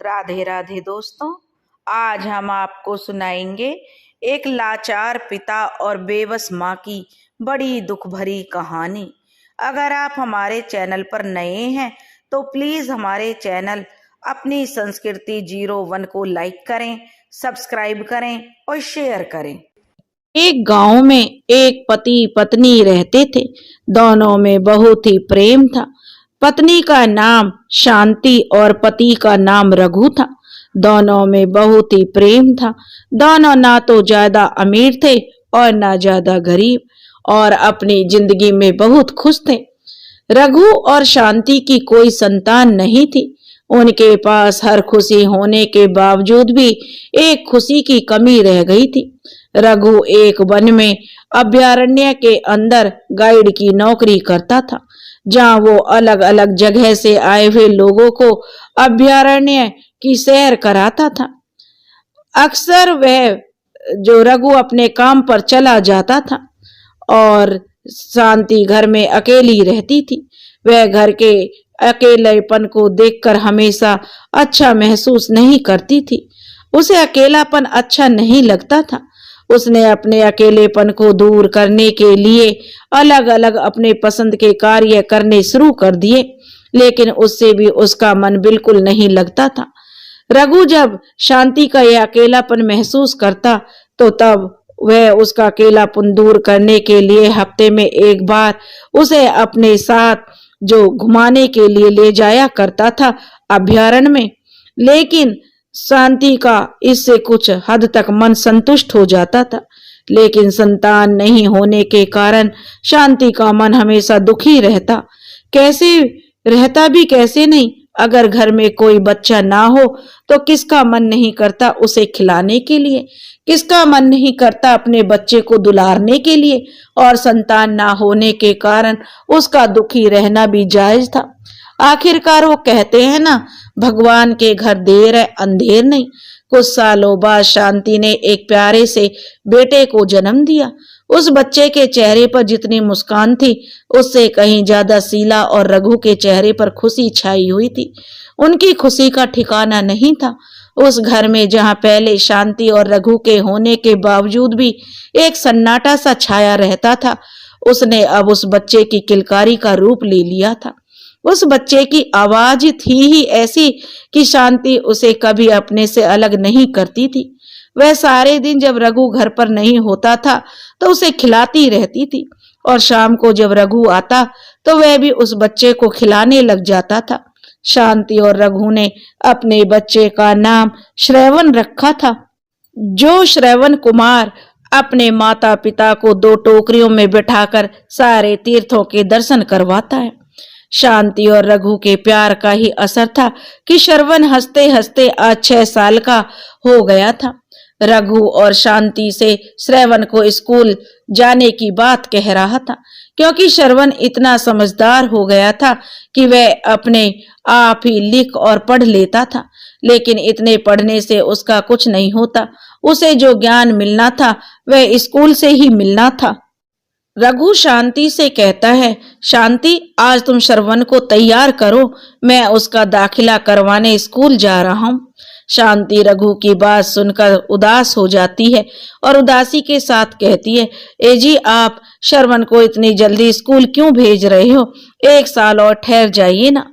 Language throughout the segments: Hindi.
राधे राधे दोस्तों, आज हम आपको सुनाएंगे एक लाचार पिता और बेबस माँ की बड़ी दुख भरी कहानी। अगर आप हमारे चैनल पर नए हैं तो प्लीज हमारे चैनल अपनी संस्कृति 01 को लाइक करें, सब्सक्राइब करें और शेयर करें। एक गांव में एक पति पत्नी रहते थे। दोनों में बहुत ही प्रेम था। पत्नी का नाम शांति और पति का नाम रघु था। दोनों में बहुत ही प्रेम था। दोनों ना तो ज्यादा अमीर थे और ना ज्यादा गरीब, और अपनी जिंदगी में बहुत खुश थे। रघु और शांति की कोई संतान नहीं थी। उनके पास हर खुशी होने के बावजूद भी एक खुशी की कमी रह गई थी। रघु एक वन में अभयारण्य के अंदर गाइड की नौकरी करता था, जहां वो अलग अलग जगह से आए हुए लोगों को अभयारण्य की सैर कराता था। अक्सर वह जो रघु अपने काम पर चला जाता था और शांति घर में अकेली रहती थी। वह घर के अकेलेपन को देखकर हमेशा अच्छा महसूस नहीं करती थी। उसे अकेलापन अच्छा नहीं लगता था। उसने अपने अकेलेपन को दूर करने के लिए अलग अलग अपने पसंद के कार्य करने शुरू कर दिए, लेकिन उससे भी उसका मन बिल्कुल नहीं लगता था। रघु जब शांति का यह अकेलापन महसूस करता तो तब वह उसका अकेलापन दूर करने के लिए हफ्ते में एक बार उसे अपने साथ जो घुमाने के लिए ले जाया करता था अभयारण्य में। लेकिन शांति का इससे कुछ हद तक मन संतुष्ट हो जाता था, लेकिन संतान नहीं होने के कारण शांति का मन हमेशा दुखी रहता। कैसे रहता भी कैसे नहीं, अगर घर में कोई बच्चा ना हो तो किसका मन नहीं करता उसे खिलाने के लिए, किसका मन नहीं करता अपने बच्चे को दुलारने के लिए, और संतान ना होने के कारण उसका दुखी रहना भी जायज था। आखिरकार वो कहते हैं ना, भगवान के घर देर है अंधेर नहीं। कुछ सालों बाद शांति ने एक प्यारे से बेटे को जन्म दिया। उस बच्चे के चेहरे पर जितनी मुस्कान थी उससे कहीं ज्यादा शीला और रघु के चेहरे पर खुशी छाई हुई थी। उनकी खुशी का ठिकाना नहीं था। उस घर में जहां पहले शांति और रघु के होने के बावजूद भी एक सन्नाटा सा छाया रहता था, उसने अब उस बच्चे की किलकारी का रूप ले लिया था। उस बच्चे की आवाज थी ही ऐसी कि शांति उसे कभी अपने से अलग नहीं करती थी। वह सारे दिन जब रघु घर पर नहीं होता था तो उसे खिलाती रहती थी, और शाम को जब रघु आता तो वह भी उस बच्चे को खिलाने लग जाता था। शांति और रघु ने अपने बच्चे का नाम श्रवण रखा था। जो श्रवण कुमार अपने माता पिता को 2 टोकरियों में बिठाकर सारे तीर्थों के दर्शन करवाता है। शांति और रघु के प्यार का ही असर था कि श्रवण हंसते हंसते आज 6 साल का हो गया था। रघु और शांति से श्रवण को स्कूल जाने की बात कह रहा था, क्योंकि श्रवण इतना समझदार हो गया था कि वह अपने आप ही लिख और पढ़ लेता था। लेकिन इतने पढ़ने से उसका कुछ नहीं होता। उसे जो ज्ञान मिलना था वह स्कूल से ही मिलना था। रघु शांति से कहता है, शांति आज तुम श्रवण को तैयार करो, मैं उसका दाखिला करवाने स्कूल जा रहा हूँ। शांति रघु की बात सुनकर उदास हो जाती है और उदासी के साथ कहती है, ए जी आप श्रवण को इतनी जल्दी स्कूल क्यों भेज रहे हो? 1 साल और ठहर जाइए ना।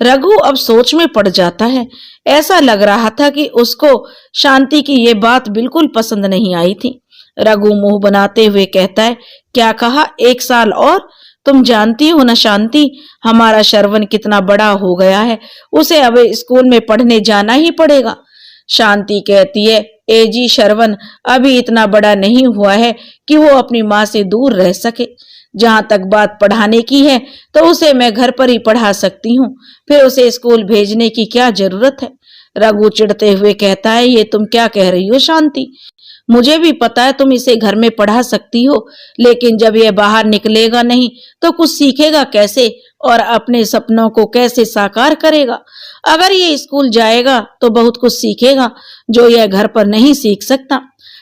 रघु अब सोच में पड़ जाता है। ऐसा लग रहा था कि उसको शांति की ये बात बिल्कुल पसंद नहीं आई थी। रघु मुंह बनाते हुए कहता है, क्या कहा 1 साल और? तुम जानती हो ना शांति, हमारा श्रवण कितना बड़ा हो गया है, उसे अब स्कूल में पढ़ने जाना ही पड़ेगा। शांति कहती है, ए जी श्रवण अभी इतना बड़ा नहीं हुआ है कि वो अपनी माँ से दूर रह सके। जहां तक बात पढ़ाने की है तो उसे मैं घर पर ही पढ़ा सकती हूँ, फिर उसे स्कूल भेजने की क्या जरूरत है? रघु चिढ़ते हुए कहता है, ये तुम क्या कह रही हो शांति? मुझे भी पता है तुम इसे घर में पढ़ा सकती हो, लेकिन जब यह बाहर निकलेगा नहीं तो कुछ सीखेगा कैसे और अपने सपनों को कैसे साकार करेगा? अगर ये स्कूल जाएगा तो बहुत कुछ सीखेगा जो यह घर पर नहीं सीख सकता।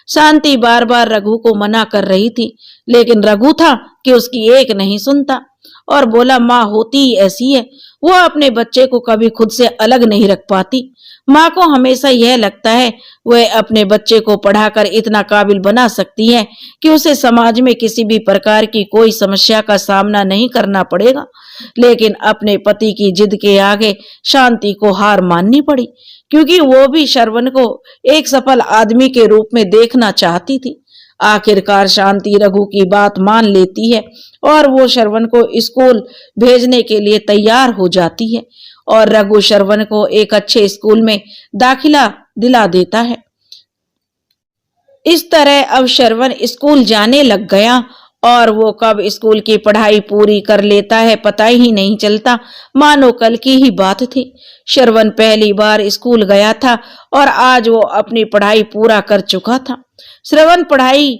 शांति बार बार रघु को मना कर रही थी, लेकिन रघु था कि उसकी एक नहीं सुनता और बोला, माँ होती ही ऐसी है, वो अपने बच्चे को कभी खुद से अलग नहीं रख पाती। माँ को हमेशा यह लगता है वह अपने बच्चे को पढ़ाकर इतना काबिल बना सकती है कि उसे समाज में किसी भी प्रकार की कोई समस्या का सामना नहीं करना पड़ेगा। लेकिन अपने पति की जिद के आगे शांति को हार माननी पड़ी, क्योंकि वो भी श्रवण को एक सफल आदमी के रूप में देखना चाहती थी। आखिरकार शांति रघु की बात मान लेती है और वो श्रवण को स्कूल भेजने के लिए तैयार हो जाती है और रघु श्रवण को एक अच्छे स्कूल में दाखिला दिला देता है। इस तरह अब श्रवण स्कूल जाने लग गया और वो कब स्कूल की पढ़ाई पूरी कर लेता है पता ही नहीं चलता, मानो कल की ही बात थी। श्रवण पहली बार स्कूल गया था और आज वो अपनी पढ़ाई पूरा कर चुका था। श्रवण पढ़ाई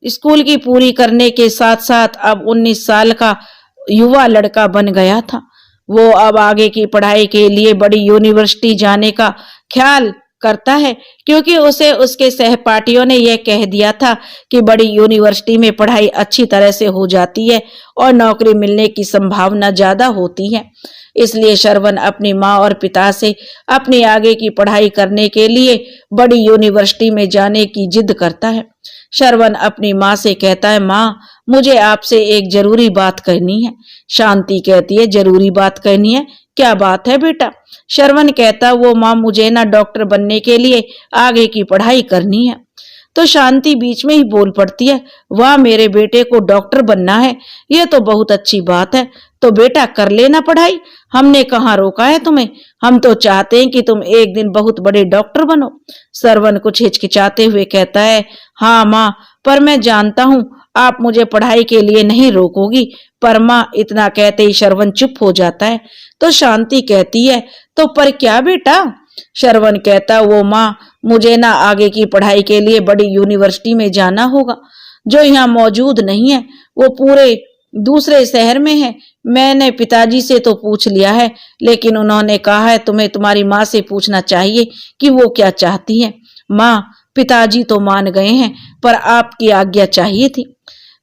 स्कूल की पूरी करने के साथ साथ अब 19 साल का युवा लड़का बन गया था। वो अब आगे की पढ़ाई के लिए बड़ी यूनिवर्सिटी जाने का ख्याल करता है, क्योंकि उसे उसके सहपाठियों ने यह कह दिया था कि बड़ी यूनिवर्सिटी में पढ़ाई अच्छी तरह से हो जाती है और नौकरी मिलने की संभावना ज्यादा होती है। इसलिए श्रवण अपनी माँ और पिता से अपनी आगे की पढ़ाई करने के लिए बड़ी यूनिवर्सिटी में जाने की जिद करता है। श्रवण अपनी माँ से कहता है, माँ मुझे आपसे एक जरूरी बात कहनी है। शांति कहती है, जरूरी बात कहनी है, क्या बात है बेटा? श्रवण कहता, वो माँ मुझे ना डॉक्टर बनने के लिए आगे की पढ़ाई करनी है। तो शांति बीच में ही बोल पड़ती है, वाह मेरे बेटे को डॉक्टर बनना है, ये तो बहुत अच्छी बात है। तो बेटा कर लेना पढ़ाई, हमने कहाँ रोका है तुम्हें, हम तो चाहते हैं कि तुम एक दिन बहुत बड़े डॉक्टर बनो। श्रवण कुछ हिचकिचाते हुए कहता है, हाँ माँ, पर मैं जानता हूँ आप मुझे पढ़ाई के लिए नहीं रोकोगी। पर माँ, इतना कहते ही श्रवण चुप हो जाता है। तो शांति कहती है, तो पर क्या बेटा? श्रवण कहता, वो माँ मुझे ना आगे की पढ़ाई के लिए बड़ी यूनिवर्सिटी में जाना होगा, जो यहाँ मौजूद नहीं है, वो पूरे दूसरे शहर में है। मैंने पिताजी से तो पूछ लिया है, लेकिन उन्होंने कहा है तुम्हें तुम्हारी माँ से पूछना चाहिए कि वो क्या चाहती है। माँ, पिताजी तो मान गए हैं, पर आपकी आज्ञा चाहिए थी।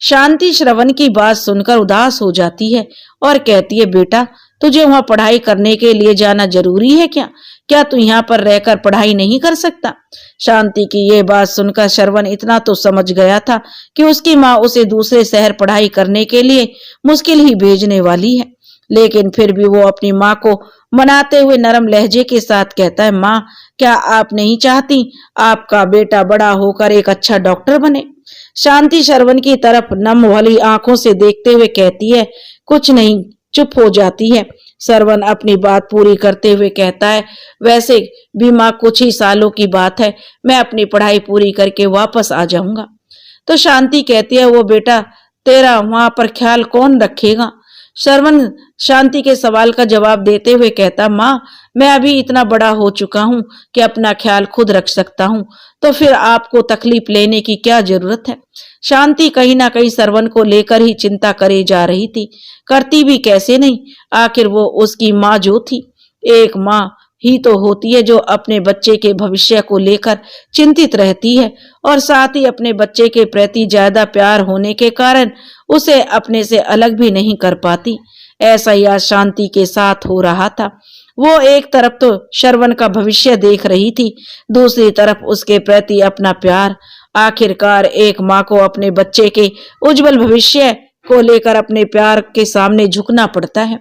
शांति श्रवण की बात सुनकर उदास हो जाती है और कहती है, बेटा तुझे वहां पढ़ाई करने के लिए जाना जरूरी है क्या? क्या तू यहाँ पर रहकर पढ़ाई नहीं कर सकता? शांति की ये बात सुनकर श्रवण इतना तो समझ गया था कि उसकी माँ उसे दूसरे शहर पढ़ाई करने के लिए मुश्किल ही भेजने वाली है, लेकिन फिर भी वो अपनी माँ को मनाते हुए नरम लहजे के साथ कहता है, माँ क्या आप नहीं चाहती आपका बेटा बड़ा होकर एक अच्छा डॉक्टर बने? शांति श्रवण की तरफ नम वाली आंखों से देखते हुए कहती है, कुछ नहीं, चुप हो जाती है। श्रवण अपनी बात पूरी करते हुए कहता है, वैसे भी माँ कुछ ही सालों की बात है, मैं अपनी पढ़ाई पूरी करके वापस आ जाऊंगा। तो शांति कहती है, वो बेटा तेरा वहां पर ख्याल कौन रखेगा? श्रवण शांति के सवाल का जवाब देते हुए कहता, माँ मैं अभी इतना बड़ा हो चुका हूँ कि अपना ख्याल खुद रख सकता हूँ, तो फिर आपको तकलीफ लेने की क्या जरूरत है? शांति कहीं ना कहीं श्रवण को लेकर ही चिंता करे जा रही थी, करती भी कैसे नहीं, आखिर वो उसकी माँ जो थी। एक माँ ही तो होती है जो अपने बच्चे के भविष्य को लेकर चिंतित रहती है और साथ ही अपने बच्चे के प्रति ज्यादा प्यार होने के कारण उसे अपने से अलग भी नहीं कर पाती। ऐसा ही आज शांति के साथ हो रहा था। वो एक तरफ तो श्रवण का भविष्य देख रही थी, दूसरी तरफ उसके प्रति अपना प्यार। आखिरकार एक माँ को अपने बच्चे के उज्जवल भविष्य को लेकर अपने प्यार के सामने झुकना पड़ता है।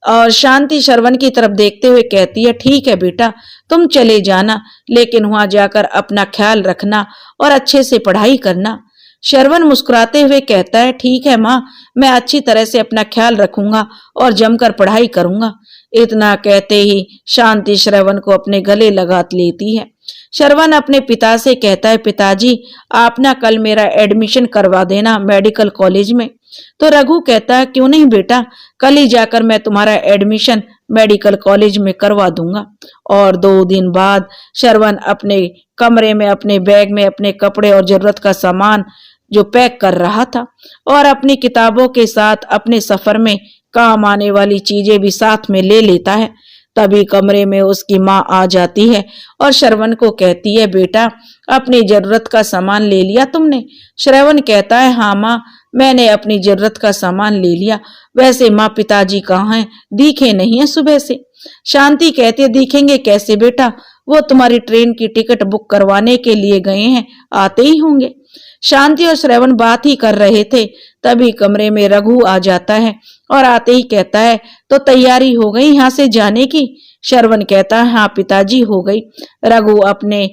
और शांति श्रवण की तरफ देखते हुए कहती है, ठीक है बेटा तुम चले जाना, लेकिन वहां जाकर अपना ख्याल रखना और अच्छे से पढ़ाई करना। श्रवण मुस्कुराते हुए कहता है, ठीक है माँ, मैं अच्छी तरह से अपना ख्याल रखूंगा और जमकर पढ़ाई करूंगा। इतना कहते ही शांति श्रवण को अपने गले लगा लेती है। श्रवण अपने पिता से कहता है, पिताजी आप ना कल मेरा एडमिशन करवा देना मेडिकल कॉलेज में। तो रघु कहता है, क्यों नहीं बेटा, कल ही जाकर मैं तुम्हारा एडमिशन मेडिकल कॉलेज में करवा दूंगा। और 2 दिन बाद श्रवण अपने कमरे में अपने बैग में अपने कपड़े और जरूरत का सामान जो पैक कर रहा था और अपनी किताबों के साथ अपने सफर में काम आने वाली चीजें भी साथ में ले लेता है। तभी कमरे में उसकी माँ आ जाती है और श्रवण को कहती है, बेटा अपनी जरूरत का सामान ले लिया तुमने? श्रवण कहता है, हाँ माँ, मैंने अपनी जरूरत का सामान ले लिया। वैसे माँ पिताजी कहाँ हैं? दिखे नहीं है सुबह से। शांति कहती है, दिखेंगे कैसे बेटा, वो तुम्हारी ट्रेन की टिकट बुक करवाने के लिए गए हैं, आते ही होंगे। शांति और श्रवण बात ही कर रहे थे, तभी कमरे में रघु आ जाता है और आते ही कहता है, तो तैयारी हो गई यहाँ से जाने की? श्रवण कहता है, हाँ पिताजी हो गई। रघु अपने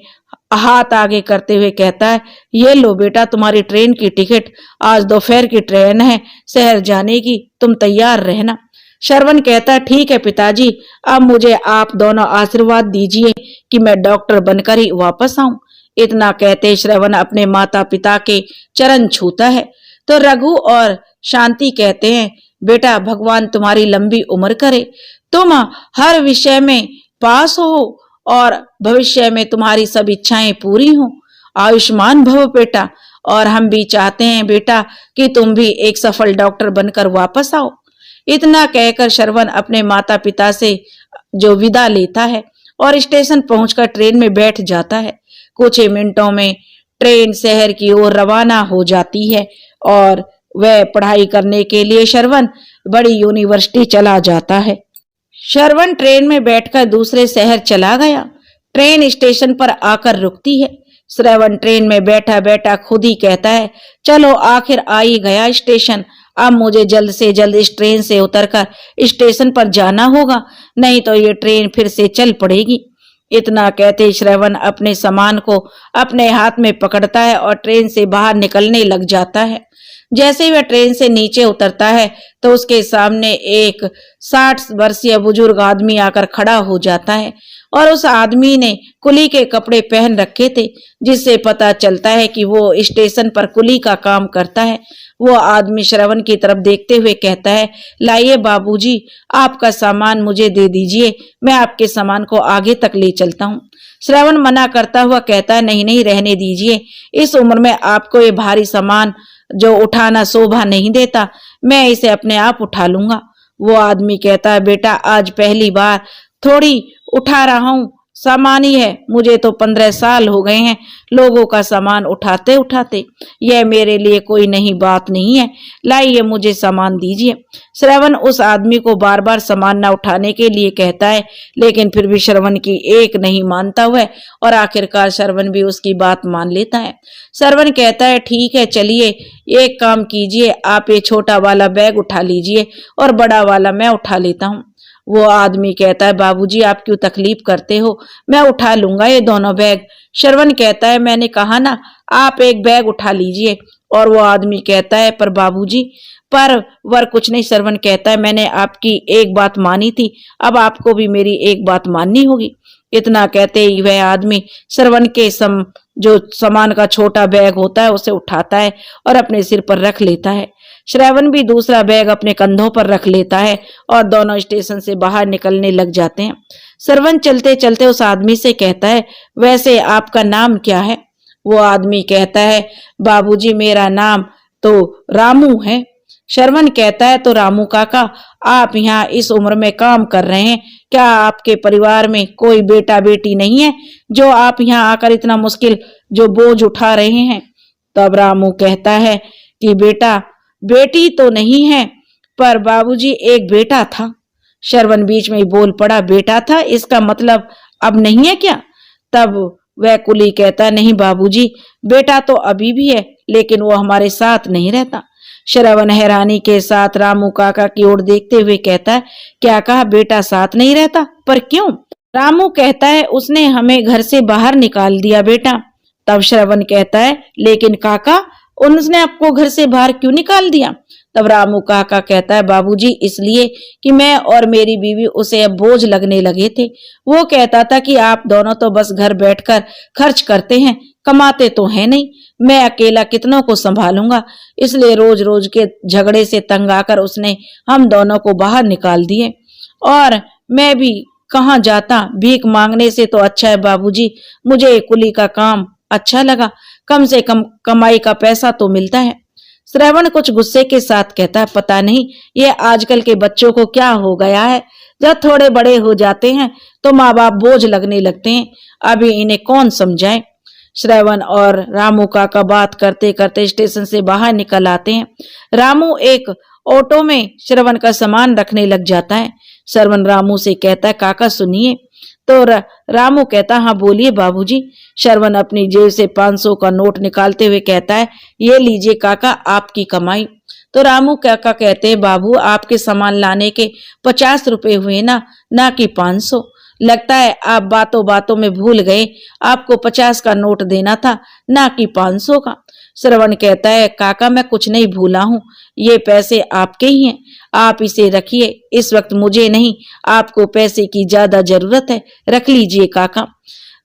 हाथ आगे करते हुए कहता है, ये लो बेटा तुम्हारी ट्रेन की टिकट, आज दोपहर की ट्रेन है शहर जाने की, तुम तैयार रहना। श्रवण कहता है, ठीक है पिताजी, अब मुझे आप दोनों आशीर्वाद दीजिए कि मैं डॉक्टर बनकर ही वापस आऊं। इतना कहते श्रवण अपने माता पिता के चरण छूता है तो रघु और शांति कहते हैं, बेटा भगवान तुम्हारी लंबी उम्र करे, तुम हर विषय में पास हो और भविष्य में तुम्हारी सब इच्छाएं पूरी हो, आयुष्मान भव बेटा। और हम भी चाहते हैं बेटा कि तुम भी एक सफल डॉक्टर बनकर वापस आओ। इतना कहकर श्रवण अपने माता पिता से जो विदा लेता है और स्टेशन पहुंचकर ट्रेन में बैठ जाता है। कुछ ही मिनटों में ट्रेन शहर की ओर रवाना हो जाती है और वह पढ़ाई करने के लिए श्रवण बड़ी यूनिवर्सिटी चला जाता है। श्रवण ट्रेन में बैठकर दूसरे शहर चला गया। ट्रेन स्टेशन पर आकर रुकती है। श्रवण ट्रेन में बैठा बैठा खुद ही कहता है, चलो आखिर आ ही गया स्टेशन, अब मुझे जल्द से जल्द इस ट्रेन से उतरकर स्टेशन पर जाना होगा, नहीं तो ये ट्रेन फिर से चल पड़ेगी। इतना कहते श्रवण अपने सामान को अपने हाथ में पकड़ता है और ट्रेन से बाहर निकलने लग जाता है। जैसे ही वह ट्रेन से नीचे उतरता है तो उसके सामने एक 60 वर्षीय बुजुर्ग आदमी आकर खड़ा हो जाता है और उस आदमी ने कुली के कपड़े पहन रखे थे, जिससे पता चलता है कि वो स्टेशन पर कुली का काम करता है। वो आदमी श्रवण की तरफ देखते हुए कहता है, लाइए बाबूजी, आपका सामान मुझे दे दीजिए, मैं आपके सामान को आगे तक ले चलता हूँ। श्रवण मना करता हुआ कहता है, नहीं नहीं, रहने दीजिए, इस उम्र में आपको ये भारी सामान जो उठाना शोभा नहीं देता, मैं इसे अपने आप उठा लूंगा। वो आदमी कहता है, बेटा आज पहली बार थोड़ी उठा रहा हूँ, सामान ही है, मुझे तो 15 साल हो गए हैं लोगों का सामान उठाते उठाते, यह मेरे लिए कोई नई बात नहीं है, लाइए मुझे सामान दीजिए। श्रवण उस आदमी को बार बार सामान न उठाने के लिए कहता है, लेकिन फिर भी श्रवण की एक नहीं मानता हुआ और आखिरकार श्रवण भी उसकी बात मान लेता है। श्रवण कहता है, ठीक है चलिए, एक काम कीजिए, आप ये छोटा वाला बैग उठा लीजिए और बड़ा वाला मैं उठा लेता हूँ। वो आदमी कहता है, बाबूजी आप क्यों तकलीफ करते हो, मैं उठा लूंगा ये दोनों बैग। श्रवण कहता है, मैंने कहा ना, आप एक बैग उठा लीजिए। और वो आदमी कहता है, पर बाबूजी, पर वर कुछ नहीं। श्रवण कहता है, मैंने आपकी एक बात मानी थी, अब आपको भी मेरी एक बात माननी होगी। इतना कहते ही वह आदमी श्रवण के जो सामान का छोटा बैग होता है उसे उठाता है और अपने सिर पर रख लेता है। श्रवण भी दूसरा बैग अपने कंधों पर रख लेता है और दोनों स्टेशन से बाहर निकलने लग जाते हैं। श्रवण चलते चलते उस आदमी से कहता है, वैसे आपका नाम क्या है? वो आदमी कहता है, बाबूजी मेरा नाम तो रामू है। श्रवण कहता है, तो रामू काका, आप यहाँ इस उम्र में काम कर रहे हैं, क्या आपके परिवार में कोई बेटा बेटी नहीं है जो आप यहाँ आकर इतना मुश्किल जो बोझ उठा रहे हैं? तब रामू कहता है कि बेटा बेटी तो नहीं है, पर बाबूजी एक बेटा था। श्रवण बीच में ही बोल पड़ा, बेटा था, इसका मतलब अब नहीं है क्या? तब वह कुली कहता, नहीं बाबूजी, बेटा तो अभी भी है, लेकिन वो हमारे साथ नहीं रहता। श्रवण हैरानी के साथ रामू काका की ओर देखते हुए कहता है, क्या कहा, बेटा साथ नहीं रहता, पर क्यों? रामू कहता है, उसने हमें घर से बाहर निकाल दिया बेटा। तब श्रवण कहता है, लेकिन काका, उसने आपको घर से बाहर क्यों निकाल दिया? तब रामू काका कहता है, बाबूजी इसलिए कि मैं और मेरी बीवी उसे अब बोझ लगने लगे थे। वो कहता था कि आप दोनों तो बस घर बैठकर खर्च करते हैं, कमाते तो है नहीं, मैं अकेला कितनों को संभालूंगा, इसलिए रोज रोज के झगड़े से तंग आकर उसने हम दोनों को बाहर निकाल दिए। और मैं भी कहाँ जाता, भीख मांगने से तो अच्छा है बाबूजी, मुझे कुली का काम अच्छा लगा, कम से कम कमाई का पैसा तो मिलता है। श्रवण कुछ गुस्से के साथ कहता है, पता नहीं ये आजकल के बच्चों को क्या हो गया है, जब थोड़े बड़े हो जाते हैं तो माँ बाप बोझ लगने लगते हैं, अभी इन्हें कौन समझाए। श्रवण और रामू काका बात करते करते स्टेशन से बाहर निकल आते हैं। रामू एक ऑटो में श्रवण का सामान रखने लग जाता है। श्रवण रामू से कहता है, काका सुनिए। तो रामू कहता, हाँ बोलिए बाबूजी। श्रवण अपनी जेब से 500 का नोट निकालते हुए कहता है, ये लीजिए काका, आपकी कमाई। तो रामू काका कहते हैं, बाबू आपके सामान लाने के 50 रुपए हुए ना कि 500। लगता है आप बातों बातों में भूल गए, आपको 50 का नोट देना था, ना कि 500 का। श्रवण कहता है, काका मैं कुछ नहीं भूला हूँ, ये पैसे आपके ही हैं, आप इसे रखिए। इस वक्त मुझे नहीं, आपको पैसे की ज्यादा जरूरत है, रख लीजिए काका।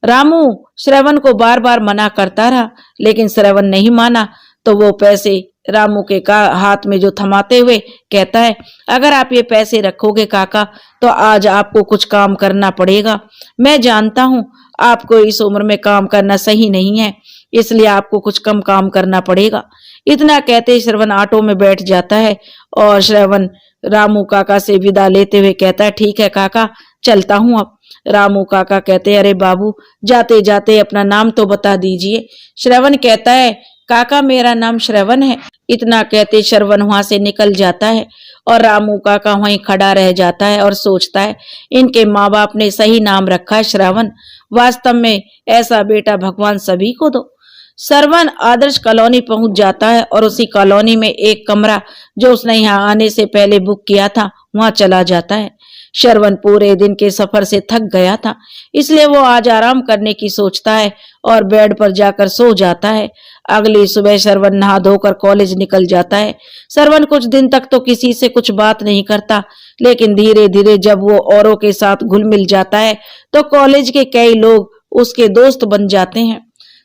रामू श्रवण को बार बार मना करता रहा, लेकिन श्रवण नहीं माना। तो वो पैसे रामू के हाथ में जो थमाते हुए कहता है, अगर आप ये पैसे रखोगे काका तो आज आपको कुछ काम करना पड़ेगा। मैं जानता हूँ आपको इस उम्र में काम करना सही नहीं है, इसलिए आपको कुछ कम काम करना पड़ेगा। इतना कहते श्रवण ऑटो में बैठ जाता है और श्रवण रामू काका से विदा लेते हुए कहता है, ठीक है काका, चलता हूँ अब। रामू काका कहते हैं, अरे बाबू जाते जाते अपना नाम तो बता दीजिए। श्रवण कहता है, काका मेरा नाम श्रवण है। इतना कहते श्रवण वहां से निकल जाता है और रामू काका वहीं खड़ा रह जाता है और सोचता है, इनके माँ बाप ने सही नाम रखा है श्रवण, वास्तव में ऐसा बेटा भगवान सभी को दो। श्रवण आदर्श कॉलोनी पहुंच जाता है और उसी कॉलोनी में एक कमरा जो उसने यहाँ आने से पहले बुक किया था वहां चला जाता है। श्रवण पूरे दिन के सफर से थक गया था, इसलिए वो आज आराम करने की सोचता है और बेड पर जाकर सो जाता है। अगली सुबह श्रवण नहा धोकर कॉलेज निकल जाता है। श्रवण कुछ दिन तक तो किसी से कुछ बात नहीं करता, लेकिन धीरे धीरे जब वो औरों के साथ घुल मिल जाता है तो कॉलेज के कई लोग उसके दोस्त बन जाते हैं।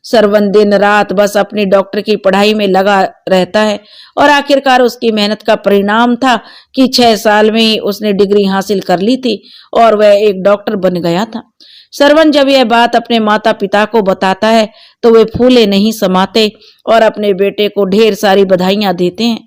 श्रवण दिन रात बस अपनी डॉक्टर की पढ़ाई में लगा रहता है और आखिरकार उसकी मेहनत का परिणाम था कि 6 साल में ही उसने डिग्री हासिल कर ली थी और वह एक डॉक्टर बन गया था। श्रवण जब यह बात अपने माता पिता को बताता है तो वे फूले नहीं समाते और अपने बेटे को ढेर सारी बधाइयां देते हैं।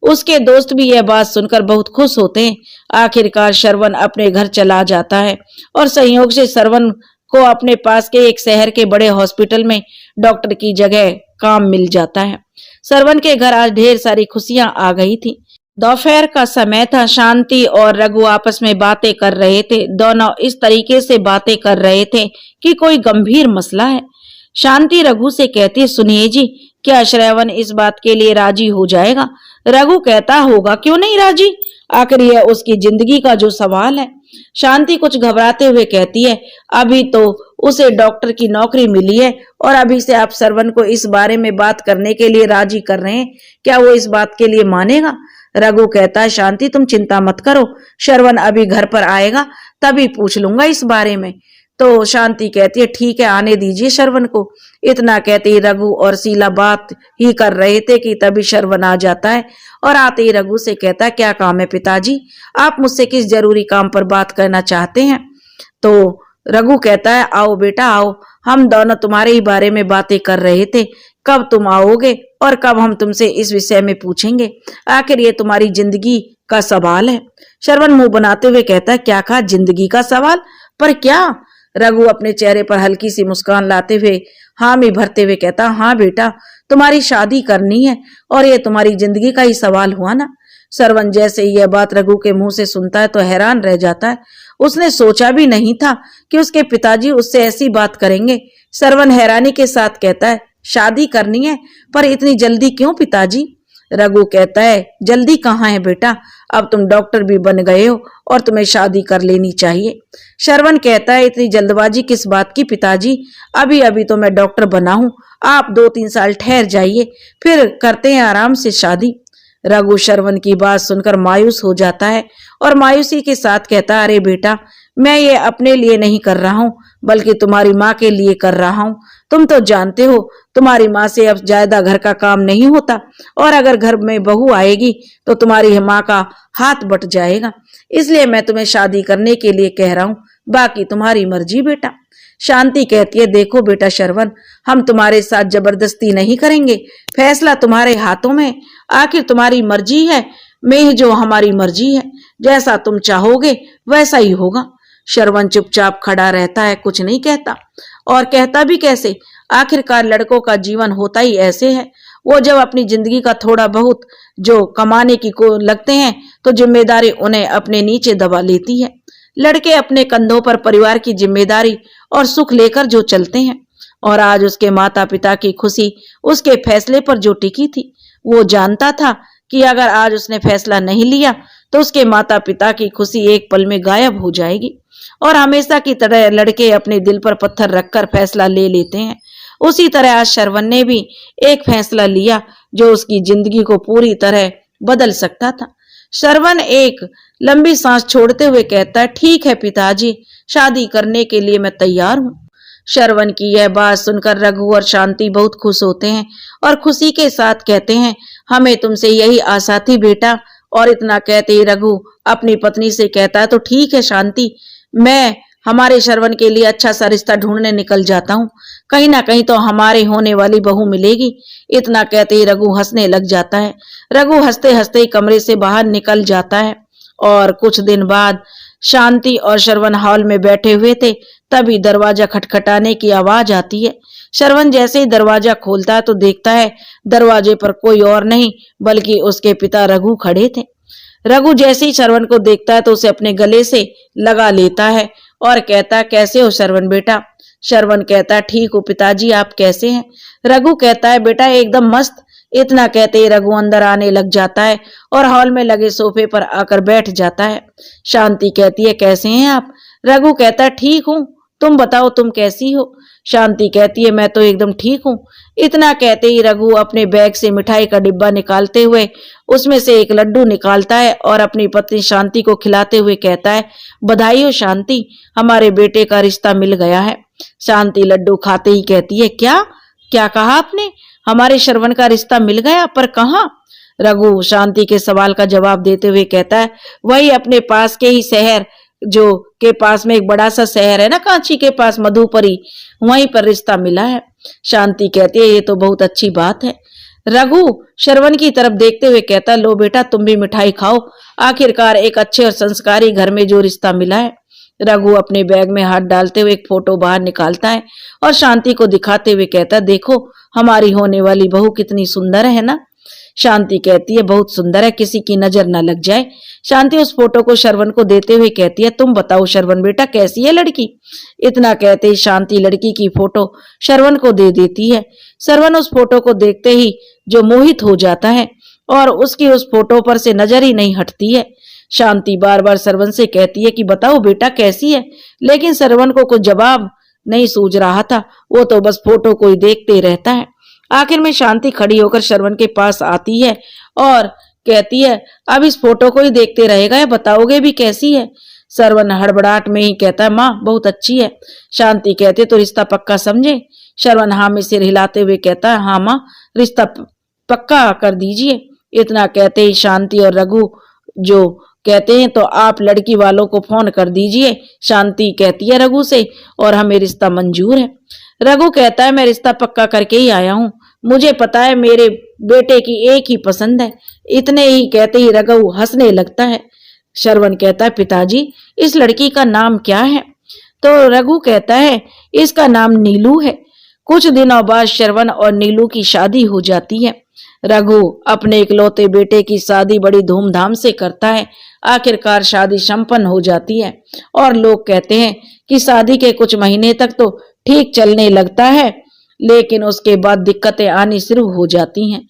उसके दोस्त भी यह बात सुनकर बहुत खुश होते हैं। आखिरकार श्रवण अपने घर चला जाता है और संयोग से श्रवण को अपने पास के एक शहर के बड़े हॉस्पिटल में डॉक्टर की जगह काम मिल जाता है। श्रवण के घर आज ढेर सारी खुशियां आ गई थी। दोपहर का समय था। शांति और रघु आपस में बातें कर रहे थे। दोनों इस तरीके से बातें कर रहे थे कि कोई गंभीर मसला है। शांति रघु से कहती, सुनिए जी, क्या श्रवण इस बात के लिए राजी हो जाएगा? रघु कहता, होगा क्यों नहीं राजी, आखिर यह उसकी जिंदगी का जो सवाल है। शांति कुछ घबराते हुए कहती है, अभी तो उसे डॉक्टर की नौकरी मिली है और अभी से आप श्रवण को इस बारे में बात करने के लिए राजी कर रहे हैं, क्या वो इस बात के लिए मानेगा? रघु कहता है, शांति तुम चिंता मत करो, श्रवण अभी घर पर आएगा तभी पूछ लूंगा इस बारे में। तो शांति कहती है, ठीक है, आने दीजिए श्रवण को। इतना कहते ही रघु और शीला बात ही कर रहे थे कि तभी श्रवण आ जाता है और आते ही रघु से कहता है, क्या काम है पिताजी, आप मुझसे किस जरूरी काम पर बात करना चाहते हैं? तो रघु कहता है, आओ बेटा आओ, हम दोनों तुम्हारे ही बारे में बातें कर रहे थे, कब तुम आओगे और कब हम तुमसे इस विषय में पूछेंगे, आखिर ये तुम्हारी जिंदगी का सवाल है। श्रवण मुंह बनाते हुए कहता है, क्या कहा, जिंदगी का सवाल, पर क्या? रघु अपने चेहरे पर हल्की सी मुस्कान लाते हुए हामी भरते हुए कहता, हाँ बेटा, तुम्हारी शादी करनी है और ये तुम्हारी जिंदगी का ही सवाल हुआ ना। श्रवण जैसे यह बात रघु के मुंह से सुनता है तो हैरान रह जाता है। उसने सोचा भी नहीं था कि उसके पिताजी उससे ऐसी बात करेंगे। श्रवण हैरानी के साथ कहता है, शादी करनी है, पर इतनी जल्दी क्यों पिताजी? रघु कहता है, जल्दी कहाँ है बेटा, अब तुम डॉक्टर भी बन गए हो और तुम्हें शादी कर लेनी चाहिए। श्रवण कहता है, इतनी जल्दबाजी किस बात की पिताजी, अभी अभी तो मैं डॉक्टर बना हूं, आप 2-3 साल ठहर जाइए, फिर करते हैं आराम से शादी। रघु श्रवण की बात सुनकर मायूस हो जाता है और मायूसी के साथ कहता, अरे बेटा, मैं ये अपने लिए नहीं कर रहा हूँ बल्कि तुम्हारी माँ के लिए कर रहा हूँ। तुम तो जानते हो तुम्हारी माँ से अब ज्यादा घर का काम नहीं होता और अगर घर में बहू आएगी तो तुम्हारी माँ का हाथ बट जाएगा, इसलिए मैं तुम्हें शादी करने के लिए कह रहा हूँ, बाकी तुम्हारी मर्जी बेटा। शांति कहती है, देखो बेटा श्रवण, हम तुम्हारे साथ जबरदस्ती नहीं करेंगे, फैसला तुम्हारे हाथों में, आखिर तुम्हारी मर्जी है में जो हमारी मर्जी है, जैसा तुम चाहोगे वैसा ही होगा। श्रवण चुपचाप खड़ा रहता है, कुछ नहीं कहता, और कहता भी कैसे, आखिरकार लड़कों का जीवन होता ही ऐसे है। वो जब अपनी जिंदगी का थोड़ा बहुत जो कमाने की को लगते हैं तो जिम्मेदारी उन्हें अपने नीचे दबा लेती है। लड़के अपने कंधों पर परिवार की जिम्मेदारी और सुख लेकर जो चलते हैं, और आज उसके माता पिता की खुशी उसके फैसले पर जो टिकी थी। वो जानता था कि अगर आज उसने फैसला नहीं लिया तो उसके माता पिता की खुशी एक पल में गायब हो जाएगी। और हमेशा की तरह लड़के अपने दिल पर पत्थर रखकर फैसला ले लेते हैं। उसी तरह आज श्रवण ने भी एक फैसला लिया जो उसकी जिंदगी को पूरी तरह बदल सकता था। श्रवण एक लंबी सांस छोड़ते हुए कहता है, ठीक है पिताजी, शादी करने के लिए मैं तैयार हूँ। श्रवण की यह बात सुनकर रघु और शांति बहुत खुश होते हैं और खुशी के साथ कहते हैं, हमें तुमसे यही आशा थी बेटा। और इतना कहते ही रघु अपनी पत्नी से कहता है, तो ठीक है शांति, मैं हमारे श्रवण के लिए अच्छा सा रिश्ता ढूंढने निकल जाता हूँ, कहीं ना कहीं तो हमारे होने वाली बहू मिलेगी। इतना कहते ही रघु हंसने लग जाता है। रघु हंसते हंसते ही कमरे से बाहर निकल जाता है। और कुछ दिन बाद शांति और श्रवण हॉल में बैठे हुए थे, तभी दरवाजा खटखटाने की आवाज आती है। श्रवण जैसे ही दरवाजा खोलता है तो देखता है दरवाजे पर कोई और नहीं बल्कि उसके पिता रघु खड़े थे। रघु जैसे ही श्रवण को देखता है तो उसे अपने गले से लगा लेता है और कहता है, कैसे हो श्रवण बेटा? श्रवण कहता है, ठीक हो पिताजी, आप कैसे हैं? रघु कहता है, बेटा एकदम मस्त। इतना कहते ही रघु अंदर आने लग जाता है और हॉल में लगे सोफे पर आकर बैठ जाता है। शांति कहती है, कैसे हैं आप? रघु कहता है, ठीक हूँ, तुम बताओ तुम कैसी हो? शांति कहती है, मैं तो एकदम ठीक हूँ। इतना कहते ही रघु अपने बैग से मिठाई का डिब्बा निकालते हुए उसमें से एक लड्डू निकालता है और अपनी पत्नी शांति को खिलाते हुए कहता है, बधाई हो शांति, हमारे बेटे का रिश्ता मिल गया है। शांति लड्डू खाते ही कहती है, क्या क्या कहा आपने? हमारे श्रवण का रिश्ता मिल गया, पर कहाँ? रघु शांति के सवाल का जवाब देते हुए कहता है, वही अपने पास के ही शहर, जो के पास में एक बड़ा सा शहर है ना, कांची के पास, मधुपरी, वहीं पर रिश्ता मिला है। शांति कहती है, ये तो बहुत अच्छी बात है। रघु श्रवण की तरफ देखते हुए कहता है, लो बेटा तुम भी मिठाई खाओ, आखिरकार एक अच्छे और संस्कारी घर में जो रिश्ता मिला है। रघु अपने बैग में हाथ डालते हुए एक फोटो बाहर निकालता है और शांति को दिखाते हुए कहता है, देखो हमारी होने वाली बहू कितनी सुंदर है ना? शांति कहती है, बहुत सुंदर है, किसी की नजर न लग जाए। शांति उस फोटो को श्रवण को देते हुए कहती है, तुम बताओ श्रवण बेटा, कैसी है लड़की? इतना कहते ही शांति लड़की की फोटो श्रवण को दे देती है। श्रवण उस फोटो को देखते ही जो मोहित हो जाता है और उसकी उस फोटो पर से नजर ही नहीं हटती है। शांति बार बार श्रवण से कहती है कि बताओ बेटा कैसी है, लेकिन श्रवण को कुछ जवाब नहीं सूझ रहा था, वो तो बस फोटो को ही देखते रहता है। आखिर में शांति खड़ी होकर श्रवण के पास आती है और कहती है, अब इस फोटो को ही देखते रहेगा या बताओगे भी कैसी है? श्रवण हड़बड़ाहट में ही कहता है, माँ बहुत अच्छी है। शांति कहते, तो रिश्ता पक्का समझे? श्रवण हाँ में सिर हिलाते हुए कहता है, हाँ माँ, रिश्ता पक्का कर दीजिए। इतना कहते ही शांति और रघु जो कहते हैं, तो आप लड़की वालों को फोन कर दीजिए। शांति कहती है रघु से, और हमें रिश्ता मंजूर है। रघु कहता है, मैं रिश्ता पक्का करके ही आया हूँ, मुझे पता है मेरे बेटे की एक ही पसंद है। इतने ही कहते ही रघु हंसने लगता है। श्रवण कहता है, पिताजी इस लड़की का नाम क्या है? तो रघु कहता है, इसका नाम नीलू है। कुछ दिनों बाद श्रवण और नीलू की शादी हो जाती है। रघु अपने इकलौते बेटे की शादी बड़ी धूमधाम से करता है। आखिरकार शादी संपन्न हो जाती है और लोग कहते हैं कि शादी के कुछ महीने तक तो ठीक चलने लगता है, लेकिन उसके बाद दिक्कतें आनी शुरू हो जाती हैं।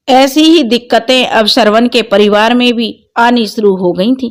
ऐसी ही दिक्कतें अब श्रवण के परिवार में भी आनी शुरू हो गई थी।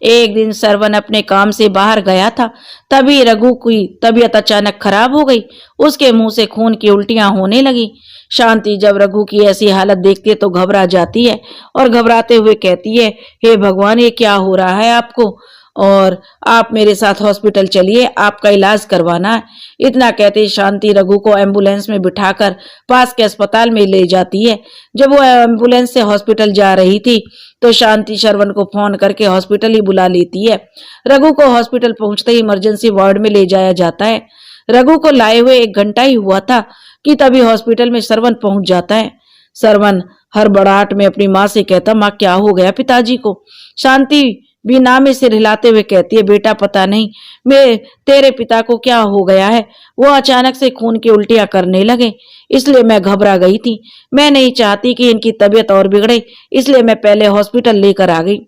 एक दिन श्रवण अपने काम से बाहर गया था, तभी रघु की तबीयत अचानक खराब हो गई। उसके मुंह से खून की उल्टियां होने लगी। शांति जब रघु की ऐसी हालत देखती है तो घबरा जाती है और घबराते हुए कहती है, हे भगवान, ये क्या हो रहा है आपको? और आप मेरे साथ हॉस्पिटल चलिए, आपका इलाज करवाना है। इतना कहते ही शांति रघु को एम्बुलेंस में बिठाकर पास के अस्पताल में ले जाती है। जब वो एम्बुलेंस से हॉस्पिटल जा रही थी तो शांति श्रवण को फोन करके हॉस्पिटल ही बुला लेती है। रघु को हॉस्पिटल पहुंचते ही इमरजेंसी वार्ड में ले जाया जाता है। रघु को लाए हुए 1 घंटा ही हुआ था कि तभी हॉस्पिटल में श्रवण पहुंच जाता है। श्रवण हड़बड़ाहट में अपनी माँ से कहता, माँ क्या हो गया पिताजी को? शांति भी ना में सिर हिलाते हुए कहती है, बेटा पता नहीं मैं तेरे पिता को क्या हो गया है, वो अचानक से खून की उल्टियां करने लगे, इसलिए मैं घबरा गई थी। मैं नहीं चाहती कि इनकी तबीयत और बिगड़े, इसलिए मैं पहले हॉस्पिटल लेकर आ गई।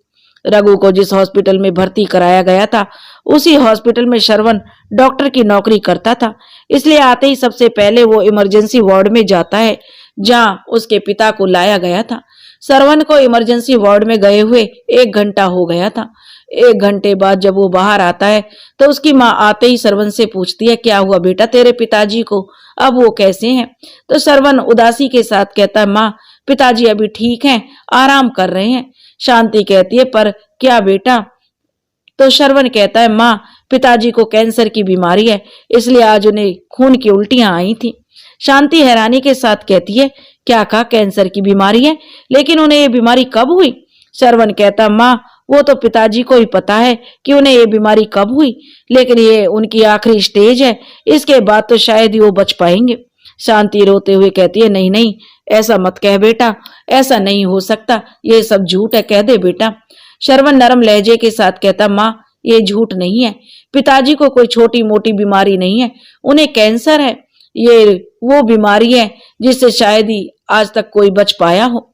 रघु को जिस हॉस्पिटल में भर्ती कराया गया था उसी हॉस्पिटल में श्रवण डॉक्टर की नौकरी करता था। इसलिए आते ही सबसे पहले वो इमरजेंसी वार्ड में जाता है जहां उसके पिता को लाया गया था। श्रवण को इमरजेंसी वार्ड में गए हुए 1 घंटा हो गया था। 1 घंटे बाद जब वो बाहर आता है तो उसकी माँ आते ही श्रवण से पूछती है, क्या हुआ बेटा तेरे पिताजी को, अब वो कैसे हैं? तो श्रवण उदासी के साथ कहता है, माँ पिताजी अभी ठीक हैं, आराम कर रहे हैं। शांति कहती है, पर क्या बेटा? तो श्रवण कहता है, माँ पिताजी को कैंसर की बीमारी है, इसलिए आज उन्हें खून की उल्टियां आई थी। शांति हैरानी के साथ कहती है, क्या कहा, कैंसर की बीमारी है? लेकिन उन्हें ये बीमारी कब हुई? श्रवण कहता, माँ वो तो पिताजी को ही पता है कि उन्हें ये बीमारी कब हुई, लेकिन ये उनकी आखिरी स्टेज है, इसके बाद तो शायद ही वो बच पाएंगे। शांति रोते हुए कहती है, नहीं नहीं ऐसा मत कह बेटा, ऐसा नहीं हो सकता, ये सब झूठ है, कह दे बेटा। श्रवण नरम लहजे के साथ कहता, माँ ये झूठ नहीं है, पिताजी को कोई छोटी मोटी बीमारी नहीं है, उन्हें कैंसर है। ये वो बीमारी है जिससे शायद ही आज तक कोई बच पाया हो।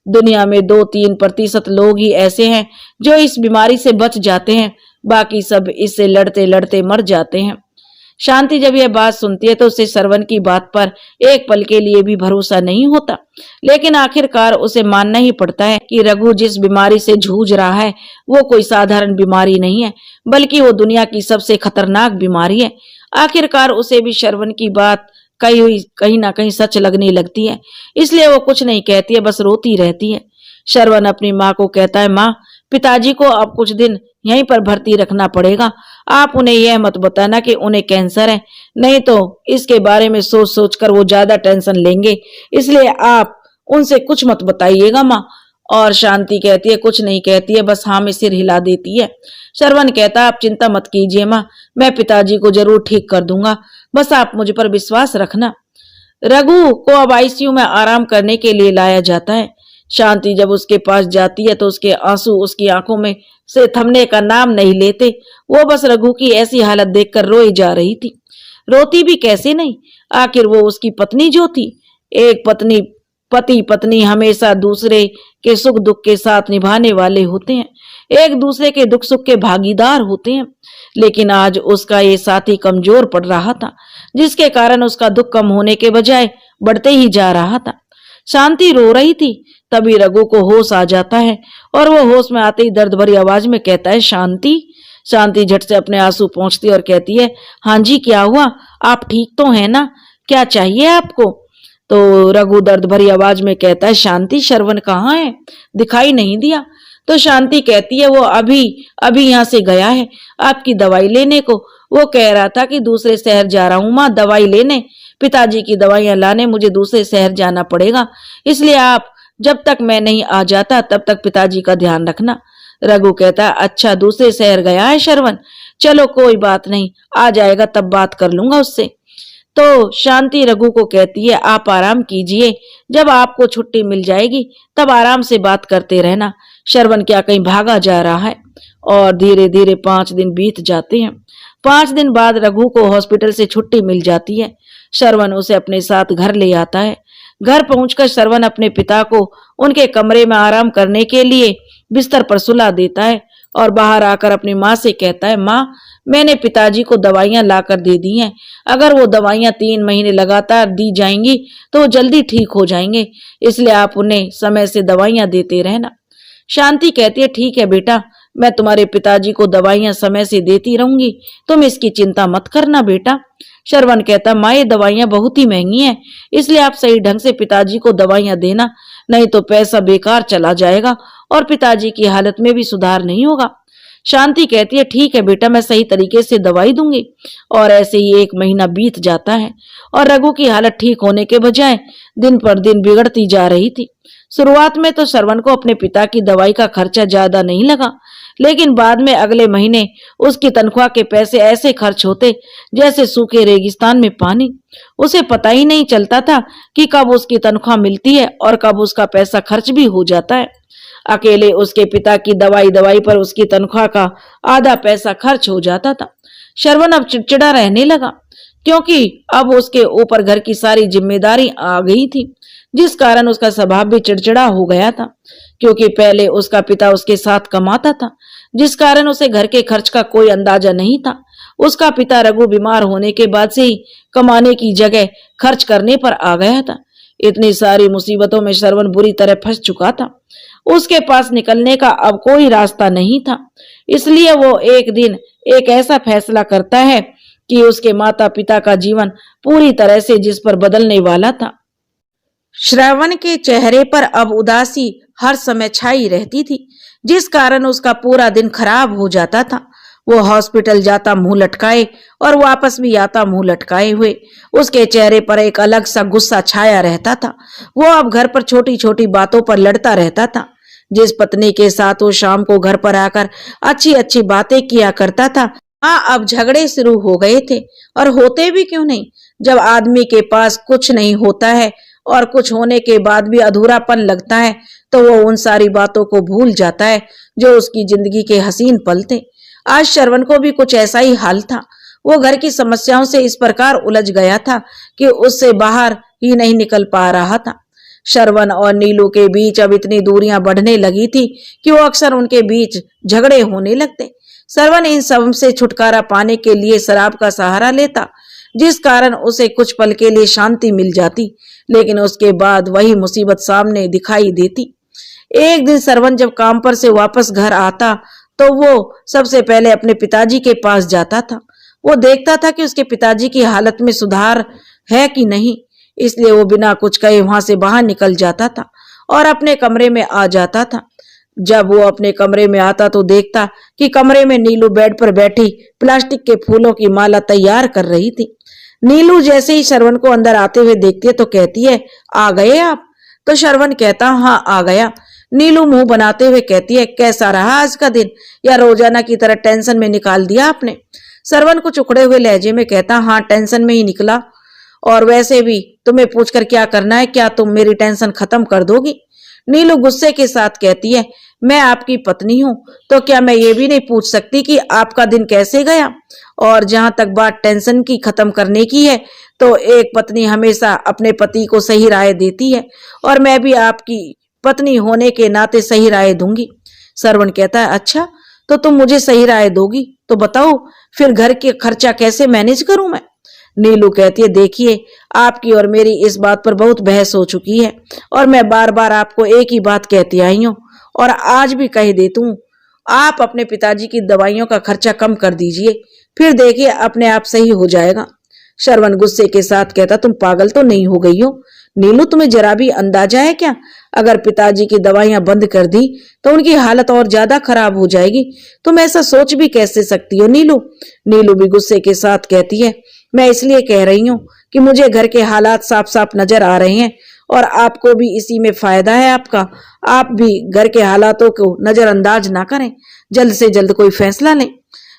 दुनिया में 2-3% लोग ही ऐसे हैं जो इस बीमारी से बच जाते हैं, बाकी सब इससे लड़ते लड़ते मर जाते हैं। शांति जब यह बात सुनती है तो उसे श्रवण की बात पर एक पल के लिए भी भरोसा नहीं होता, लेकिन आखिरकार उसे मानना ही पड़ता है कि रघु जिस बीमारी से जूझ रहा है वो कोई साधारण बीमारी नहीं है, बल्कि वो दुनिया की सबसे खतरनाक बीमारी है। आखिरकार उसे भी श्रवण की बात कहीं ना कहीं सच लगने लगती है, इसलिए वो कुछ नहीं कहती है, बस रोती रहती है। श्रवण अपनी माँ को कहता है, माँ पिताजी को अब कुछ दिन यहीं पर भर्ती रखना पड़ेगा, आप उन्हें यह मत बताना कि उन्हें कैंसर है, नहीं तो इसके बारे में सोच सोच कर वो ज्यादा टेंशन लेंगे, इसलिए आप उनसे कुछ मत बताइएगा माँ। और शांति कहती है, कुछ नहीं कहती है, बस हाँ में सिर हिला देती है। श्रवण कहता, आप चिंता मत कीजिए माँ, मैं पिताजी को जरूर ठीक कर दूंगा, बस आप मुझ पर विश्वास रखना। रघु को अब आईसीयू में आराम करने के लिए लाया जाता है। शांति जब उसके पास जाती है तो उसके आंसू उसकी आंखों में से थमने का नाम नहीं लेते। वो बस रघु की ऐसी हालत देखकर रोई जा रही थी। रोती भी कैसे नहीं, आखिर वो उसकी पत्नी जो थी। एक पति पत्नी हमेशा दूसरे के सुख दुख के साथ निभाने वाले होते हैं, एक दूसरे के दुख सुख के भागीदार होते हैं, लेकिन आज उसका ये साथी कमजोर पड़ रहा था, जिसके कारण उसका दुख कम होने के बजाय बढ़ते ही जा रहा था। शांति रो रही थी, तभी रघु को होश आ जाता है और वो होश में आते ही दर्द भरी आवाज में कहता है, शांति। शांति झट से अपने आंसू पोंछती और कहती है, हाँ जी क्या हुआ, आप ठीक तो हैं ना, क्या चाहिए आपको? तो रघु दर्द भरी आवाज में कहता है, शांति श्रवण कहाँ है, दिखाई नहीं दिया। तो शांति कहती है, वो अभी यहाँ से गया है आपकी दवाई लेने को, वो कह रहा था कि दूसरे शहर जा रहा हूँ माँ दवाई लेने, पिताजी की दवाइयां लाने मुझे दूसरे शहर जाना पड़ेगा, इसलिए आप जब तक मैं नहीं आ जाता तब तक पिताजी का ध्यान रखना। रघु कहता, अच्छा दूसरे शहर गया है श्रवण, चलो कोई बात नहीं, आ जाएगा तब बात कर लूंगा उससे। तो शांति रघु को कहती है, आप आराम कीजिए, जब आपको छुट्टी मिल जाएगी तब आराम से बात करते रहना, श्रवण क्या कहीं भागा जा रहा है। और धीरे धीरे 5 दिन बीत जाते हैं। 5 दिन बाद रघु को हॉस्पिटल से छुट्टी मिल जाती है। श्रवण उसे अपने साथ घर ले आता है। घर पहुंचकर श्रवण अपने पिता को उनके कमरे में आराम करने के लिए बिस्तर पर सुला देता है और बाहर आकर अपनी माँ से कहता है, माँ मैंने पिताजी को दवाइयां लाकर दे दी हैं, अगर वो दवाइयां 3 महीने लगातार दी जाएंगी तो वो जल्दी ठीक हो जाएंगे, इसलिए आप उन्हें समय से दवाइयां देते रहना। शांति कहती है, ठीक है बेटा, मैं तुम्हारे पिताजी को दवाइयां समय से देती रहूंगी, तुम इसकी चिंता मत करना बेटा। श्रवण कहता, माँ ये दवाइयां बहुत ही महंगी हैं, इसलिए आप सही ढंग से पिताजी को दवाइयां देना, नहीं तो पैसा बेकार चला जाएगा और पिताजी की हालत में भी सुधार नहीं होगा। शांति कहती है, ठीक है बेटा, मैं सही तरीके से दवाई दूंगी। और ऐसे ही 1 महीना बीत जाता है और रघु की हालत ठीक होने के बजाय दिन पर दिन बिगड़ती जा रही थी। शुरुआत में तो श्रवण को अपने पिता की दवाई का खर्चा ज्यादा नहीं लगा, लेकिन बाद में अगले महीने उसकी तनख्वाह के पैसे ऐसे खर्च होते जैसे सूखे रेगिस्तान में पानी। उसे पता ही नहीं चलता था कि कब उसकी तनख्वाह मिलती है और कब उसका पैसा खर्च भी हो जाता है। अकेले उसके पिता की दवाई पर उसकी तनख्वाह का आधा पैसा खर्च हो जाता था। श्रवण अब चिड़चिड़ा रहने लगा, क्योंकि अब उसके ऊपर घर की सारी जिम्मेदारी आ गई थी, जिस कारण उसका स्वभाव भी चिड़चिड़ा हो गया था। क्योंकि पहले उसका पिता उसके साथ कमाता था, जिस कारण उसे घर के खर्च का कोई अंदाजा नहीं था। उसका पिता रघु बीमार होने के बाद से ही कमाने की जगह खर्च करने पर आ गया था। इतनी सारी मुसीबतों में श्रवण बुरी तरह फंस चुका था। उसके पास निकलने का अब कोई रास्ता नहीं था। इसलिए वो एक दिन एक ऐसा फैसला करता है कि उसके माता पिता का जीवन पूरी तरह से जिस पर बदलने वाला था। श्रवण के चेहरे पर अब उदासी हर समय छाई रहती थी, जिस कारण उसका पूरा दिन खराब हो जाता था। वो हॉस्पिटल जाता मुंह लटकाए और वापस भी आता मुंह लटकाए हुए। उसके चेहरे पर एक अलग सा गुस्सा छाया रहता था। वो अब घर पर छोटी छोटी बातों पर लड़ता रहता था। जिस पत्नी के साथ वो शाम को घर पर आकर अच्छी अच्छी बातें किया करता था, अब झगड़े शुरू हो गए थे। और होते भी क्यों नहीं, जब आदमी के पास कुछ नहीं होता है और कुछ होने के बाद भी अधूरापन लगता है, तो वो उन सारी बातों को भूल जाता है जो उसकी जिंदगी के हसीन पल थे। आज श्रवण को भी कुछ ऐसा ही हाल था। वो घर की समस्याओं से इस प्रकार उलझ गया था कि उससे बाहर ही नहीं निकल पा रहा था। श्रवण और नीलू के बीच अब इतनी दूरियां बढ़ने लगी थी कि वो अक्सर उनके बीच झगड़े होने लगते। श्रवण इन सब से छुटकारा पाने के लिए शराब का सहारा लेता, जिस कारण उसे कुछ पल के लिए शांति मिल जाती, लेकिन उसके बाद वही मुसीबत सामने दिखाई देती। एक दिन श्रवण जब काम पर से वापस घर आता तो वो सबसे पहले अपने पिताजी के पास जाता था। वो देखता था कि उसके पिताजी की हालत में सुधार है कि नहीं, इसलिए वो बिना कुछ कहे वहां से बाहर निकल जाता था और अपने कमरे में आ जाता था। जब वो अपने कमरे में आता तो देखता कि कमरे में नीलू बेड पर बैठी प्लास्टिक के फूलों की माला तैयार कर रही थी। नीलू जैसे ही श्रवण को अंदर आते हुए देखती है तो कहती है, आ गए आप? तो श्रवण कहता, हाँ आ गया। नीलू मुंह बनाते हुए कहती है, कैसा रहा आज का दिन, या रोजाना की तरह टेंशन में निकाल दिया आपने? श्रवण कुछ उखड़े हुए लहजे में कहता, हाँ टेंशन में ही निकला, और वैसे भी तुम्हें पूछकर क्या करना है, क्या तुम मेरी टेंशन खत्म कर दोगी? नीलू गुस्से के साथ कहती है, मैं आपकी पत्नी हूं तो क्या मैं ये भी नहीं पूछ सकती कि आपका दिन कैसे गया? और जहां तक बात टेंशन की खत्म करने की है, तो एक पत्नी हमेशा अपने पति को सही राय देती है और मैं भी आपकी पत्नी होने के नाते सही राय दूंगी। श्रवण कहता है, अच्छा तो तुम मुझे सही राय दोगी तो बताओ फिर घर के खर्चा कैसे मैनेज करूं मैं? नीलू कहती है, देखिए आपकी और मेरी इस बात पर बहुत बहस हो चुकी है और मैं बार बार आपको एक ही बात कहती आई हूँ और आज भी कह देती हूँ, आप अपने पिताजी की दवाइयों का खर्चा कम कर दीजिए, फिर देखिए अपने आप सही हो जाएगा। श्रवण गुस्से के साथ कहता, तुम पागल तो नहीं हो गई हो नीलू? तुम्हें जरा भी अंदाजा है क्या, अगर पिताजी की दवाइयां बंद कर दी तो उनकी हालत और ज्यादा खराब हो जाएगी। तुम ऐसा सोच भी कैसे सकती हो नीलू? नीलू भी गुस्से के साथ कहती है, मैं इसलिए कह रही हूँ कि मुझे घर के हालात साफ साफ नजर आ रहे हैं और आपको भी इसी में फायदा है आपका। आप भी घर के हालातों को नजरअंदाज ना करें, जल्द से जल्द कोई फैसला लें।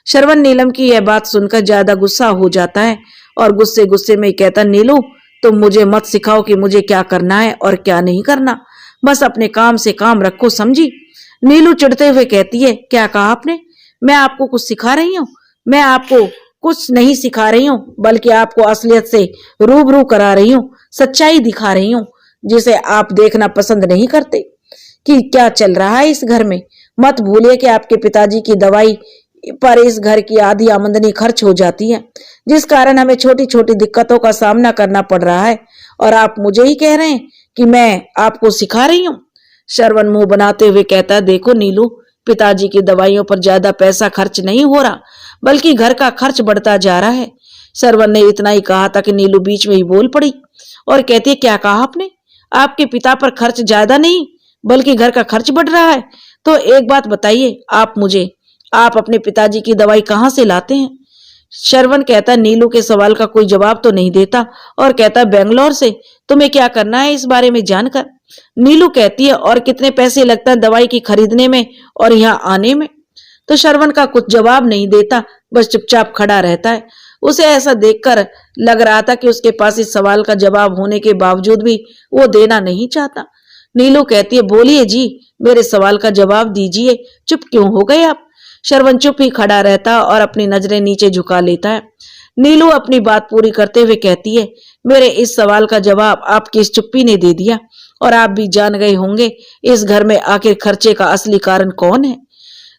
श्रवण नीलम की यह बात सुनकर ज्यादा गुस्सा हो जाता है और गुस्से गुस्से में कहता, नीलू तुम मुझे मत सिखाओ कि मुझे क्या करना है और क्या नहीं करना, बस अपने काम से काम रखो, समझी? नीलू चिढ़ते हुए कहती है, क्या कहा आपने? मैं आपको कुछ सिखा रही हूँ? मैं आपको कुछ नहीं सिखा रही हूँ, बल्कि आपको असलियत से रूबरू करा रही हूँ, सच्चाई दिखा रही हूँ जिसे आप देखना पसंद नहीं करते कि क्या चल रहा है इस घर में। मत भूलिए कि आपके पिताजी की दवाई पर इस घर की आधी आमदनी खर्च हो जाती है, जिस कारण हमें छोटी छोटी दिक्कतों का सामना करना पड़ रहा है और आप मुझे ही कह रहे हैं कि मैं आपको सिखा रही हूँ। श्रवण मुंह बनाते हुए कहता है, देखो नीलू, पिताजी की दवाइयों पर ज्यादा पैसा खर्च नहीं हो रहा, बल्कि घर का खर्च बढ़ता जा रहा है। श्रवण ने इतना ही कहा था कि नीलू बीच में ही बोल पड़ी और कहती है, क्या कहा आपने? आपके पिता पर खर्च ज्यादा नहीं बल्कि घर का खर्च बढ़ रहा है? तो एक बात बताइए आप मुझे, आप अपने पिताजी की दवाई कहाँ से लाते हैं? श्रवण कहता, नीलू के सवाल का कोई जवाब तो नहीं देता और कहता, बेंगलोर से। तुम्हें क्या करना है इस बारे में जानकर? नीलू कहती है, और कितने पैसे लगता है दवाई की खरीदने में और यहाँ आने में? तो श्रवण का कुछ जवाब नहीं देता, बस चुपचाप खड़ा रहता है। उसे ऐसा देखकर लग रहा था कि उसके पास इस सवाल का जवाब होने के बावजूद भी वो देना नहीं चाहता। नीलू कहती है, बोलिए जी, मेरे सवाल का जवाब दीजिए, चुप क्यों हो गए आप? श्रवण चुप ही खड़ा रहता और अपनी नजरें नीचे झुका लेता है। नीलू अपनी बात पूरी करते हुए कहती है, मेरे इस सवाल का जवाब आपकी इस चुप्पी ने दे दिया और आप भी जान गए होंगे इस घर में आखिर खर्चे का असली कारण कौन है।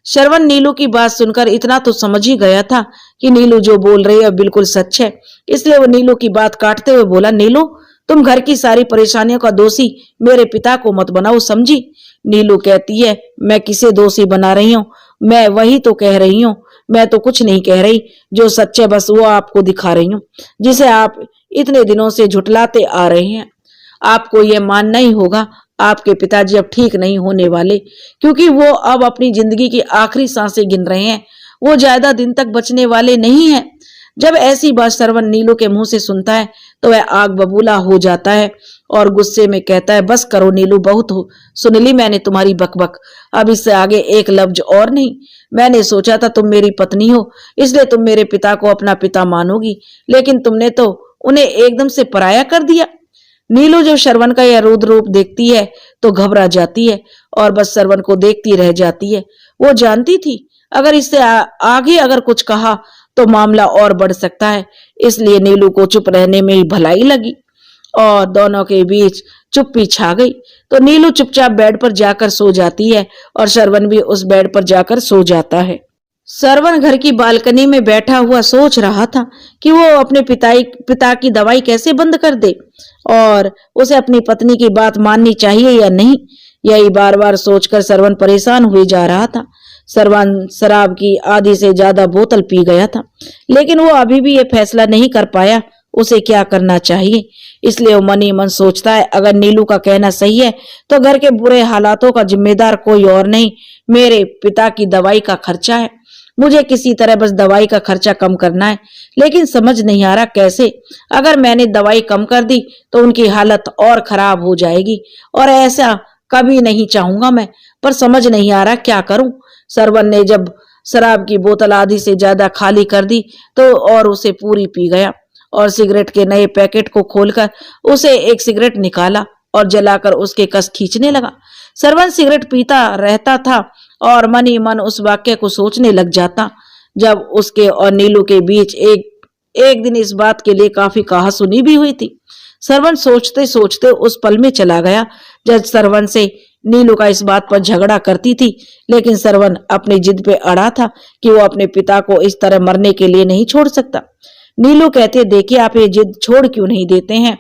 श्रवण नीलू की बात सुनकर इतना तो समझ ही गया था कि नीलू जो बोल रही है बिल्कुल सच है, इसलिए वो नीलू की बात काटते हुए बोला, नीलू तुम घर की सारी परेशानियों का दोषी मेरे पिता को मत बनाओ, समझी। नीलू कहती है, मैं किसे दोषी बना रही हूँ, मैं वही तो कह रही हूँ, मैं तो कुछ नहीं कह रही, जो सच है बस वो आपको दिखा रही हूँ, जिसे आप इतने दिनों से झुठलाते आ रहे हैं। आपको ये मानना ही होगा आपके पिताजी अब ठीक नहीं होने वाले, क्योंकि वो अब अपनी जिंदगी की आखिरी सांसें गिन रहे हैं, वो ज्यादा दिन तक बचने वाले नहीं हैं। जब ऐसी बात श्रवण नीलू के मुंह से सुनता है तो वह आग बबूला हो जाता है और गुस्से में कहता है, बस करो नीलू, बहुत हो सुन ली मैंने तुम्हारी बकबक, अब इससे आगे एक लफ्ज और नहीं। मैंने सोचा था तुम मेरी पत्नी हो इसलिए तुम मेरे पिता को अपना पिता मानोगी, लेकिन तुमने तो उन्हें एकदम से पराया कर दिया। नीलू जब श्रवण का यह रुद्र रूप देखती है तो घबरा जाती है और बस श्रवण को देखती रह जाती है। वो जानती थी अगर इससे आगे अगर कुछ कहा तो मामला और बढ़ सकता है, इसलिए नीलू को चुप रहने में ही भलाई लगी और दोनों के बीच चुप्पी छा गई। तो नीलू चुपचाप बेड पर जाकर सो जाती है और श्रवण भी उस बेड पर जाकर सो जाता है। श्रवण घर की बालकनी में बैठा हुआ सोच रहा था कि वो अपने पिता की दवाई कैसे बंद कर दे और उसे अपनी पत्नी की बात माननी चाहिए या नहीं। यही बार बार सोचकर श्रवण परेशान हुए जा रहा था। श्रवण शराब की आधी से ज्यादा बोतल पी गया था, लेकिन वो अभी भी ये फैसला नहीं कर पाया उसे क्या करना चाहिए। इसलिए वो मन ही मन सोचता है, अगर नीलू का कहना सही है तो घर के बुरे हालातों का जिम्मेदार कोई और नहीं, मेरे पिता की दवाई का खर्चा है। मुझे किसी तरह बस दवाई का खर्चा कम करना है, लेकिन समझ नहीं आ रहा कैसे। अगर मैंने दवाई कम कर दी तो उनकी हालत और खराब हो जाएगी और ऐसा कभी नहीं चाहूंगा मैं, पर समझ नहीं आ रहा क्या करूं। श्रवण ने जब शराब की बोतल आधी से ज्यादा खाली कर दी तो और उसे पूरी पी गया और सिगरेट के नए पैकेट को खोलकर उसे एक सिगरेट निकाला और जलाकर उसके कस खींचने लगा। श्रवण सिगरेट पीता रहता था और मन ही मन उस वाक्य को सोचने लग जाता जब उसके और नीलू के बीच एक दिन इस बात के लिए काफी कहासुनी भी हुई थी। श्रवण सोचते सोचते उस पल में चला गया जब श्रवण से नीलू का इस बात पर झगड़ा करती थी, लेकिन श्रवण अपनी जिद पे अड़ा था कि वो अपने पिता को इस तरह मरने के लिए नहीं छोड़ सकता। नीलू कहते, देखिए आप ये जिद छोड़ क्यों नहीं देते हैं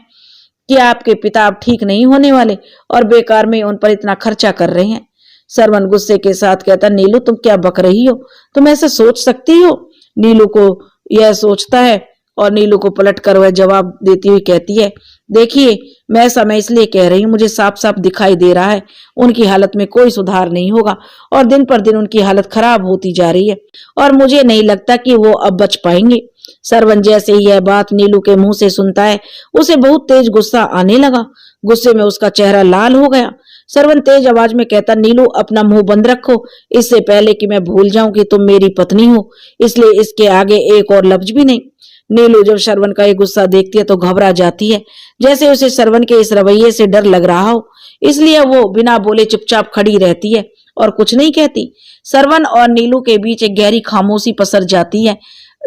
कि आपके पिता अब ठीक नहीं होने वाले और बेकार में उन पर इतना खर्चा कर रहे हैं। श्रवण गुस्से के साथ कहता, नीलू तुम क्या बक रही हो, तुम ऐसे सोच सकती हो। नीलू को यह सोचता है और नीलू को पलट कर वह जवाब देती हुई कहती है, देखिए मैं ऐसा मैं इसलिए कह रही हूँ, मुझे साफ साफ दिखाई दे रहा है उनकी हालत में कोई सुधार नहीं होगा और दिन पर दिन उनकी हालत खराब होती जा रही है और मुझे नहीं लगता कि वो अब बच पाएंगे। श्रवण जैसे ही यह बात नीलू के मुंह से सुनता है उसे बहुत तेज गुस्सा आने लगा। गुस्से में उसका चेहरा लाल हो गया। श्रवण तेज आवाज में कहता, नीलू अपना मुंह बंद रखो, इससे पहले कि मैं भूल जाऊं कि तुम मेरी पत्नी हो, इसलिए इसके आगे एक और लफ्ज भी नहीं। नीलू जब श्रवण का ये गुस्सा देखती है तो घबरा जाती है, जैसे उसे श्रवण के इस रवैये से डर लग रहा हो, इसलिए वो बिना बोले चुपचाप खड़ी रहती है और कुछ नहीं कहती। श्रवण और नीलू के बीच एक गहरी खामोशी पसर जाती है।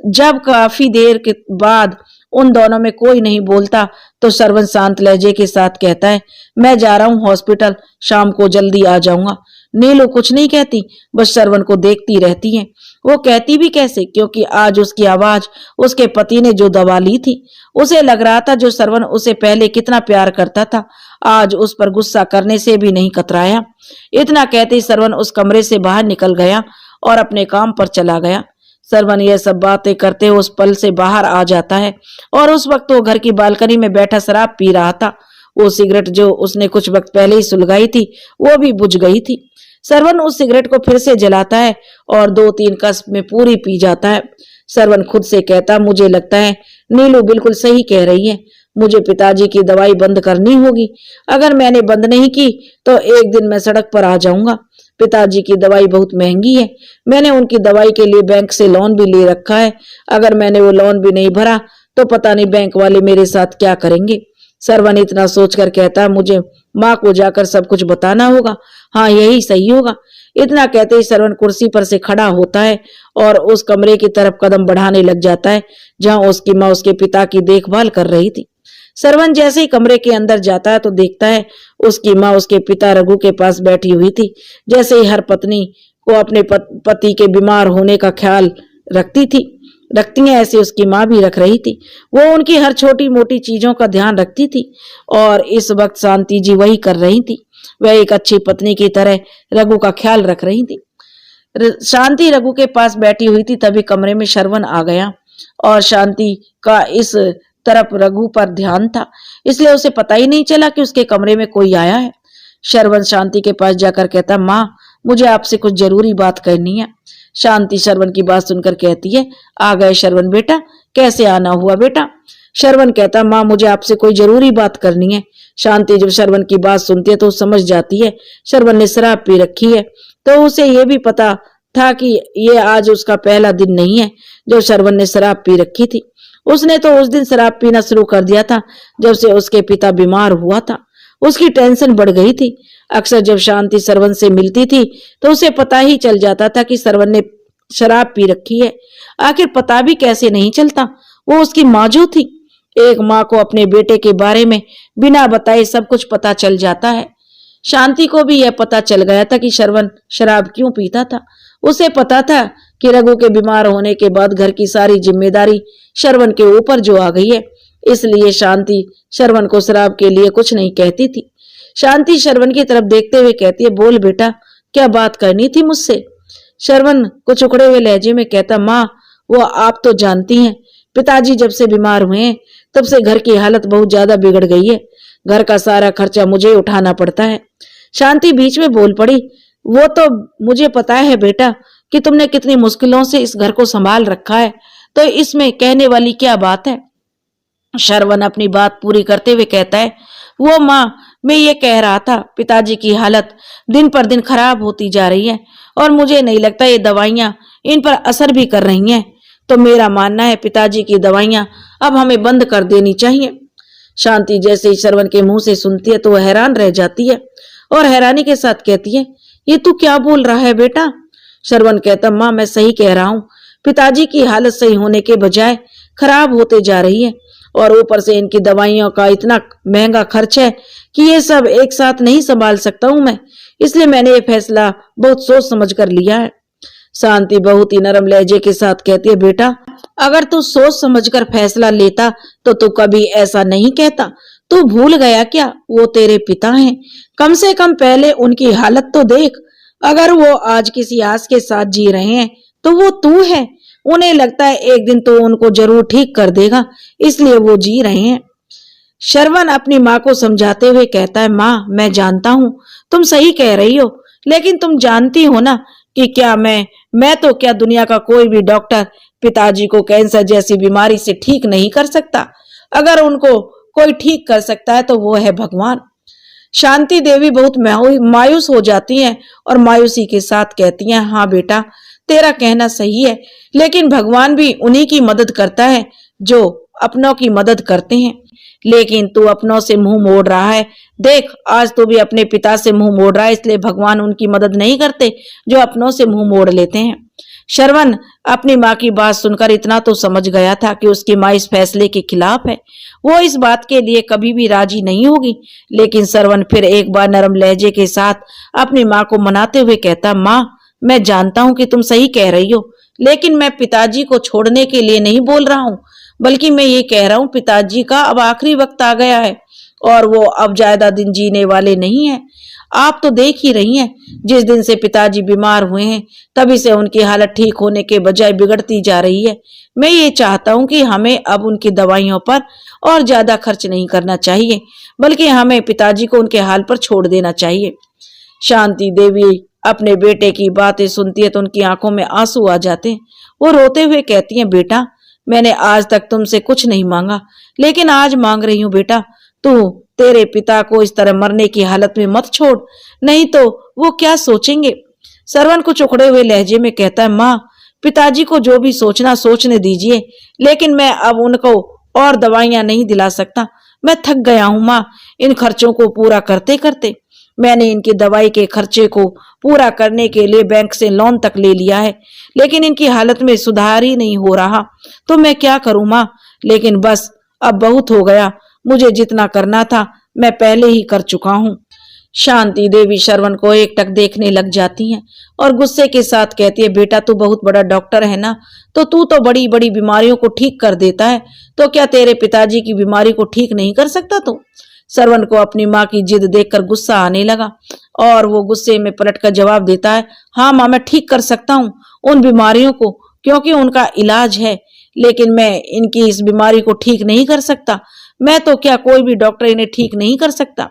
जब काफी देर के बाद उन दोनों में कोई नहीं बोलता तो श्रवण शांत लहजे के साथ कहता है, मैं जा रहा हूँ हॉस्पिटल, शाम को जल्दी आ जाऊंगा। नीलू कुछ नहीं कहती, बस श्रवण को देखती रहती है। वो कहती भी कैसे, क्योंकि आज उसकी आवाज उसके पति ने जो दबा ली थी। उसे लग रहा था जो श्रवण उसे पहले कितना प्यार करता था आज उस पर गुस्सा करने से भी नहीं कतराया। इतना कहते ही श्रवण उस कमरे से बाहर निकल गया और अपने काम पर चला गया। श्रवण यह सब बातें करते उस पल से बाहर आ जाता है और उस वक्त वो घर की बालकनी में बैठा शराब पी रहा था। वो सिगरेट जो उसने कुछ वक्त पहले ही सुलगाई थी वो भी बुझ गई थी। श्रवण उस सिगरेट को फिर से जलाता है और 2-3 कस में पूरी पी जाता है। श्रवण खुद से कहता, मुझे लगता है नीलू बिल्कुल सही कह रही है, मुझे पिताजी की दवाई बंद करनी होगी। अगर मैंने बंद नहीं की तो एक दिन मैं सड़क पर आ जाऊंगा। पिताजी की दवाई बहुत महंगी है, मैंने उनकी दवाई के लिए बैंक से लोन भी ले रखा है। अगर मैंने वो लोन भी नहीं भरा तो पता नहीं बैंक वाले मेरे साथ क्या करेंगे। श्रवण इतना सोचकर कहता, मुझे माँ को जाकर सब कुछ बताना होगा, हाँ यही सही होगा। इतना कहते ही श्रवण कुर्सी पर से खड़ा होता है और उस कमरे की तरफ कदम बढ़ाने लग जाता है जहां उसकी माँ उसके पिता की देखभाल कर रही थी। सरवन जैसे ही कमरे के अंदर जाता है तो देखता है उसकी माँ उसके पिता रघु के पास बैठी हुई थी। जैसे ही हर पत्नी को अपने पति के बीमार होने का ख्याल रखती है, ऐसे उसकी माँ भी रख रही थी। वो उनकी हर छोटी मोटी चीजों का ध्यान रखती थी और इस वक्त शांति जी वही कर रही थी। वह एक अच्छी पत्नी की तरह रघु का ख्याल रख रही थी। शांति रघु के पास बैठी हुई थी, तभी कमरे में शरवण आ गया और शांति का इस तरफ रघु पर ध्यान था, इसलिए उसे पता ही नहीं चला कि उसके कमरे में कोई आया है। शरवण शांति के पास जाकर कहता, माँ मुझे आपसे कुछ जरूरी बात करनी है। शांति शरवण की बात सुनकर कहती है, आ गए शरवण बेटा, कैसे आना हुआ बेटा? शरवण कहता, माँ मुझे आपसे कोई जरूरी बात करनी है। शांति जब शरवण की बात सुनती है तो समझ जाती है शरवण ने शराब पी रखी है। तो उसे यह भी पता था कि ये आज उसका पहला दिन नहीं है जब शरवण ने शराब पी रखी थी। उसने तो उस दिन शराब पीना शुरू कर दिया था जब से उसके पिता बीमार हुआ था। उसकी टेंशन बढ़ गई थी। अक्सर जब शांति शरवण से मिलती थी तो उसे पता ही चल जाता था कि शरवण ने शराब पी रखी है। आखिर पता भी कैसे नहीं चलता, वो उसकी माँ जो थी। एक माँ को अपने बेटे के बारे में बिना बताए सब कुछ पता चल जाता है। शांति को भी यह पता चल गया था कि शरवण शराब क्यों पीता था। उसे पता था कि रघु के बीमार होने के बाद घर की सारी जिम्मेदारी शरवण के ऊपर जो आ गई है, इसलिए शांति शरवण को शराब के लिए कुछ नहीं कहती थी। शांति शरवण की तरफ देखते हुए कहती है, बोल बेटा क्या बात करनी थी मुझसे? शरवण कुछ उखड़े हुए लहजे में कहता, माँ वो आप तो जानती हैं, पिताजी जब से बीमार हुए हैं तब से घर की हालत बहुत ज्यादा बिगड़ गई है। घर का सारा खर्चा मुझे उठाना पड़ता है। शांति बीच में बोल पड़ी, वो तो मुझे पता है बेटा कि तुमने कितनी मुश्किलों से इस घर को संभाल रखा है, तो इसमें कहने वाली क्या बात है? शरवण अपनी बात पूरी करते हुए कहता है, वो माँ मैं ये कह रहा था पिताजी की हालत दिन पर दिन खराब होती जा रही है और मुझे नहीं लगता ये दवाइयां इन पर असर भी कर रही हैं। तो मेरा मानना है पिताजी की दवाइयां अब हमें बंद कर देनी चाहिए। शांति जैसे ही शरवण के मुंह से सुनती है तो वह हैरान रह जाती है और हैरानी के साथ कहती है, ये तू क्या बोल रहा है बेटा? शरवण कहता, माँ मैं सही कह रहा हूँ, पिताजी की हालत सही होने के बजाय खराब होते जा रही है और ऊपर से इनकी दवाइयों का इतना महंगा खर्च है कि ये सब एक साथ नहीं संभाल सकता हूं मैं, इसलिए मैंने ये फैसला बहुत सोच समझ कर लिया है। शांति बहुत ही नरम लहजे के साथ कहती है, बेटा अगर तू सोच समझकर फैसला लेता तो तू कभी ऐसा नहीं कहता। तू भूल गया क्या वो तेरे पिता हैं? कम से कम पहले उनकी हालत तो देख। अगर वो आज किसी आस के साथ जी रहे हैं तो वो तू है। उन्हें लगता है एक दिन तो उनको जरूर ठीक कर देगा, इसलिए वो जी रहे हैं। शरवण अपनी माँ को समझाते हुए कहता है, माँ मैं जानता हूँ तुम सही कह रही हो, लेकिन तुम जानती हो ना कि क्या मैं तो क्या दुनिया का कोई भी डॉक्टर पिताजी को कैंसर जैसी बीमारी से ठीक नहीं कर सकता। अगर उनको कोई ठीक कर सकता है तो वो है भगवान। शांति देवी बहुत मायूस हो जाती हैं और मायूसी के साथ कहती हैं, हाँ बेटा तेरा कहना सही है, लेकिन भगवान भी उन्हीं की मदद करता है जो अपनों की मदद करते हैं। लेकिन तू अपनों से मुंह मोड़ रहा है। देख आज तू भी अपने पिता से मुंह मोड़ रहा है, इसलिए भगवान उनकी मदद नहीं करते जो अपनों से मुंह मोड़ लेते हैं। शरवण अपनी माँ की बात सुनकर इतना तो समझ गया था कि उसकी माँ इस फैसले के खिलाफ है, वो इस बात के लिए कभी भी राजी नहीं होगी। लेकिन शरवण फिर एक बार नरम लहजे के साथ अपनी माँ को मनाते हुए कहता, माँ मैं जानता हूँ कि तुम सही कह रही हो, लेकिन मैं पिताजी को छोड़ने के लिए नहीं बोल रहा हूँ, बल्कि मैं ये कह रहा हूँ पिताजी का अब आखिरी वक्त आ गया है और वो अब ज्यादा दिन जीने वाले नहीं है। आप तो देख ही रही हैं, जिस दिन से पिताजी बीमार हुए हैं तभी से उनकी हालत ठीक होने के बजाय बिगड़ती जा रही है। मैं ये चाहता हूँ कि हमें अब उनकी दवाइयों पर और ज्यादा खर्च नहीं करना चाहिए, बल्कि हमें पिताजी को उनके हाल पर छोड़ देना चाहिए। शांति देवी अपने बेटे की बातें सुनती है तो उनकी आंखों में आंसू आ जाते हैं। वो रोते हुए कहती हैं, बेटा मैंने आज तक तुमसे कुछ नहीं मांगा, लेकिन आज मांग रही हूँ बेटा, तू तेरे पिता को इस तरह मरने की हालत में मत छोड़, नहीं तो वो क्या सोचेंगे। शरवण को उखड़े हुए लहजे में कहता है, माँ पिताजी को जो भी सोचना सोचने दीजिए, लेकिन मैं अब उनको और दवाइयां नहीं दिला सकता। मैं थक गया हूँ माँ इन खर्चों को पूरा करते करते। मैंने इनकी दवाई के खर्चे को पूरा करने के लिए बैंक से लोन तक ले लिया है, लेकिन इनकी हालत में सुधार ही नहीं हो रहा, तो मैं क्या करूं माँ। लेकिन बस अब बहुत हो गया, मुझे जितना करना था मैं पहले ही कर चुका हूँ। शांति देवी श्रवण को एकटक देखने लग जाती हैं और गुस्से के साथ कहती है, बेटा तू बहुत बड़ा डॉक्टर है ना, तो तू तो बड़ी बड़ी बीमारियों को ठीक कर देता है, तो क्या तेरे पिताजी की बीमारी को ठीक नहीं कर सकता तू? श्रवण को अपनी माँ की जिद देखकर गुस्सा आने लगा और वो गुस्से में पलटकर जवाब देता है, हाँ माँ, मैं ठीक कर सकता हूँ उन बीमारियों को, क्योंकि उनका इलाज है, लेकिन मैं इनकी इस बीमारी को ठीक नहीं कर सकता। मैं तो क्या, कोई भी डॉक्टर इन्हें ठीक नहीं कर सकता।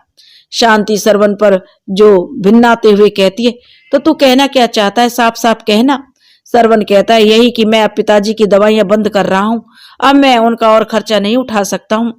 शांति श्रवण पर जो भिन्नाते हुए कहती है, तो तू कहना क्या चाहता है, साफ साफ कहना। श्रवण कहता है, यही कि मैं अब पिताजी की दवाइयां बंद कर रहा हूं, अब मैं उनका और खर्चा नहीं उठा सकता हूं।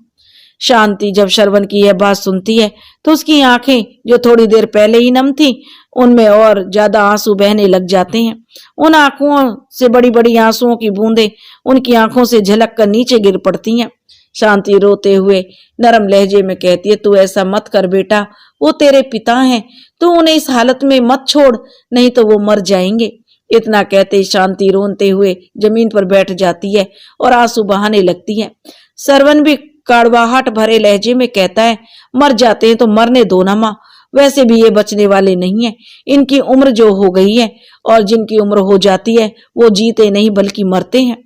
शांति जब श्रवण की यह बात सुनती है तो उसकी आंखें जो थोड़ी देर पहले ही नम थी उनमें और ज्यादा आंसू बहने लग जाते हैं। उन आंखों से बड़ी बड़ी आंसुओं की बूंदें उनकी आंखों से झलक कर नीचे गिर पड़ती हैं। शांति रोते हुए नरम लहजे में कहती है, तू ऐसा मत कर बेटा, वो तेरे पिता हैं, तू उन्हें इस हालत में मत छोड़, नहीं तो वो मर जाएंगे। इतना कहते शांति रोते हुए जमीन पर बैठ जाती है और आंसू बहाने लगती है। श्रवण भी कड़वाहट भरे लहजे में कहता है, मर जाते हैं तो मरने दो ना माँ, वैसे भी ये बचने वाले नहीं है, इनकी उम्र जो हो गई है और जिनकी उम्र हो जाती है वो जीते नहीं बल्कि मरते हैं।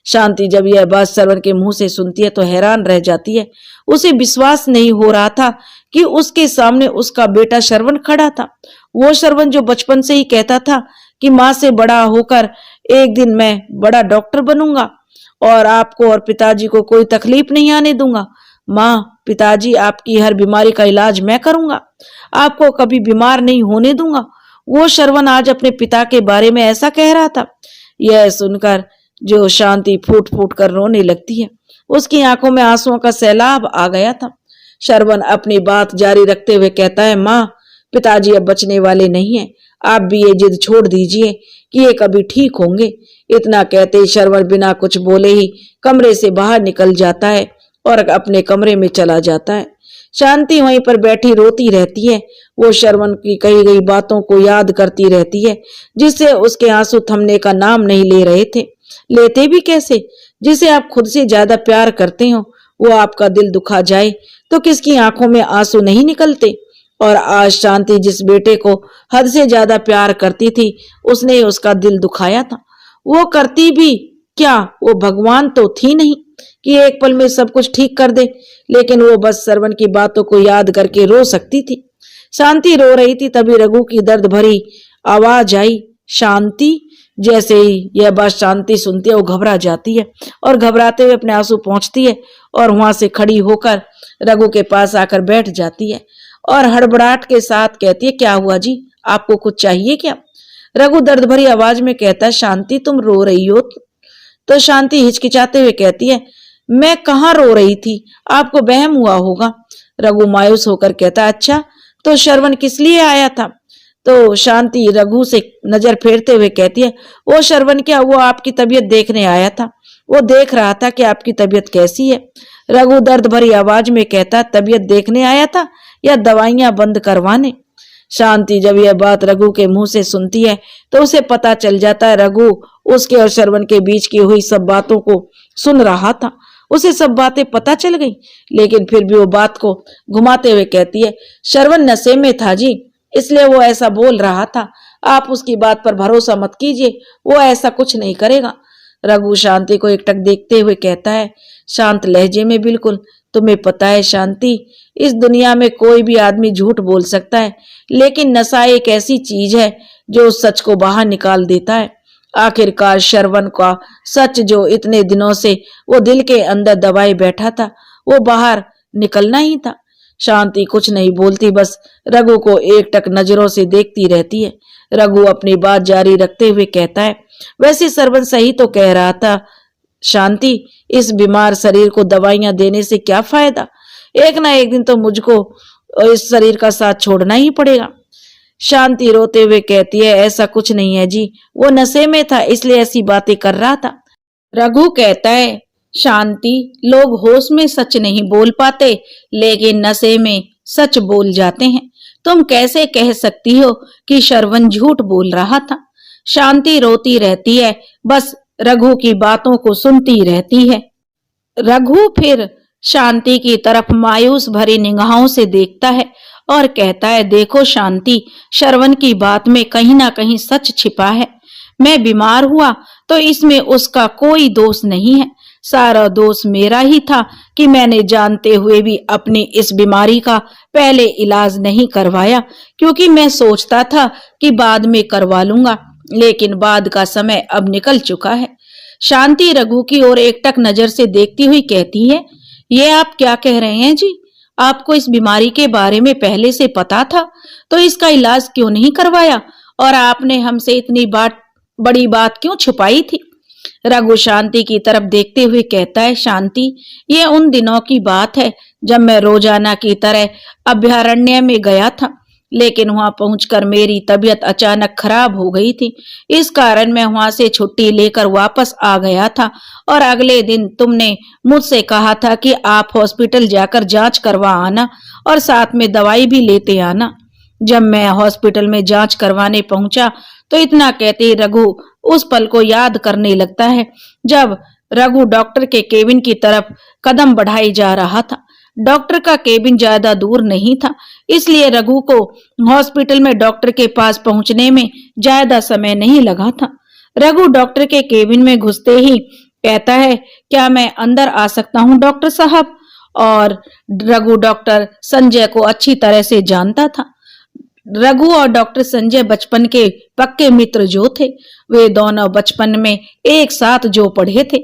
शांति जब यह बात श्रवण के मुंह से सुनती है तो हैरान रह जाती है। उसे विश्वास नहीं हो रहा था कि उसके सामने उसका बेटा श्रवण खड़ा था। वो श्रवण जो बचपन से ही कहता था कि माँ से बड़ा होकर एक दिन मैं बड़ा डॉक्टर बनूंगा और आपको और पिताजी को कोई तकलीफ नहीं आने दूंगा। माँ, पिताजी, आपकी हर बीमारी का इलाज मैं करूंगा, आपको कभी बीमार नहीं होने दूंगा। वो श्रवण आज अपने पिता के बारे में ऐसा कह रहा था। यह सुनकर जो शांति फूट फूट कर रोने लगती है, उसकी आंखों में आंसुओं का सैलाब आ गया था। श्रवण अपनी बात जारी रखते हुए कहता है, माँ, पिताजी अब बचने वाले नहीं हैं, आप भी ये जिद छोड़ दीजिए कि ये कभी ठीक होंगे। इतना कहते ही श्रवण बिना कुछ बोले ही कमरे से बाहर निकल जाता है और अपने कमरे में चला जाता है। शांति वहीं पर बैठी रोती रहती है। वो श्रवण की कही गई बातों को याद करती रहती है, जिससे उसके आंसू थमने का नाम नहीं ले रहे थे। लेते भी कैसे? जिसे आप खुद से ज्यादा प्यार करते हो वो आपका दिल दुखा जाए तो किसकी आंखों में आंसू नहीं निकलते। और आज शांति जिस बेटे को हद से ज्यादा प्यार करती थी उसने उसका दिल दुखाया था। वो करती भी क्या, वो भगवान तो थी नहीं कि एक पल में सब कुछ ठीक कर दे, लेकिन वो बस श्रवण की बातों को याद करके रो सकती थी। शांति रो रही थी तभी रघु की दर्द भरी आवाज आई, शांति। जैसे ही यह बात शांति सुनती है वो घबरा जाती है और घबराते हुए अपने आंसू पहुंचती है और वहां से खड़ी होकर रघु के पास आकर बैठ जाती है और हड़बड़ाहट के साथ कहती है, क्या हुआ जी, आपको कुछ चाहिए क्या? रघु दर्द भरी आवाज में कहता है, शांति तुम रो रही हो? तो शांति हिचकिचाते हुए कहती है, मैं कहाँ रो रही थी, आपको वहम हुआ होगा। रघु मायूस होकर कहता है, अच्छा तो श्रवण किस लिए आया था? तो शांति रघु से नजर फेरते हुए कहती है, वो श्रवण क्या, वो आपकी तबीयत देखने आया था, वो देख रहा था कि आपकी तबीयत कैसी है। रघु दर्द भरी आवाज में कहता, तबीयत देखने आया था या दवाइयां बंद करवाने? शांति जब यह बात रघु के मुंह से सुनती है तो उसे पता चल जाता है रघु उसके और श्रवण के बीच की हुई सब बातों को सुन रहा था। उसे सब बातें पता चल गई, लेकिन फिर भी वो बात को घुमाते हुए कहती है, श्रवण नशे में था जी, इसलिए वो ऐसा बोल रहा था, आप उसकी बात पर भरोसा मत कीजिए, वो ऐसा कुछ नहीं करेगा। रघु शांति को एकटक देखते हुए कहता है शांत लहजे में, बिल्कुल, तुम्हें पता है शांति, इस दुनिया में कोई भी आदमी झूठ बोल सकता है, लेकिन नशा एक ऐसी चीज है जो उस सच को बाहर निकाल देता है। आखिरकार श्रवण का सच जो इतने दिनों से वो दिल के अंदर दबाए बैठा था वो बाहर निकलना ही था। शांति कुछ नहीं बोलती, बस रघु को एकटक नजरों से देखती रहती है। रघु अपनी बात जारी रखते हुए कहता है, वैसे श्रवण सही तो कह रहा था शांति, इस बीमार शरीर को दवाइयां देने से क्या फायदा, एक ना एक दिन तो मुझको इस शरीर का साथ छोड़ना ही पड़ेगा। शांति रोते हुए कहती है, ऐसा कुछ नहीं है जी, वो नशे में था इसलिए ऐसी बातें कर रहा था। रघु कहता है, शांति, लोग होश में सच नहीं बोल पाते लेकिन नशे में सच बोल जाते हैं। तुम कैसे कह सकती हो कि श्रवण झूठ बोल रहा था? शांति रोती रहती है, बस रघु की बातों को सुनती रहती है। रघु फिर शांति की तरफ मायूस भरी निगाहों से देखता है और कहता है, देखो शांति, श्रवण की बात में कहीं ना कहीं सच छिपा है। मैं बीमार हुआ तो इसमें उसका कोई दोष नहीं है, सारा दोष मेरा ही था कि मैंने जानते हुए भी अपनी इस बीमारी का पहले इलाज नहीं करवाया, क्योंकि मैं सोचता था कि बाद में करवा लूंगा, लेकिन बाद का समय अब निकल चुका है। शांति रघु की ओर एकटक नजर से देखती हुई कहती है, ये आप क्या कह रहे हैं जी? आपको इस बीमारी के बारे में पहले से पता था तो इसका इलाज क्यों नहीं करवाया, और आपने हमसे इतनी बड़ी बात क्यों छुपाई थी? रघु शांति की तरफ देखते हुए कहता है, शांति, ये उन दिनों की बात है जब मैं रोजाना की तरह अभयारण्य में गया था, लेकिन वहां पहुंचकर मेरी तबीयत अचानक खराब हो गई थी। इस कारण मैं वहां से छुट्टी लेकर वापस आ गया था, और अगले दिन तुमने मुझसे कहा था कि आप हॉस्पिटल जाकर जांच करवा आना और साथ में दवाई भी लेते आना। जब मैं हॉस्पिटल में जांच करवाने पहुंचा तो इतना कहते ही रघु उस पल को याद करने लगता है जब रघु डॉक्टर के केबिन की तरफ कदम बढ़ाई जा रहा था। डॉक्टर का केबिन ज्यादा दूर नहीं था, इसलिए रघु को हॉस्पिटल में डॉक्टर के पास पहुंचने में ज्यादा समय नहीं लगा था। रघु डॉक्टर के केबिन में घुसते ही कहता है, क्या मैं अंदर आ सकता हूं डॉक्टर साहब? और रघु डॉक्टर संजय को अच्छी तरह से जानता था। रघु और डॉक्टर संजय बचपन के पक्के मित्र जो थे, वे दोनों बचपन में एक साथ जो पढ़े थे।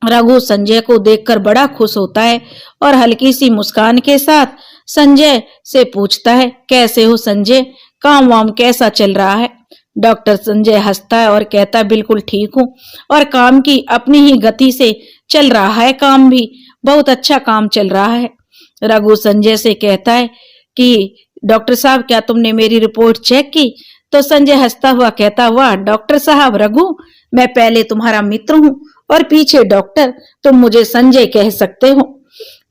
रघु संजय को देखकर बड़ा खुश होता है और हल्की सी मुस्कान के साथ संजय से पूछता है, कैसे हो संजय, काम वाम कैसा चल रहा है? डॉक्टर संजय हंसता है और कहता है, बिल्कुल ठीक हूँ, और काम की अपनी ही गति से चल रहा है, काम भी बहुत अच्छा काम चल रहा है। रघु संजय से कहता है कि डॉक्टर साहब, क्या तुमने मेरी रिपोर्ट चेक की? तो संजय हंसता हुआ कहता, वाह डॉक्टर साहब, रघु, मैं पहले तुम्हारा मित्र हूँ और पीछे डॉक्टर, तुम मुझे संजय कह सकते हो।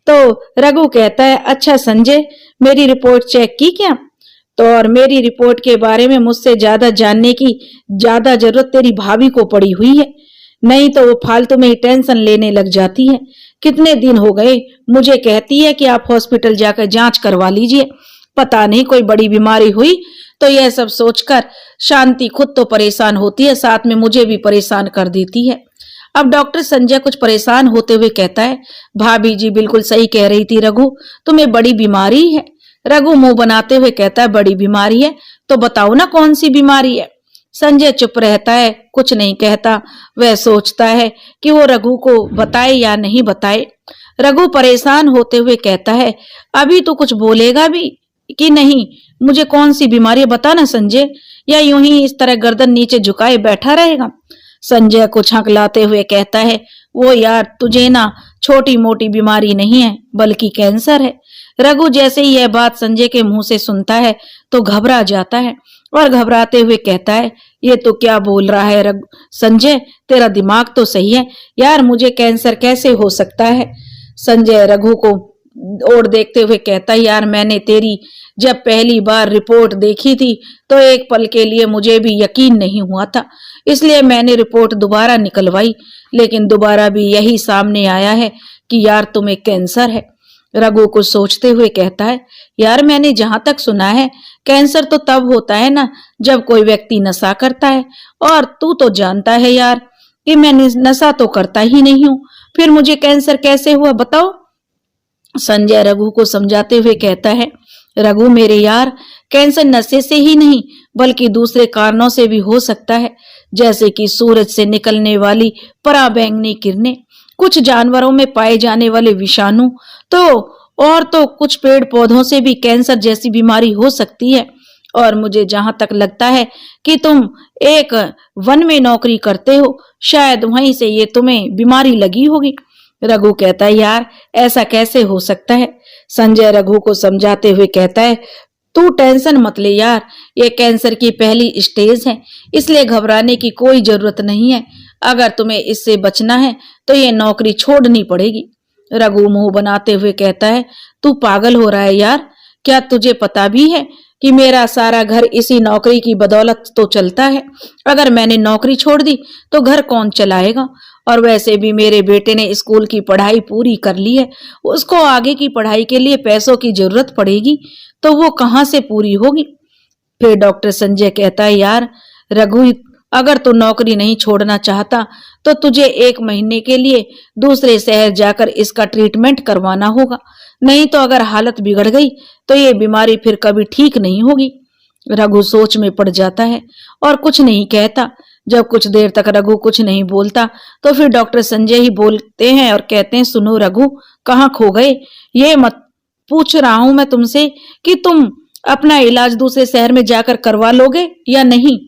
तो रघु कहता है, अच्छा संजय, मेरी रिपोर्ट चेक की क्या? तो और मेरी रिपोर्ट के बारे में मुझसे ज्यादा जानने की ज्यादा जरूरत तेरी भाभी को पड़ी हुई है, नहीं तो वो फालतू में ही टेंशन लेने लग जाती है। कितने दिन हो गए मुझे कहती है कि आप हॉस्पिटल जाकर जांच करवा लीजिए, पता नहीं कोई बड़ी बीमारी हुई तो यह सब सोचकर शांति खुद तो परेशान होती है, साथ में मुझे भी परेशान कर देती है। अब डॉक्टर संजय कुछ परेशान होते हुए कहता है, भाभी जी बिल्कुल सही कह रही थी रघु, तुम्हें बड़ी बीमारी है। रघु मुंह बनाते हुए कहता है, बड़ी बीमारी है तो बताओ ना कौन सी बीमारी है। संजय चुप रहता है, कुछ नहीं कहता। वह सोचता है कि वो रघु को बताए या नहीं बताए। रघु परेशान होते हुए कहता है, अभी तो कुछ बोलेगा भी कि नहीं? मुझे कौन सी बीमारी है बता ना संजय, या यूं ही इस तरह गर्दन नीचे झुकाए बैठा रहेगा? संजय कुछ हकलाते हुए कहता है, वो यार, तुझे ना छोटी मोटी बीमारी नहीं है बल्कि कैंसर है। रघु जैसे ही यह बात संजय के मुंह से सुनता है तो घबरा जाता है और घबराते हुए कहता है, ये तो क्या बोल रहा है संजय, तेरा दिमाग तो सही है यार, मुझे कैंसर कैसे हो सकता है? संजय रघु को और देखते हुए कहता है, यार मैंने तेरी जब पहली बार रिपोर्ट देखी थी तो एक पल के लिए मुझे भी यकीन नहीं हुआ था, इसलिए मैंने रिपोर्ट दोबारा निकलवाई, लेकिन दोबारा भी यही सामने आया है कि यार तुम्हें कैंसर है। रघु को सोचते हुए कहता है, यार मैंने जहां तक सुना है कैंसर तो तब होता है ना जब कोई व्यक्ति नशा करता है, और तू तो जानता है यार कि मैं नशा तो करता ही नहीं हूँ, फिर मुझे कैंसर कैसे हुआ बताओ? संजय रघु को समझाते हुए कहता है, रघु मेरे यार, कैंसर नशे से ही नहीं बल्कि दूसरे कारणों से भी हो सकता है, जैसे कि सूरज से निकलने वाली पराबैंगनी किरणें, कुछ जानवरों में पाए जाने वाले विषाणु, तो कुछ पेड़ पौधों से भी कैंसर जैसी बीमारी हो सकती है। और मुझे जहां तक लगता है कि तुम एक वन में नौकरी करते हो, शायद वहीं से ये तुम्हें बीमारी लगी होगी। रघु कहता है, यार ऐसा कैसे हो सकता है? संजय रघु को समझाते हुए कहता है, तू टेंशन मत ले यार, ये कैंसर की पहली स्टेज है, इसलिए घबराने की कोई जरूरत नहीं है। अगर तुम्हें इससे बचना है तो ये नौकरी छोड़नी पड़ेगी। रघु मुंह बनाते हुए कहता है, तू पागल हो रहा है यार, क्या तुझे पता भी है कि मेरा सारा घर इसी नौकरी की बदौलत तो चलता है? अगर मैंने नौकरी छोड़ दी तो घर कौन चलाएगा? और वैसे भी मेरे बेटे ने स्कूल की पढ़ाई पूरी कर ली है, उसको आगे की पढ़ाई के लिए पैसों की जरूरत पड़ेगी तो वो कहाँ से पूरी होगी। फिर डॉक्टर संजय कहता है, यार रघु, अगर तू नौकरी नहीं छोड़ना चाहता तो तुझे 1 महीने के लिए दूसरे शहर जाकर इसका ट्रीटमेंट करवाना होगा, नहीं तो अगर हालत बिगड़ गई तो ये बीमारी फिर कभी ठीक नहीं होगी। रघु सोच में पड़ जाता है और कुछ नहीं कहता। जब कुछ देर तक रघु कुछ नहीं बोलता तो फिर डॉक्टर संजय ही बोलते हैं और कहते हैं, सुनो रघु, कहाँ खो गए? ये मत पूछ रहा हूं मैं तुमसे कि तुम अपना इलाज दूसरे शहर में जाकर करवा लोगे या नहीं।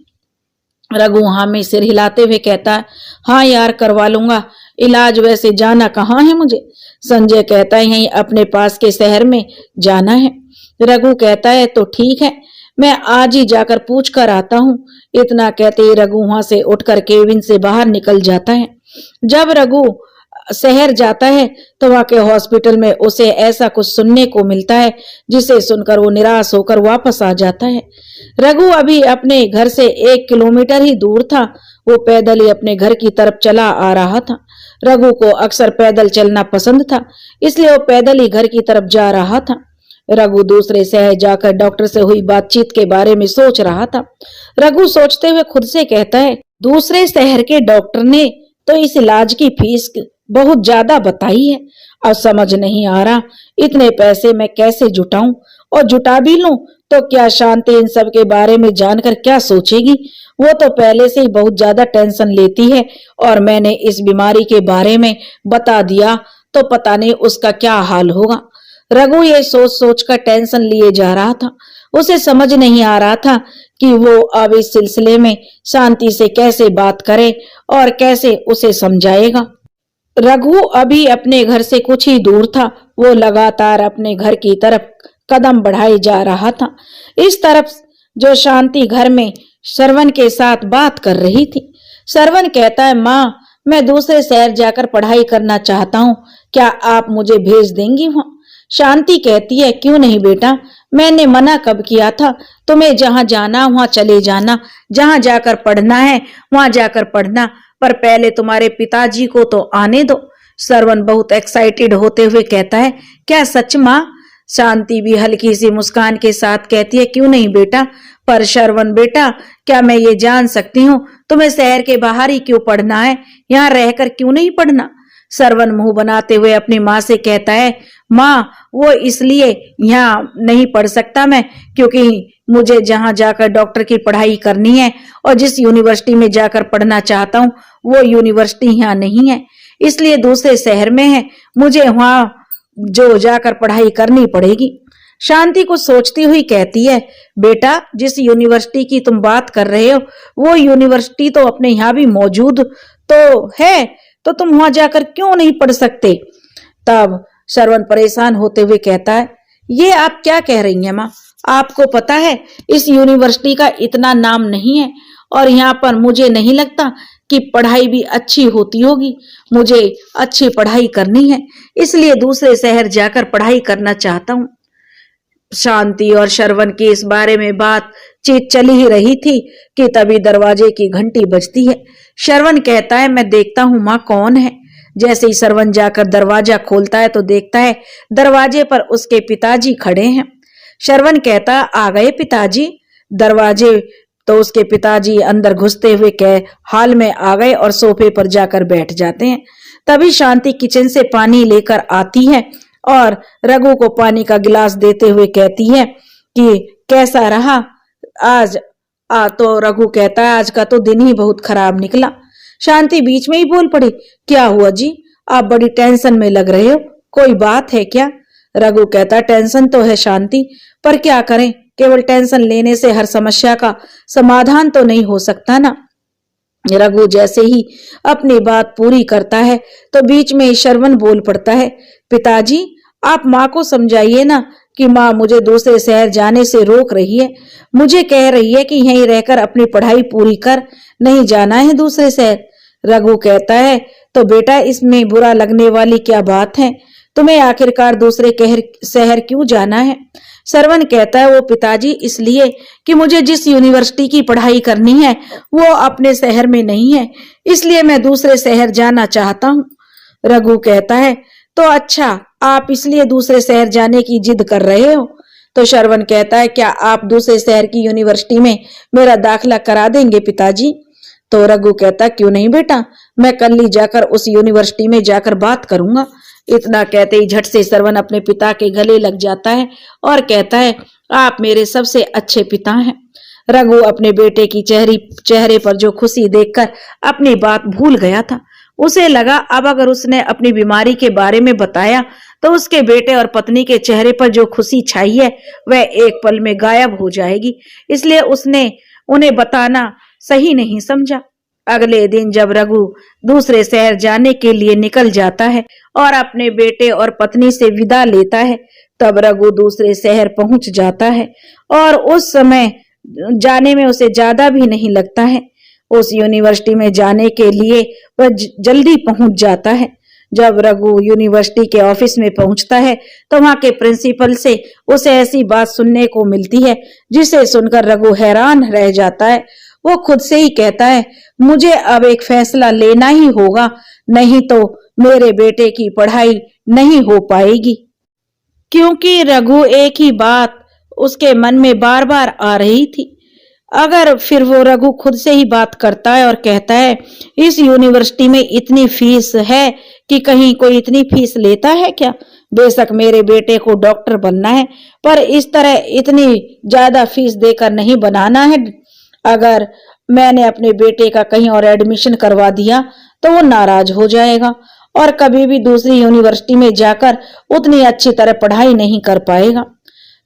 रघु हाँ में सिर हिलाते हुए कहता है, हाँ यार करवा लूंगा, इलाज वैसे जाना कहाँ है मुझे। संजय कहता है, यहीं अपने पास के शहर में जाना है। रघु कहता है, तो ठीक है, मैं आज ही जाकर पूछ कर आता हूँ। इतना कहते ही रघु वहां से उठकर केबिन से बाहर निकल जाता है। जब रघु शहर जाता है तो वहां के हॉस्पिटल में उसे ऐसा कुछ सुनने को मिलता है जिसे सुनकर वो निराश होकर वापस आ जाता है। रघु अभी अपने घर से 1 किलोमीटर ही दूर था। वो पैदल ही अपने घर की तरफ चला आ रहा था। रघु को अक्सर पैदल चलना पसंद था, इसलिए वो पैदल ही घर की तरफ जा रहा था। रघु दूसरे शहर जाकर डॉक्टर से हुई बातचीत के बारे में सोच रहा था। रघु सोचते हुए खुद से कहता है, दूसरे शहर के डॉक्टर ने तो इस इलाज की फीस बहुत ज्यादा बताई है। अब समझ नहीं आ रहा इतने पैसे मैं कैसे जुटाऊं, और जुटा भी लूं तो क्या शांति इन सब के बारे में जानकर क्या सोचेगी। वो तो पहले से ही बहुत ज्यादा टेंशन लेती है, और मैंने इस बीमारी के बारे में बता दिया तो पता नहीं उसका क्या हाल होगा। रघु ये सोच सोच कर टेंशन लिए जा रहा था। उसे समझ नहीं आ रहा था कि वो अब इस सिलसिले में शांति से कैसे बात करे और कैसे उसे समझाएगा। रघु अभी अपने घर से कुछ ही दूर था। वो लगातार अपने घर की तरफ कदम बढ़ाए जा रहा था। इस तरफ जो शांति घर में श्रवण के साथ बात कर रही थी। श्रवण कहता है, माँ, मैं दूसरे शहर जाकर पढ़ाई करना चाहता हूँ, क्या आप मुझे भेज देंगी वहां? शांति कहती है, क्यों नहीं बेटा, मैंने मना कब किया था? तुम्हें जहां जाना वहां चले जाना, जहां जाकर पढ़ना है वहां जाकर पढ़ना, पर पहले तुम्हारे पिताजी को तो आने दो। श्रवण बहुत एक्साइटेड होते हुए कहता है, क्या सच माँ? शांति भी हल्की सी मुस्कान के साथ कहती है, क्यों नहीं बेटा, पर श्रवण बेटा, क्या मैं ये जान सकती हूँ तुम्हें शहर के बाहर ही क्यों पढ़ना है, यहाँ रहकर क्यों नहीं पढ़ना? श्रवण मुंह बनाते हुए अपनी माँ से कहता है, माँ, वो इसलिए यहाँ नहीं पढ़ सकता मैं क्योंकि मुझे जहाँ जाकर डॉक्टर की पढ़ाई करनी है और जिस यूनिवर्सिटी में जाकर पढ़ना चाहता हूँ वो यूनिवर्सिटी यहाँ नहीं है, इसलिए दूसरे शहर में है, मुझे वहाँ जो जाकर पढ़ाई करनी पड़ेगी। शांति को सोचती हुई कहती है, बेटा, जिस यूनिवर्सिटी की तुम बात कर रहे हो वो यूनिवर्सिटी तो अपने यहाँ भी मौजूद तो है, तो तुम वहां जाकर क्यों नहीं पढ़ सकते? तब श्रवण परेशान होते हुए कहता है, ये आप क्या कह रही हैं माँ? आपको पता है इस यूनिवर्सिटी का इतना नाम नहीं है और यहाँ पर मुझे नहीं लगता कि पढ़ाई भी अच्छी होती होगी। मुझे अच्छी पढ़ाई करनी है, इसलिए दूसरे शहर जाकर पढ़ाई करना चाहता हूँ। शांति और श्रवण की इस बारे में बातचीत चली ही रही थी कि तभी दरवाजे की घंटी बजती है। श्रवण कहता है, मैं देखता हूँ माँ कौन है। जैसे ही श्रवण जाकर दरवाजा खोलता है तो देखता है दरवाजे पर उसके पिताजी खड़े हैं। श्रवण कहता, आ गए पिताजी? दरवाजे तो उसके पिताजी अंदर घुसते हुए हाल में आ गए और सोफे पर जाकर बैठ जाते हैं। तभी शांति किचन से पानी लेकर आती है और रघु को पानी का गिलास देते हुए कहती है कि कैसा रहा आज? तो रघु कहता है, आज का तो दिन ही बहुत खराब निकला। शांति बीच में ही बोल पड़ी, क्या हुआ जी, आप बड़ी टेंशन में लग रहे हो, कोई बात है क्या? रघु कहता, टेंशन तो है शांति, पर क्या करें, केवल टेंशन लेने से हर समस्या का समाधान तो नहीं हो सकता ना। रघु जैसे ही अपनी बात पूरी करता है तो बीच में श्रवण बोल पड़ता है, पिताजी, आप माँ को समझाइए ना कि माँ मुझे दूसरे शहर जाने से रोक रही है, मुझे कह रही है कि यहीं रहकर अपनी पढ़ाई पूरी कर, नहीं जाना है दूसरे शहर। रघु कहता है, तो बेटा इसमें बुरा लगने वाली क्या बात है, तुम्हें आखिरकार दूसरे शहर क्यों जाना है? श्रवण कहता है वो पिताजी इसलिए कि मुझे जिस यूनिवर्सिटी की पढ़ाई करनी है वो अपने शहर में नहीं है, इसलिए मैं दूसरे शहर जाना चाहता हूँ। रघु कहता है तो अच्छा, आप इसलिए दूसरे शहर जाने की जिद कर रहे हो? तो श्रवण कहता है क्या आप दूसरे शहर की यूनिवर्सिटी में मेरा दाखिला करा देंगे पिताजी? तो रघु कहता क्यों नहीं बेटा, मैं कल ही जाकर उस यूनिवर्सिटी में जाकर बात करूंगा। इतना कहते ही झट से श्रवण अपने पिता के गले लग जाता है और कहता है आप मेरे सबसे अच्छे पिता हैं। रघु अपने बेटे की चेहरे पर जो खुशी देखकर अपनी बात भूल गया था। उसे लगा अब अगर उसने अपनी बीमारी के बारे में बताया तो उसके बेटे और पत्नी के चेहरे पर जो खुशी छाई है वह एक पल में गायब हो जाएगी, इसलिए उसने उन्हें बताना सही नहीं समझा। अगले दिन जब रघु दूसरे शहर जाने के लिए निकल जाता है और अपने बेटे और पत्नी से विदा लेता है, तब रघु दूसरे शहर पहुंच जाता है और उस समय जाने में उसे ज्यादा भी नहीं लगता है। उस यूनिवर्सिटी में जाने के लिए वह जल्दी पहुंच जाता है। जब रघु यूनिवर्सिटी के ऑफिस में पहुंचता है तो वहां के प्रिंसिपल से उसे ऐसी बात सुनने को मिलती है जिसे सुनकर रघु हैरान रह जाता है। वो खुद से ही कहता है मुझे अब एक फैसला लेना ही होगा, नहीं तो मेरे बेटे की पढ़ाई नहीं हो पाएगी। क्योंकि रघु एक ही बात उसके मन में बार बार आ रही थी। अगर फिर वो रघु खुद से ही बात करता है और कहता है इस यूनिवर्सिटी में इतनी फीस है कि कहीं कोई इतनी फीस लेता है क्या? बेशक मेरे बेटे को डॉक्टर बनना है पर इस तरह इतनी ज्यादा फीस देकर नहीं बनाना है। अगर मैंने अपने बेटे का कहीं और एडमिशन करवा दिया तो वो नाराज हो जाएगा और कभी भी दूसरी यूनिवर्सिटी में जाकर उतनी अच्छी तरह पढ़ाई नहीं कर पाएगा।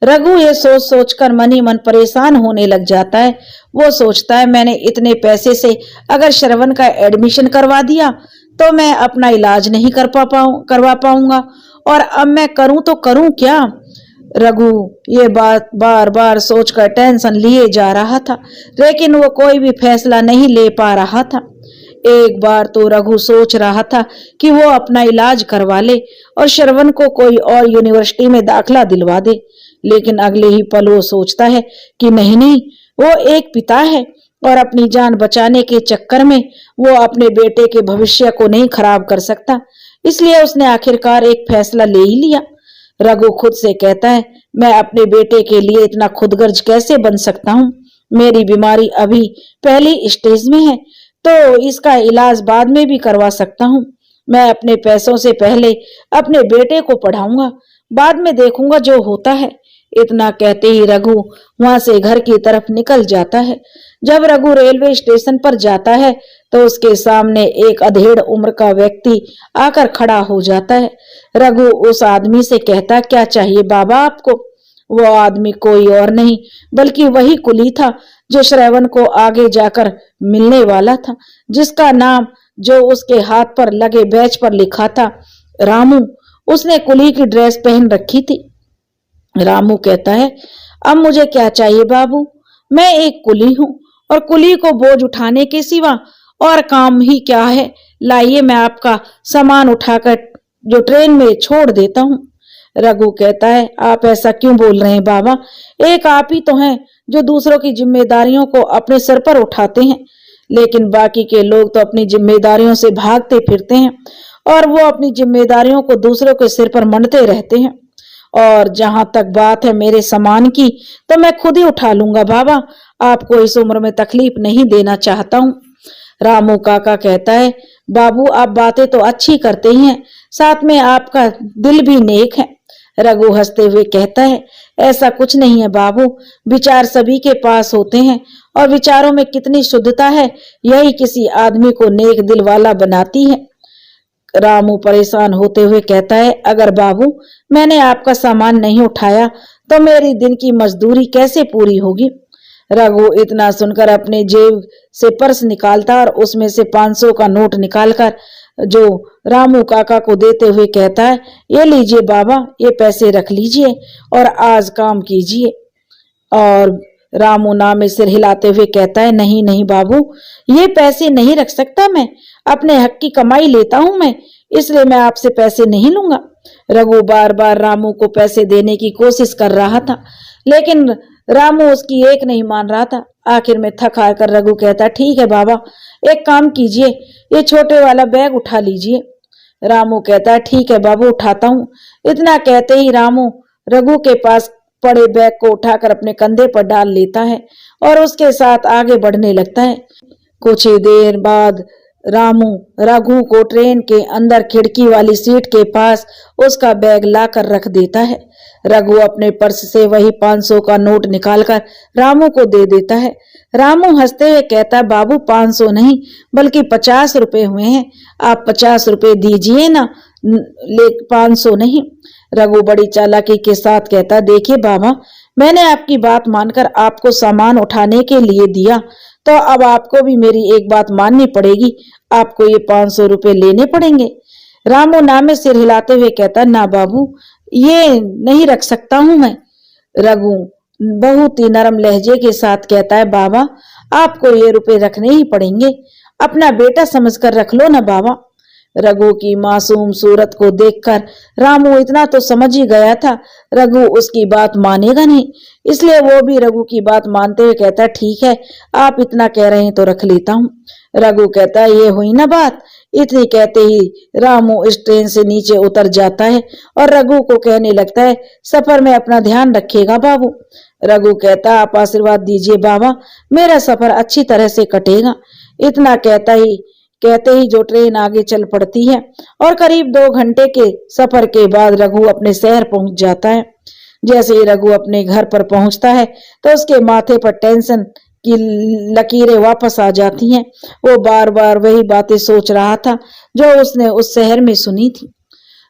रघु ये सोच सोचकर मन ही मन परेशान होने लग जाता है। वो सोचता है मैंने इतने पैसे से अगर श्रवण का एडमिशन करवा दिया तो मैं अपना इलाज नहीं करवा पाऊंगा और अब मैं करूं तो करूं क्या? रघु ये बात बार बार सोचकर टेंशन लिए जा रहा था, लेकिन वो कोई भी फैसला नहीं ले पा रहा था। एक बार तो रघु सोच रहा था कि वो अपना इलाज करवा ले और श्रवण को कोई और यूनिवर्सिटी में दाखिला दिलवा दे, लेकिन अगले ही पल वो सोचता है कि नहीं नहीं, वो एक पिता है और अपनी जान बचाने के चक्कर में वो अपने बेटे के भविष्य को नहीं खराब कर सकता। इसलिए उसने आखिरकार एक फैसला ले ही लिया। रघु खुद से कहता है मैं अपने बेटे के लिए इतना खुदगर्ज कैसे बन सकता हूँ? मेरी बीमारी अभी पहली स्टेज में है तो इसका इलाज बाद में भी करवा सकता हूँ। मैं अपने पैसों से पहले अपने बेटे को पढ़ाऊंगा, बाद में देखूंगा जो होता है। इतना कहते ही रघु वहां से घर की तरफ निकल जाता है। जब रघु रेलवे स्टेशन पर जाता है तो उसके सामने एक अधेड़ उम्र का व्यक्ति आकर खड़ा हो जाता है। रघु उस आदमी से कहता क्या चाहिए बाबा आपको? वो आदमी कोई और नहीं बल्कि वही कुली था जो श्रवण को आगे जाकर मिलने वाला था, जिसका नाम जो उसके हाथ पर लगे बैच पर लिखा था रामू। उसने कुली की ड्रेस पहन रखी थी। रामू कहता है अब मुझे क्या चाहिए बाबू? मैं एक कुली हूँ और कुली को बोझ उठाने के सिवा और काम ही क्या है। लाइए मैं आपका सामान उठाकर जो ट्रेन में छोड़ देता हूँ। रघु कहता है आप ऐसा क्यों बोल रहे हैं बाबा? एक आप ही तो हैं जो दूसरों की जिम्मेदारियों को अपने सर पर उठाते हैं, लेकिन बाकी के लोग तो अपनी जिम्मेदारियों से भागते फिरते हैं और वो अपनी जिम्मेदारियों को दूसरों के सिर पर मंडते रहते हैं। और जहां तक बात है मेरे सामान की तो मैं खुद ही उठा लूंगा बाबा, आपको इस उम्र में तकलीफ नहीं देना चाहता हूँ। रामू काका कहता है बाबू आप बातें तो अच्छी करते ही हैं, साथ में आपका दिल भी नेक है। रघु हंसते हुए कहता है ऐसा कुछ नहीं है बाबू, विचार सभी के पास होते हैं और विचारों में कितनी शुद्धता है यही किसी आदमी को नेक दिल वाला बनाती है। रामू परेशान होते हुए कहता है अगर बाबू मैंने आपका सामान नहीं उठाया तो मेरी दिन की मजदूरी कैसे पूरी होगी? रघु इतना सुनकर अपने जेब से पर्स निकालता और उसमें से 500 का नोट निकालकर जो रामू काका को देते हुए कहता है ये लीजिए बाबा, ये पैसे रख लीजिए और आज काम कीजिए। और रामू ना में सिर हिलाते हुए कहता है नहीं नहीं बाबू, ये पैसे नहीं रख सकता, मैं अपने हक की कमाई लेता हूं मैं, इसलिए मैं आपसे पैसे नहीं लूंगा। रघु बार बार रामू को पैसे देने की कोशिश कर रहा था, लेकिन रामू उसकी एक नहीं मान रहा था। आखिर में थक हार कर रघु कहता, ठीक है बाबा, एक काम कीजिए, ये छोटे वाला बैग उठा लीजिए। रामू कहता, ठीक है बाबू, उठाता हूँ। इतना कहते ही रामू रघु के पास पड़े बैग को उठाकर अपने कंधे पर डाल लेता है और उसके साथ आगे बढ़ने लगता है। कुछ ही देर बाद रामू रघु को ट्रेन के अंदर खिड़की वाली सीट के पास उसका बैग लाकर रख देता है। रघु अपने पर्स से वही 500 का नोट निकालकर रामू को दे देता है। रामू हंसते हुए कहता, बाबू 500 नहीं बल्कि 50 रुपए हुए हैं, आप 50 रुपए दीजिए ना, ले 500 नहीं। रघु बड़ी चालाकी के साथ कहता, देखिए बाबा, मैंने आपकी बात मानकर आपको सामान उठाने के लिए दिया, तो अब आपको भी मेरी एक बात माननी पड़ेगी, आपको ये 500 रुपए लेने पड़ेंगे। रामू ना में सिर हिलाते हुए कहता, ना बाबू, ये नहीं रख सकता हूं मैं। रघु बहुत ही नरम लहजे के साथ कहता है, बाबा आपको ये रुपए रखने ही पड़ेंगे, अपना बेटा समझकर रख लो ना बाबा। रघु की मासूम सूरत को देखकर रामू इतना तो समझ ही गया था रघु उसकी बात मानेगा नहीं, इसलिए वो भी रघु की बात मानते हुए कहता, ठीक है, आप इतना कह रहे हैं तो रख लेता हूँ। रघु कहता, ये हुई ना बात। इतनी कहते ही रामू इस ट्रेन से नीचे उतर जाता है और रघु को कहने लगता है, सफर में अपना ध्यान रखिएगा बाबू। रघु कहता, आप आशीर्वाद दीजिए बाबा, मेरा सफर अच्छी तरह से कटेगा। इतना कहते ही जो ट्रेन आगे चल पड़ती है और करीब 2 घंटे के सफर के बाद रघु अपने शहर पहुंच जाता है। जैसे ही रघु अपने घर पर पहुंचता है तो उसके माथे पर टेंशन की लकीरें वापस आ जाती हैं। वो बार बार वही बातें सोच रहा था जो उसने उस शहर में सुनी थी।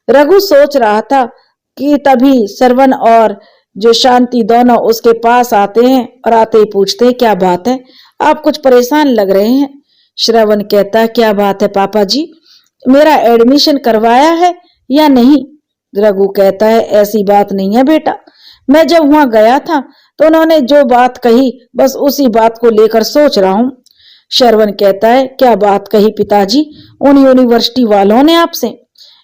रघु सोच रहा था कि तभी श्रवण और जो शांति दोनों उसके पास आते हैं और आते ही पूछते हैं, क्या बात है, आप कुछ परेशान लग रहे हैं। श्रवण कहता, क्या बात है पापा जी, मेरा एडमिशन करवाया है या नहीं। रघु कहता है, ऐसी बात नहीं है बेटा, मैं जब वहां गया था तो उन्होंने जो बात कही बस उसी बात को लेकर सोच रहा हूँ। श्रवण कहता है, क्या बात कही पिताजी, उन यूनिवर्सिटी वालों ने आपसे।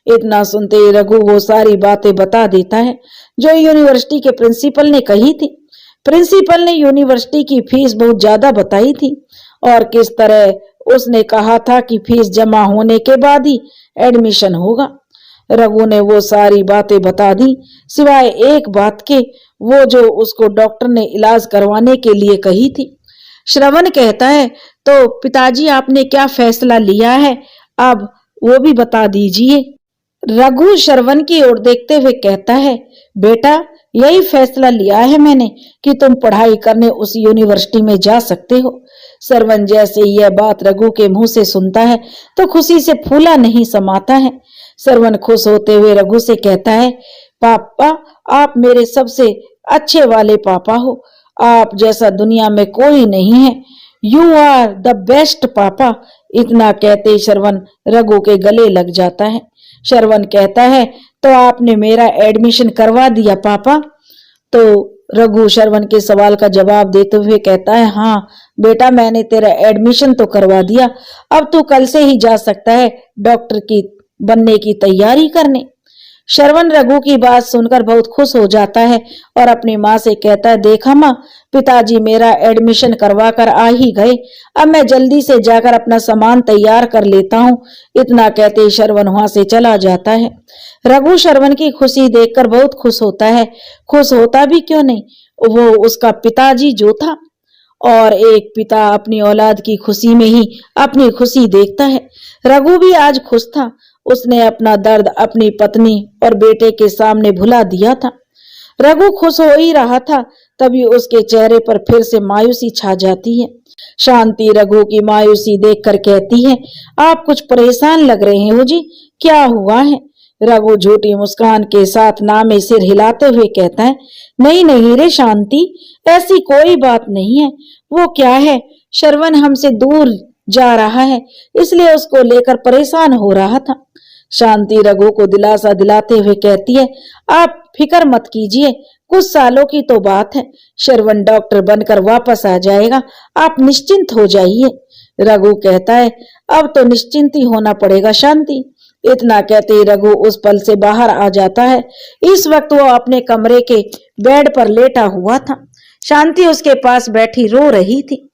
इतना सुनते ही रघु वो सारी बातें बता देता है जो यूनिवर्सिटी के प्रिंसिपल ने कही थी। प्रिंसिपल ने यूनिवर्सिटी की फीस बहुत ज्यादा बताई थी और किस तरह उसने कहा था कि फीस जमा होने के बाद ही एडमिशन होगा। रघु ने वो सारी बातें बता दी सिवाय एक बात के, वो जो उसको डॉक्टर ने इलाज करवाने के लिए कही थी। श्रवण कहता है, तो पिताजी आपने क्या फैसला लिया है, अब वो भी बता दीजिए। रघु श्रवण की ओर देखते हुए कहता है, बेटा यही फैसला लिया है मैंने कि तुम पढ़ाई करने उस यूनिवर्सिटी में जा सकते हो। श्रवण जैसे यह बात रघु के मुंह से सुनता है तो खुशी से फूला नहीं समाता है। श्रवण खुश होते हुए रघु से कहता है, पापा आप मेरे सबसे अच्छे वाले पापा हो, आप जैसा दुनिया में कोई नहीं है, यू आर द बेस्ट पापा। इतना कहते श्रवण रघु के गले लग जाता है। श्रवण कहता है, तो आपने मेरा एडमिशन करवा दिया पापा। तो रघु श्रवण के सवाल का जवाब देते हुए कहता है, हाँ बेटा मैंने तेरा एडमिशन तो करवा दिया, अब तू कल से ही जा सकता है डॉक्टर की बनने की तैयारी करने। श्रवण रघु की बात सुनकर बहुत खुश हो जाता है और अपनी माँ से कहता है, देखा माँ, पिताजी मेरा एडमिशन करवा कर आ ही गए, अब मैं जल्दी से जाकर अपना सामान तैयार कर लेता हूँ। इतना कहते ही श्रवण वहां से चला जाता है। रघु श्रवण की खुशी देखकर बहुत खुश होता है, खुश होता भी क्यों नहीं, वो उसका पिताजी जो था, और एक पिता अपनी औलाद की खुशी में ही अपनी खुशी देखता है। रघु भी आज खुश था, उसने अपना दर्द अपनी पत्नी और बेटे के सामने भुला दिया था। रघु खुश हो ही रहा था तभी उसके चेहरे पर फिर से मायूसी छा जाती है। शांति रघु की मायूसी देखकर कहती है, आप कुछ परेशान लग रहे हैं हो जी, क्या हुआ है। रघु झूठी मुस्कान के साथ ना में सिर हिलाते हुए कहता है, नहीं नहीं रे शांति, ऐसी कोई बात नहीं है। वो क्या है, श्रवण हमसे दूर जा रहा है इसलिए उसको लेकर परेशान हो रहा था। शांति रघु को दिलासा दिलाते हुए कहती है, आप फिक्र मत कीजिए, कुछ सालों की तो बात है, श्रवण डॉक्टर बनकर वापस आ जाएगा, आप निश्चिंत हो जाइए। रघु कहता है, अब तो निश्चिंत ही होना पड़ेगा शांति, इतना कहते ही रघु उस पल से बाहर आ जाता है। इस वक्त वो अपने कमरे के बेड पर लेटा हुआ था। शांति उसके पास बैठी रो रही थी।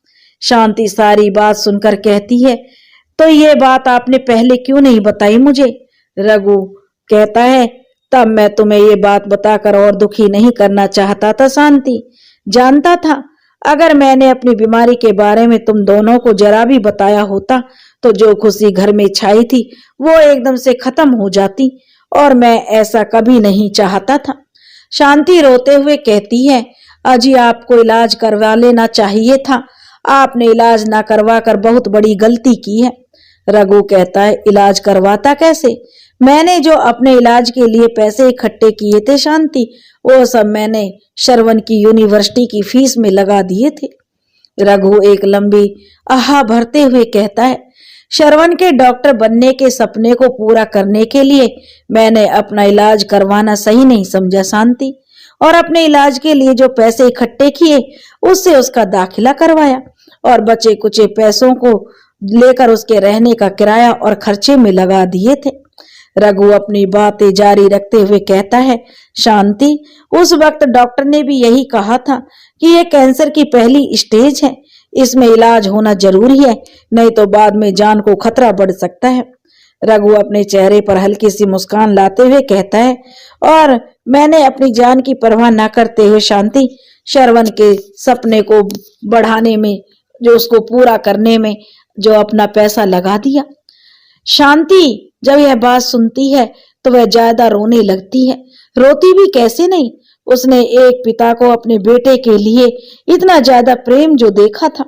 शांति सारी बात सुनकर कहती है, तो ये बात आपने पहले क्यों नहीं बताई मुझे? रघु कहता है, तब मैं तुम्हें ये बात बताकर और दुखी नहीं करना चाहता था शांति। जानता था अगर मैंने अपनी बीमारी के बारे में तुम दोनों को जरा भी बताया होता तो जो खुशी घर में छाई थी वो एकदम से खत्म हो जाती, और मैं ऐसा कभी नहीं चाहता था। शांति रोते हुए कहती है, अजी आपको इलाज करवा लेना चाहिए था, आपने इलाज ना करवा कर बहुत बड़ी गलती की है। रघु कहता है, इलाज करवाता कैसे? मैंने जो अपने इलाज के लिए पैसे इकट्ठे किए थे शांति, वो सब मैंने श्रवण की यूनिवर्सिटी की फीस में लगा दिए थे। रघु एक लंबी आह भरते हुए कहता है, श्रवण के डॉक्टर बनने के सपने को पूरा करने के लिए मैंने अपना इलाज करवाना सही नहीं समझा शांति, और अपने इलाज के लिए जो पैसे इकट्ठे किए उससे उसका दाखिला करवाया, और बचे कुचे पैसों को लेकर उसके रहने का किराया और खर्चे में लगा दिए थे। रघु अपनी बातें जारी रखते हुए कहता है, शांति उस वक्त डॉक्टर ने भी यही कहा था कि यह कैंसर की पहली स्टेज है, इसमें इलाज होना जरूरी है, नहीं तो बाद में जान को खतरा बढ़ सकता है। रघु अपने चेहरे पर हल्की सी मुस्कान लाते हुए कहता है, और मैंने अपनी जान की परवाह न करते हुए शांति श्रवण के सपने को बढ़ाने में, जो उसको पूरा करने में जो अपना पैसा लगा दिया। शांति जब यह बात सुनती है तो वह ज्यादा रोने लगती है। रोती भी कैसे नहीं, उसने एक पिता को अपने बेटे के लिए इतना ज्यादा प्रेम जो देखा था,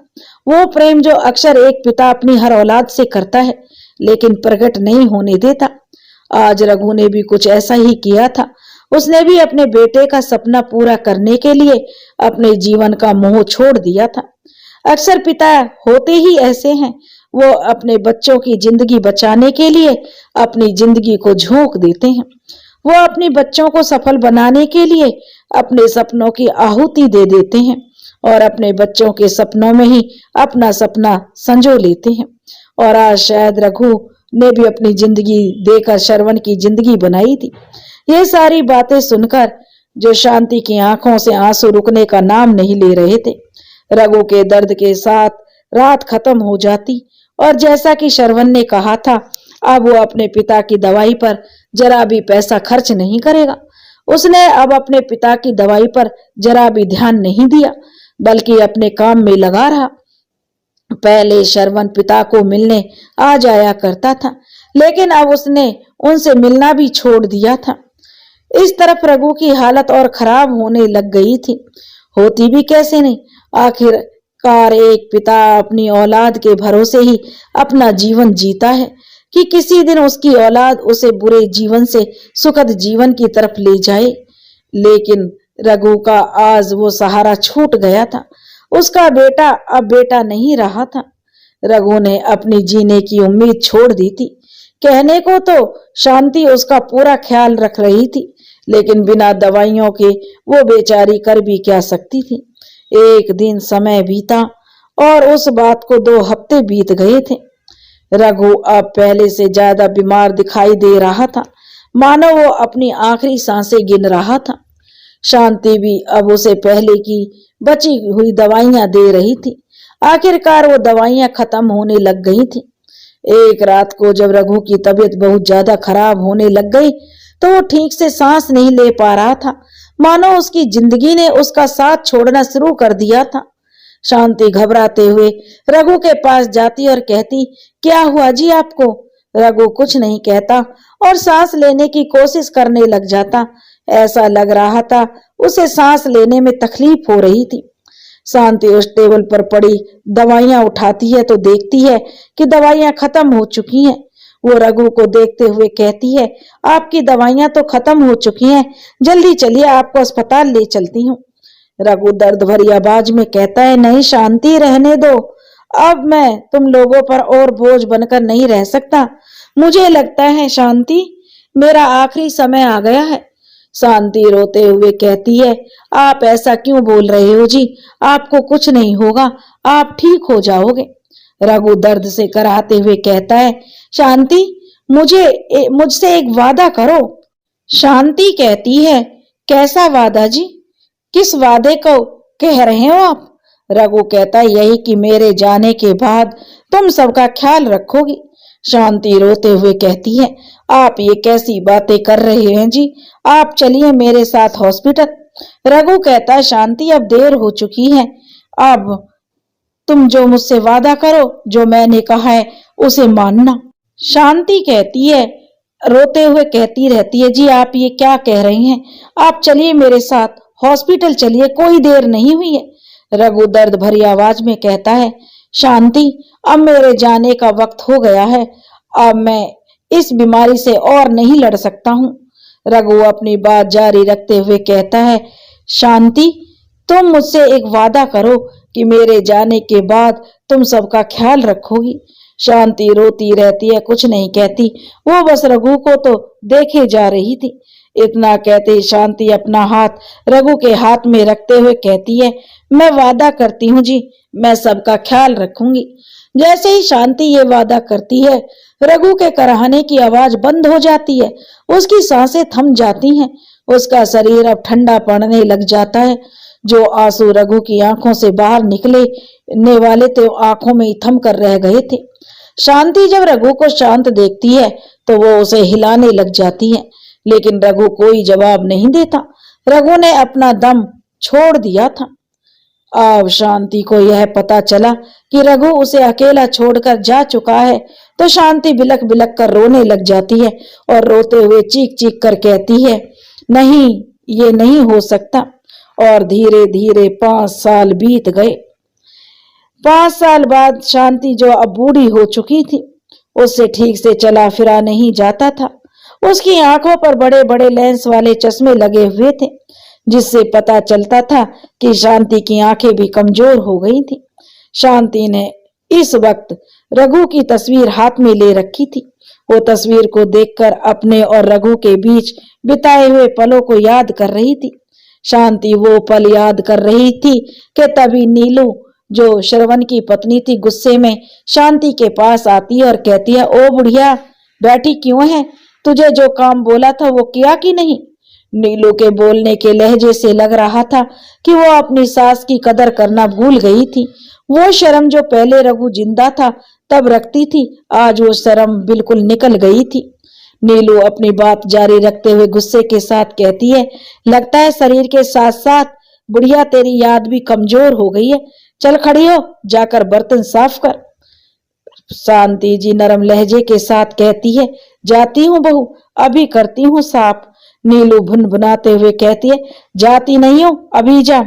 वो प्रेम जो अक्सर एक पिता अपनी हर औलाद से करता है लेकिन प्रकट नहीं होने देता। आज रघु ने भी कुछ ऐसा ही किया था। उसने भी अपने बेटे का सपना पूरा करने के लिए अपने जीवन का मोह छोड़ दिया था। अक्सर पिता होते ही ऐसे हैं, वो अपने बच्चों की जिंदगी बचाने के लिए अपनी जिंदगी को झोंक देते हैं। वो अपने बच्चों को सफल बनाने के लिए अपने सपनों की आहुति दे देते हैं और अपने बच्चों के सपनों में ही अपना सपना संजो लेते हैं। और आज शायद रघु ने भी अपनी जिंदगी देकर श्रवण की जिंदगी बनाई थी। ये सारी बातें सुनकर जो शांति की आंखों से आंसू रुकने का नाम नहीं ले रहे थे। रघु के दर्द के साथ रात खत्म हो जाती और जैसा कि श्रवण ने कहा था, अब वो अपने पिता की दवाई पर जरा भी पैसा खर्च नहीं करेगा। उसने अब अपने पिता की दवाई पर जरा भी ध्यान नहीं दिया, बल्कि अपने काम में लगा रहा। पहले श्रवण पिता को मिलने आ जाया करता था, लेकिन अब उसने उनसे मिलना भी छोड़ दिया था। इस तरफ रघु की हालत और खराब होने लग गई थी। होती भी कैसे नहीं, आखिरकार एक पिता अपनी औलाद के भरोसे ही अपना जीवन जीता है कि किसी दिन उसकी औलाद उसे बुरे जीवन से सुखद जीवन की तरफ ले जाए। लेकिन रघु का आज वो सहारा छूट गया था। उसका बेटा अब बेटा नहीं रहा था। रघु ने अपनी जीने की उम्मीद छोड़ दी थी। कहने को तो शांति उसका पूरा ख्याल रख रही थी, लेकिन बिना दवाइयों के वो बेचारी कर भी क्या सकती थी। एक दिन समय बीता और उस बात को 2 हफ्ते बीत गए थे। रघु अब पहले से ज्यादा बीमार दिखाई दे रहा था, मानो वो अपनी आखिरी सांसें गिन रहा था। शांति भी अब उसे पहले की बची हुई दवाइयां दे रही थी। आखिरकार वो दवाइयां खत्म होने लग गई थी। एक रात को जब रघु की तबीयत बहुत ज्यादा खराब होने लग गई तो वो ठीक से सांस नहीं ले पा रहा था, मानो उसकी जिंदगी ने उसका साथ छोड़ना शुरू कर दिया था। शांति घबराते हुए रघु के पास जाती और कहती, क्या हुआ जी आपको? रघु कुछ नहीं कहता और सांस लेने की कोशिश करने लग जाता। ऐसा लग रहा था उसे सांस लेने में तकलीफ हो रही थी। शांति उस टेबल पर पड़ी दवाइयां उठाती है तो देखती है कि दवाइयां खत्म हो चुकी हैं। वो रघु को देखते हुए कहती है, आपकी दवाइयां तो खत्म हो चुकी हैं, जल्दी चलिए आपको अस्पताल ले चलती हूँ। रघु दर्द भरी आवाज में कहता है, नहीं शांति, रहने दो, अब मैं तुम लोगों पर और बोझ बनकर नहीं रह सकता। मुझे लगता है शांति, मेरा आखिरी समय आ गया है। शांति रोते हुए कहती है, आप ऐसा क्यों बोल रहे हो जी? आपको कुछ नहीं होगा, आप ठीक हो जाओगे। रघु दर्द से कराहते हुए कहता है, शांति, मुझसे एक वादा करो। शांति कहती है, कैसा वादा जी? किस वादे को कह रहे हो आप? रघु कहता है, यही कि मेरे जाने के बाद तुम सबका ख्याल रखोगी। शांति रोते हुए कहती है, आप ये कैसी बातें कर रहे हैं जी? आप चलिए मेरे साथ हॉस्पिटल। रघु कहता है, शांति अब देर हो चुकी है, अब तुम जो मुझसे वादा करो, जो मैंने कहा है उसे मानना। शांति कहती है, रोते हुए कहती रहती है, जी आप ये क्या कह रही हैं? आप चलिए मेरे साथ हॉस्पिटल चलिए, कोई देर नहीं हुई है। रघु दर्द भरी आवाज में कहता है, शांति अब मेरे जाने का वक्त हो गया है, अब मैं इस बीमारी से और नहीं लड़ सकता हूँ। रघु अपनी बात जारी रखते हुए कहता है, शांति तुम मुझसे एक वादा करो कि मेरे जाने के बाद तुम सबका ख्याल रखोगी। शांति रोती रहती है, कुछ नहीं कहती, वो बस रघु को तो देखे जा रही थी। इतना कहते शांति अपना हाथ रघु के हाथ में रखते हुए कहती है, मैं वादा करती हूँ जी, मैं सबका ख्याल रखूंगी। जैसे ही शांति ये वादा करती है, रघु के कराहने की आवाज बंद हो जाती है, उसकी सांसें थम जाती हैं, उसका शरीर अब ठंडा पड़ने लग जाता है। जो आंसू रघु की आंखों से बाहर निकलने वाले थे, आंखों में थम कर रह गए थे। शांति जब रघु को शांत देखती है तो वो उसे हिलाने लग जाती है, लेकिन रघु कोई जवाब नहीं देता। रघु ने अपना दम छोड़ दिया था। अब शांति को यह पता चला कि रघु उसे अकेला छोड़कर जा चुका है, तो शांति बिलक बिलक कर रोने लग जाती है और रोते हुए चीख चीख कर कहती है, नहीं ये नहीं हो सकता। और धीरे धीरे 5 साल बीत गए। 5 साल बाद शांति जो अब बूढ़ी हो चुकी थी, उससे ठीक से चला फिरा नहीं जाता था। उसकी आंखों पर बड़े बड़े लेंस वाले चश्मे लगे हुए थे, जिससे पता चलता था कि शांति की आंखें भी कमजोर हो गई थी। शांति ने इस वक्त रघु की तस्वीर हाथ में ले रखी थी। वो तस्वीर को देखकर अपने और रघु के बीच बिताए हुए पलों को याद कर रही थी। शांति वो पल याद कर रही थी कि तभी नीलू, जो श्रवण की पत्नी थी, गुस्से में शांति के पास आती है और कहती है, ओ बुढ़िया बैठी क्यों है? तुझे जो काम बोला था वो किया कि नहीं? नीलू के बोलने के लहजे से लग रहा था कि वो अपनी सास की कदर करना भूल गई थी। वो शर्म जो पहले रघु जिंदा था तब रखती थी, आज वो शर्म बिल्कुल निकल गई थी। नीलू अपनी बात जारी रखते हुए गुस्से के साथ कहती है, लगता है शरीर के साथ साथ बुढ़िया तेरी याद भी कमजोर हो गई है। चल खड़ी हो, जाकर बर्तन साफ कर। शांति जी नरम लहजे के साथ कहती है, जाती हूँ बहू, अभी करती हूँ साफ। नीलू भुनभुनाते हुए कहती है, जाती नहीं हो, अभी जा।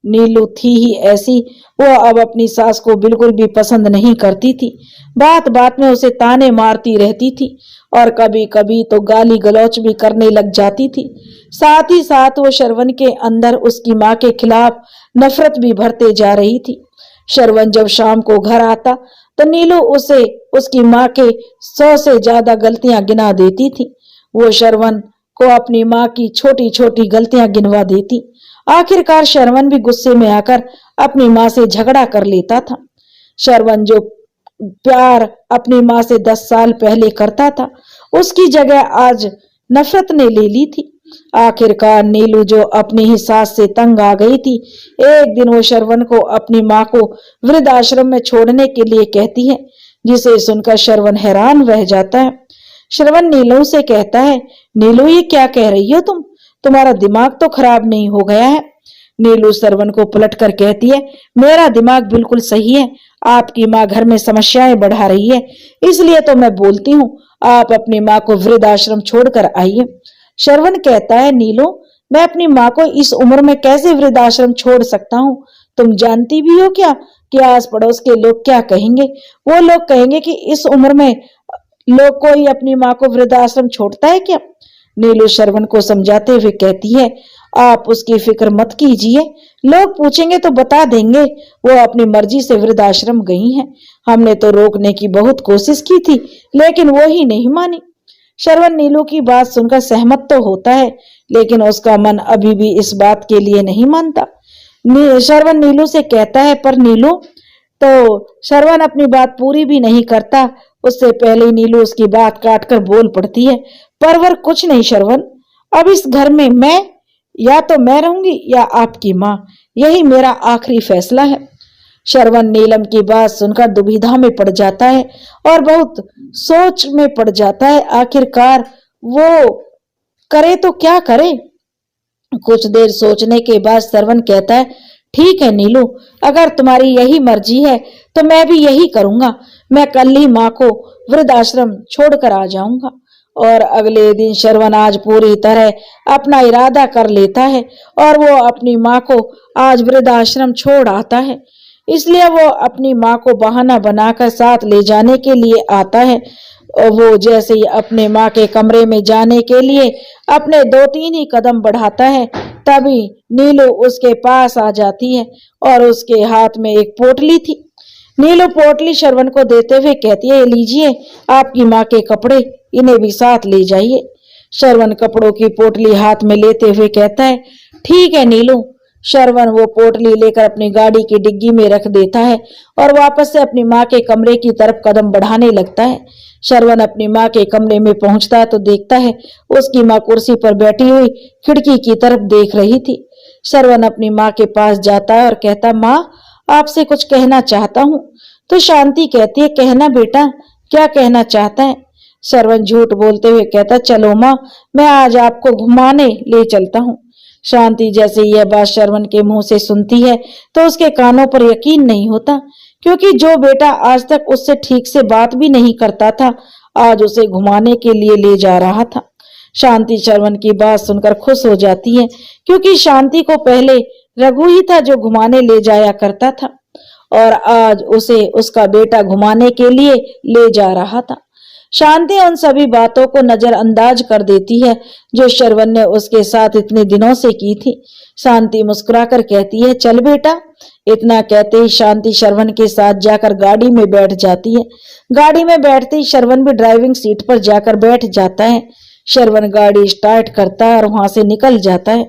नीलू थी ही ऐसी, वो अब अपनी सास को बिल्कुल भी पसंद नहीं करती थी। बात बात में उसे ताने मारती रहती थी और कभी कभी तो गाली गलौच भी करने लग जाती थी। साथ ही साथ वो श्रवण के अंदर उसकी माँ के खिलाफ नफरत भी भरते जा रही थी। श्रवण जब शाम को घर आता तो नीलू उसे उसकी माँ के 100 से ज्यादा गलतियां गिना देती थी। वो श्रवण को अपनी माँ की छोटी छोटी गलतियां गिनवा देती। आखिरकार श्रवण भी गुस्से में आकर अपनी माँ से झगड़ा कर लेता था। श्रवण जो प्यार अपनी माँ से 10 साल पहले करता था, उसकी जगह आज नफरत ने ले ली थी। आखिरकार नीलू जो अपनी ही सास से तंग आ गई थी, एक दिन वो श्रवण को अपनी माँ को वृद्ध आश्रम में छोड़ने के लिए कहती है, जिसे सुनकर श्रवण हैरान रह जाता है। श्रवण नीलू से कहता है, नीलू ये क्या कह रही हो तुम? तुम्हारा दिमाग तो खराब नहीं हो गया है? नीलू श्रवण को पलट कर कहती है, मेरा दिमाग बिल्कुल सही है, आपकी माँ घर में समस्याएं बढ़ा रही है, इसलिए तो मैं बोलती हूँ आप अपनी माँ को वृद्ध आश्रम छोड़कर आइए। श्रवण कहता है, नीलू मैं अपनी माँ को इस उम्र में कैसे वृद्ध आश्रम छोड़ सकता हूँ? तुम जानती भी हो क्या कि आस पड़ोस के लोग क्या कहेंगे? वो लोग कहेंगे कि इस उम्र में लोग कोई अपनी माँ को वृद्ध आश्रम छोड़ता है क्या? नीलू श्रवण को समझाते हुए कहती है, आप उसकी फिक्र मत कीजिए, लोग पूछेंगे तो बता देंगे वो अपनी मर्जी से वृद्ध आश्रम गई हैं। हमने तो रोकने की बहुत कोशिश की थी, लेकिन वो ही नहीं मानी। श्रवण नीलू की बात सुनकर सहमत तो होता है, लेकिन उसका मन अभी भी इस बात के लिए नहीं मानता। श्रवण नीलू से कहता है, पर नीलू तो श्रवण अपनी बात पूरी भी नहीं करता, उससे पहले ही नीलू उसकी बात काटकर बोल पड़ती है, परवर कुछ नहीं श्रवण, अब इस घर में या तो मैं रहूंगी या आपकी माँ, यही मेरा आखिरी फैसला है। श्रवण नीलम की बात सुनकर दुविधा में पड़ जाता है और बहुत सोच में पड़ जाता है, आखिरकार वो करे तो क्या करे। कुछ देर सोचने के बाद श्रवण कहता है, ठीक है नीलू, अगर तुम्हारी यही मर्जी है तो मैं भी यही करूंगा, मैं कल ही माँ को वृद्धाश्रम छोड़कर आ जाऊंगा। और अगले दिन श्रवण आज पूरी तरह अपना इरादा कर लेता है और वो अपनी माँ को आज वृद्धाश्रम छोड़ आता है। इसलिए वो अपनी माँ को बहाना बनाकर साथ ले जाने के लिए आता है। और वो जैसे ही अपने माँ के कमरे में जाने के लिए अपने 2-3 ही कदम बढ़ाता है, तभी नीलू उसके पास आ जाती है और उसके हाथ में एक पोटली थी। नीलू पोटली श्रवण को देते हुए कहती है, लीजिए आपकी माँ के कपड़े, इन्हें भी साथ ले जाइए। श्रवण कपड़ों की पोटली हाथ में लेते हुए कहता है, ठीक है नीलू। श्रवण वो पोटली लेकर अपनी गाड़ी की डिग्गी में रख देता है और वापस से अपनी माँ के कमरे की तरफ कदम बढ़ाने लगता है। श्रवण अपनी माँ के कमरे में पहुंचता है तो देखता है उसकी माँ कुर्सी पर बैठी हुई खिड़की की तरफ देख रही थी। श्रवण अपनी माँ के पास जाता है और कहता, माँ आपसे कुछ कहना चाहता हूँ। तो शांति कहती है, कहना बेटा, क्या कहना चाहता है? श्रवण झूठ बोलते हुए कहता, चलो माँ, मैं आज आपको घुमाने ले चलता हूँ। शांति जैसे यह बात श्रवण के मुंह से सुनती है तो उसके कानों पर यकीन नहीं होता, क्योंकि जो बेटा आज तक उससे ठीक से बात भी नहीं करता था, आज उसे घुमाने के लिए ले जा रहा था। शांति श्रवण की बात सुनकर खुश हो जाती है, क्योंकि शांति को पहले रघु ही था जो घुमाने ले जाया करता था और आज उसे उसका बेटा घुमाने के लिए ले जा रहा था। शांति उन सभी बातों को नजरअंदाज कर देती है जो श्रवण ने उसके साथ इतने दिनों से की थी। शांति मुस्कुराकर कहती है, चल बेटा। इतना कहते ही शांति श्रवण के साथ जाकर गाड़ी में बैठ जाती है। गाड़ी में बैठते ही श्रवण भी ड्राइविंग सीट पर जाकर बैठ जाता है। श्रवण गाड़ी स्टार्ट करता है और वहां से निकल जाता है।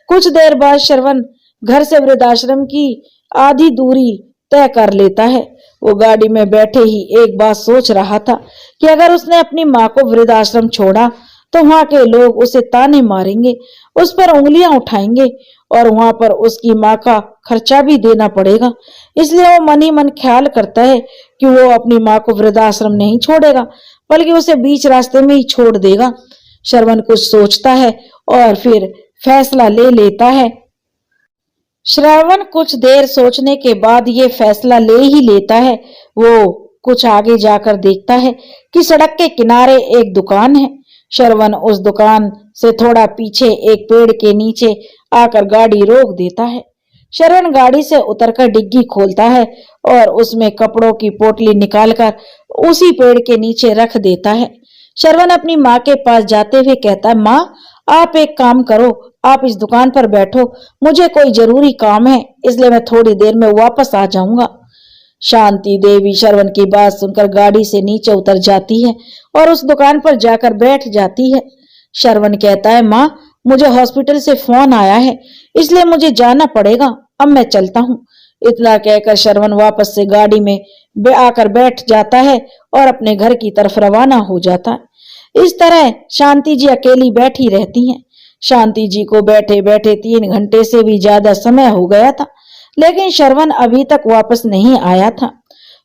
कुछ देर बाद श्रवण घर से वृद्धाश्रम की आधी दूरी तय कर लेता है। वो गाड़ी में बैठे ही एक बात सोच रहा था कि अगर उसने अपनी माँ को वृद्धाश्रम छोड़ा तो वहां के लोग उसे ताने मारेंगे, उस पर उंगलियां उठाएंगे और वहां पर उसकी माँ का खर्चा भी देना पड़ेगा। इसलिए वो मन ही मन ख्याल करता है कि वो अपनी माँ को वृद्धाश्रम नहीं छोड़ेगा, बल्कि उसे बीच रास्ते में ही छोड़ देगा। श्रवण कुछ सोचता है और फिर फैसला ले लेता है। श्रवण कुछ देर सोचने के बाद ये फैसला ले ही लेता है। वो कुछ आगे जाकर देखता है कि सड़क के किनारे एक दुकान है। श्रवण उस दुकान से थोड़ा पीछे एक पेड़ के नीचे आकर गाड़ी रोक देता है। श्रवण गाड़ी से उतरकर डिग्गी खोलता है और उसमें कपड़ों की पोटली निकालकर उसी पेड़ के नीचे रख देता है। श्रवण अपनी माँ के पास जाते हुए कहता है, माँ आप एक काम करो, आप इस दुकान पर बैठो, मुझे कोई जरूरी काम है, इसलिए मैं थोड़ी देर में वापस आ जाऊंगा। शांति देवी श्रवण की बात सुनकर गाड़ी से नीचे उतर जाती है और उस दुकान पर जाकर बैठ जाती है। श्रवण कहता है, माँ मुझे हॉस्पिटल से फोन आया है, इसलिए मुझे जाना पड़ेगा, अब मैं चलता हूँ। इतना कहकर श्रवण वापस से गाड़ी में आकर बैठ जाता है और अपने घर की तरफ रवाना हो जाता है। इस तरह शांति जी अकेली बैठी रहती हैं। शांति जी को बैठे बैठे 3 घंटे से भी ज्यादा समय हो गया था, लेकिन श्रवण अभी तक वापस नहीं आया था।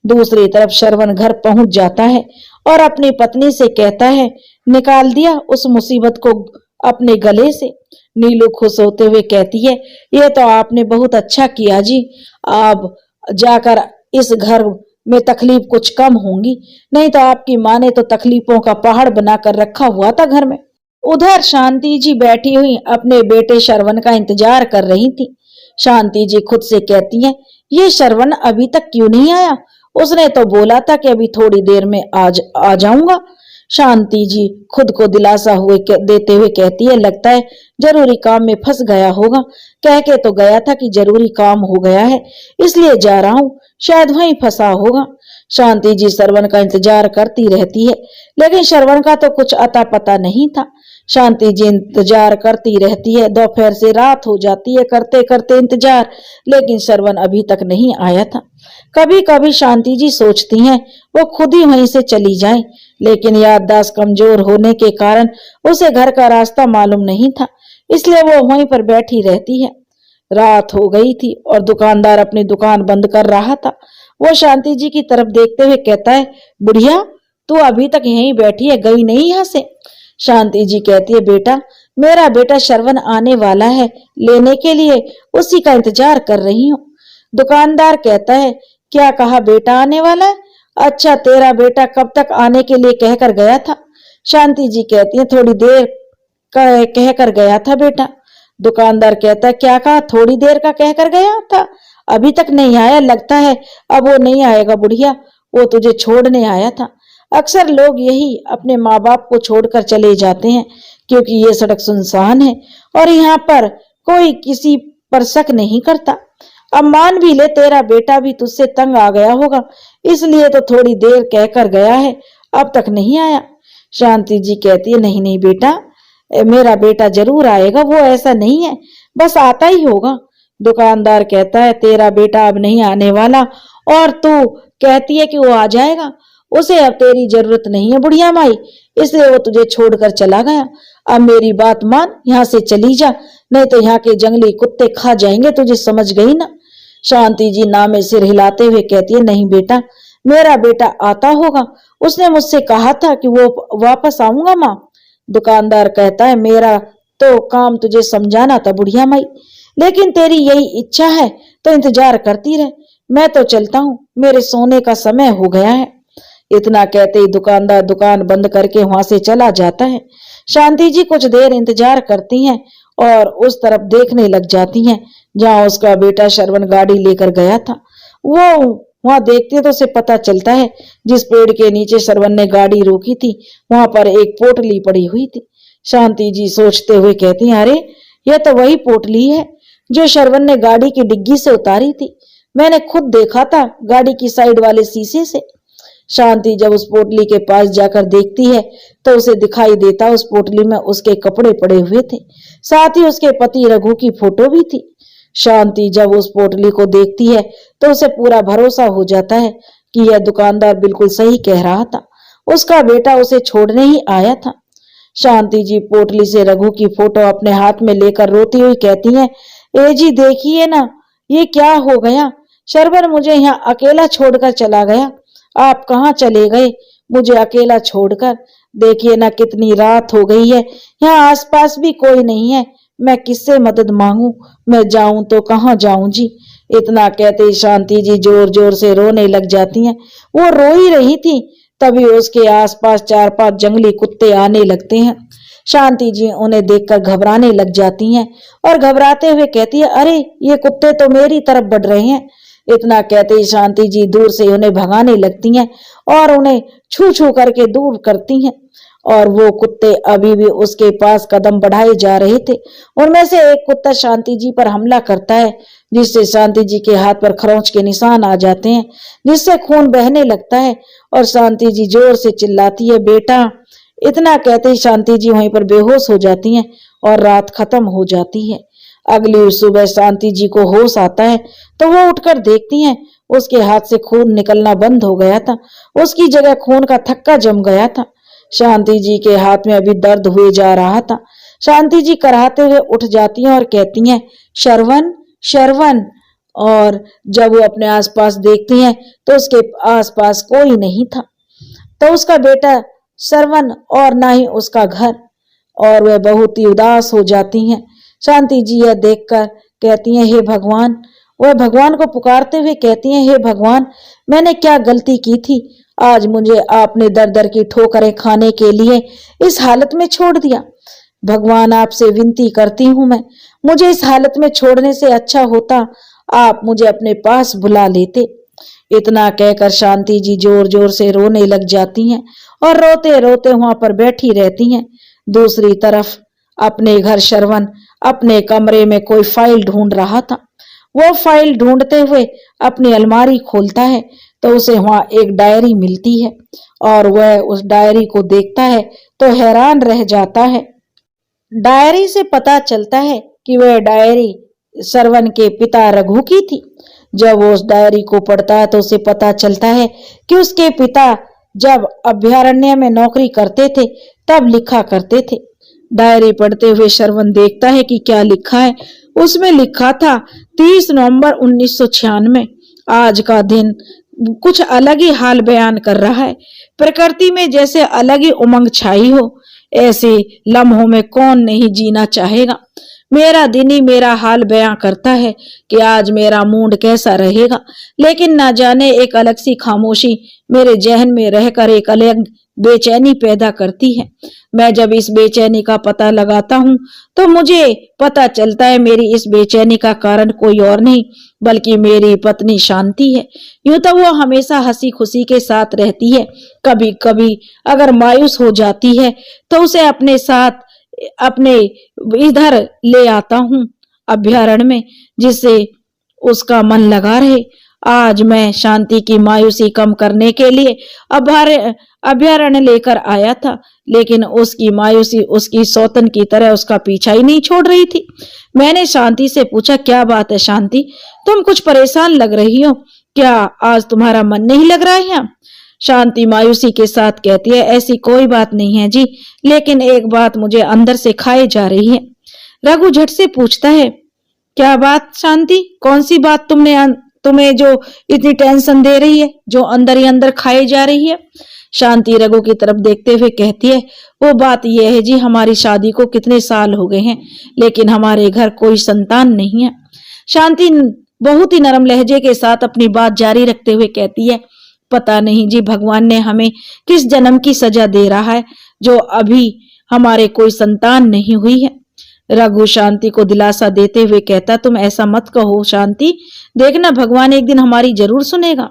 दूसरी तरफ श्रवण घर पहुंच जाता है और अपनी पत्नी से कहता है, निकाल दिया उस मुसीबत को अपने गले से। नीलू खुश होते हुए कहती है, ये तो आपने बहुत अच्छा किया जी, आप जाकर इस घर में तकलीफ कुछ कम होंगी, नहीं तो आपकी माँ ने तो तकलीफों का पहाड़ बनाकर रखा हुआ था घर में। उधर शांति जी बैठी हुई अपने बेटे श्रवण का इंतजार कर रही थी। शांति जी खुद से कहती हैं, ये श्रवण अभी तक क्यों नहीं आया? उसने तो बोला था कि अभी थोड़ी देर में आज आ जाऊंगा। शांति जी खुद को दिलासा देते हुए कहती है, लगता है जरूरी काम में फंस गया होगा, कह के तो गया था कि जरूरी काम हो गया है इसलिए जा रहा हूँ, शायद वहीं फंसा होगा। शांति जी श्रवण का इंतजार करती रहती है, लेकिन श्रवण का तो कुछ अता पता नहीं था। शांति जी इंतजार करती रहती है, दोपहर से रात हो जाती है करते करते इंतजार, लेकिन श्रवण अभी तक नहीं आया था। कभी कभी शांति जी सोचती हैं वो खुद ही वहीं से चली जाए, लेकिन याददाश्त कमजोर होने के कारण उसे घर का रास्ता मालूम नहीं था, इसलिए वो वहीं पर बैठी रहती है। रात हो गई थी और दुकानदार अपनी दुकान बंद कर रहा था। वो शांति जी की तरफ देखते हुए कहता है, बुढ़िया तू अभी तक यहीं बैठी है, गई नहीं यहाँ से? शांति जी कहती है, बेटा मेरा बेटा श्रवण आने वाला है, लेने के लिए उसी का इंतजार कर रही हूँ। दुकानदार कहता है, क्या कहा बेटा आने वाला है? अच्छा तेरा बेटा कब तक आने के लिए कहकर गया था? शांति जी कहती है, थोड़ी देर कहकर गया था बेटा। दुकानदार कहता है, क्या कहा? थोड़ी देर का कहकर गया था, अभी तक नहीं आया? लगता है अब वो नहीं आएगा बुढ़िया, वो तुझे छोड़ने आया था। अक्सर लोग यही अपने माँ बाप को छोड़कर चले जाते हैं, क्योंकि ये सड़क सुनसान है और यहाँ पर कोई किसी पर शक नहीं करता। अब मान भी ले तेरा बेटा भी तुझसे तंग आ गया होगा, इसलिए तो थोड़ी देर कहकर गया है, अब तक नहीं आया। शांति जी कहती है, नहीं नहीं बेटा, मेरा बेटा जरूर आएगा, वो ऐसा नहीं है, बस आता ही होगा। दुकानदार कहता है, तेरा बेटा अब नहीं आने वाला और तू कहती है कि वो आ जाएगा। उसे अब तेरी जरूरत नहीं है बुढ़िया माई, इसलिए वो तुझे छोड़कर चला गया। अब मेरी बात मान, यहाँ से चली जा, नहीं तो यहाँ के जंगली कुत्ते खा जाएंगे तुझे, समझ गई ना? शांति जी ना में सिर हिलाते हुए कहती है, नहीं बेटा, मेरा बेटा आता होगा, उसने मुझसे कहा था कि वो वापस आऊंगा माँ। दुकानदार कहता है, मेरा तो काम तुझे समझाना था बुढ़िया माई, लेकिन तेरी यही इच्छा है तो इंतजार करती रह, मैं तो चलता हूँ, मेरे सोने का समय हो गया है। इतना कहते ही दुकानदार दुकान बंद करके वहां से चला जाता है। शांति जी कुछ देर इंतजार करती हैं और उस तरफ देखने लग जाती हैं जहां उसका बेटा श्रवण गाड़ी लेकर गया था। वो वहां देखती है तो उसे पता चलता है जिस पेड़ के नीचे श्रवण ने गाड़ी रोकी थी वहां पर एक पोटली पड़ी हुई थी। शांति जी सोचते हुए कहती हैं, अरे यह तो वही पोटली है जो श्रवण ने गाड़ी की डिग्गी से उतारी थी, मैंने खुद देखा था गाड़ी की साइड वाले शीशे से। शांति जब उस पोटली के पास जाकर देखती है तो उसे दिखाई देता उस पोटली में उसके कपड़े पड़े हुए थे, साथ ही उसके पति रघु की फोटो भी थी। शांति जब उस पोटली को देखती है तो उसे पूरा भरोसा हो जाता है कि यह दुकानदार बिल्कुल सही कह रहा था, उसका बेटा उसे छोड़ने ही आया था। शांति जी पोटली से रघु की फोटो अपने हाथ में लेकर रोती हुई कहती है, ए जी देखिए ना, ये क्या हो गया? श्रवण मुझे यहाँ अकेला छोड़कर चला गया, आप कहाँ चले गए मुझे अकेला छोड़कर? देखिए ना कितनी रात हो गई है, यहाँ आसपास भी कोई नहीं है, मैं किससे मदद मांगू? मैं जाऊं तो कहाँ जाऊं जी? इतना कहते ही शांति जी जोर जोर से रोने लग जाती हैं। वो रो ही रही थी तभी उसके आसपास 4-5 जंगली कुत्ते आने लगते हैं। शांति जी उन्हें देखकर घबराने लग जाती हैं और घबराते हुए कहती है, अरे ये कुत्ते तो मेरी तरफ बढ़ रहे हैं। इतना कहते ही शांति जी दूर से उन्हें भगाने लगती हैं और उन्हें छू छू करके दूर करती हैं, और वो कुत्ते अभी भी उसके पास कदम बढ़ाए जा रहे थे। उनमें से एक कुत्ता शांति जी पर हमला करता है, जिससे शांति जी के हाथ पर खरोंच के निशान आ जाते हैं, जिससे खून बहने लगता है और शांति जी जोर से चिल्लाती है, बेटा। इतना कहते ही शांति जी वहीं पर बेहोश हो जाती हैं और रात खत्म हो जाती है। अगली सुबह शांति जी को होश आता है तो वो उठकर देखती हैं उसके हाथ से खून निकलना बंद हो गया था, उसकी जगह खून का थक्का जम गया था। शांति जी के हाथ में अभी दर्द हुए जा रहा था। शांति जी कराहते हुए उठ जाती हैं और कहती हैं, श्रवण श्रवण। और जब वो अपने आसपास देखती हैं तो उसके आसपास कोई नहीं था, तो उसका बेटा श्रवण और ना ही उसका घर, और वह बहुत ही उदास हो जाती हैं। शांति जी यह देखकर कहती हैं, हे भगवान। वह भगवान को पुकारते हुए कहती हैं, हे भगवान, मैंने क्या गलती की थी? आज मुझे आपने दर दर की ठोकरें खाने के लिए इस हालत में छोड़ दिया। भगवान आपसे विनती करती हूं मैं, मुझे इस हालत में छोड़ने से अच्छा होता आप मुझे अपने पास बुला लेते। इतना कहकर शांति जी जोर जोर से रोने लग जाती हैं और रोते रोते वहां पर बैठी रहती हैं। दूसरी तरफ अपने घर श्रवण अपने कमरे में कोई फाइल ढूंढ रहा था। वो फाइल ढूंढते हुए अपनी अलमारी खोलता है तो उसे वहां एक डायरी मिलती है और वह उस डायरी को देखता है तो हैरान रह जाता है। डायरी से पता चलता है कि वह डायरी श्रवण के पिता रघु की थी। जब वो उस डायरी को पढ़ता है तो उसे पता चलता है कि उसके पिता जब अभयारण्य में नौकरी करते थे तब लिखा करते थे। डायरी पढ़ते हुए श्रवण देखता है कि क्या लिखा है। उसमें लिखा था 30 नवंबर 1996। आज का दिन कुछ अलग ही हाल बयान कर रहा है। प्रकृति में जैसे अलग ही उमंग छाई हो। ऐसे लम्हों में कौन नहीं जीना चाहेगा। मेरा दिन ही मेरा हाल बयां करता है कि आज मेरा मूड कैसा रहेगा, लेकिन ना जाने एक अलग सी खामोशी मेरे जहन में रहकर एक अलग बेचैनी पैदा करती है। मैं जब इस बेचैनी का पता लगाता हूँ तो मुझे पता चलता है मेरी इस बेचैनी का कारण कोई और नहीं बल्कि मेरी पत्नी शांति है। यूं तो वो हमेशा हंसी खुशी के साथ रहती है। कभी कभी अगर मायूस हो जाती है तो उसे अपने साथ अपने इधर ले आता हूँ अभ्यारण्य में, जिससे उसका मन लगा रहे। आज मैं शांति की मायूसी कम करने के लिए अभ्यारण्य लेकर आया था, लेकिन उसकी मायूसी उसकी सौतन की तरह उसका पीछा ही नहीं छोड़ रही थी। मैंने शांति से पूछा, क्या बात है शांति, तुम कुछ परेशान लग रही हो, क्या आज तुम्हारा मन नहीं लग रहा है यहाँ? शांति मायूसी के साथ कहती है, ऐसी कोई बात नहीं है जी, लेकिन एक बात मुझे अंदर से खाए जा रही है। रघु झट से पूछता है, क्या बात शांति, कौन सी बात तुम्हें जो इतनी टेंशन दे रही है, जो अंदर ही अंदर खाई जा रही है? शांति रघु की तरफ देखते हुए कहती है, वो बात यह है जी, हमारी शादी को कितने साल हो गए हैं लेकिन हमारे घर कोई संतान नहीं है। शांति बहुत ही नरम लहजे के साथ अपनी बात जारी रखते हुए कहती है, पता नहीं जी भगवान ने हमें किस जन्म की सजा दे रहा है जो अभी हमारे कोई संतान नहीं हुई है। रघु शांति को दिलासा देते हुए कहता, तुम ऐसा मत कहो शांति, देखना भगवान एक दिन हमारी जरूर सुनेगा।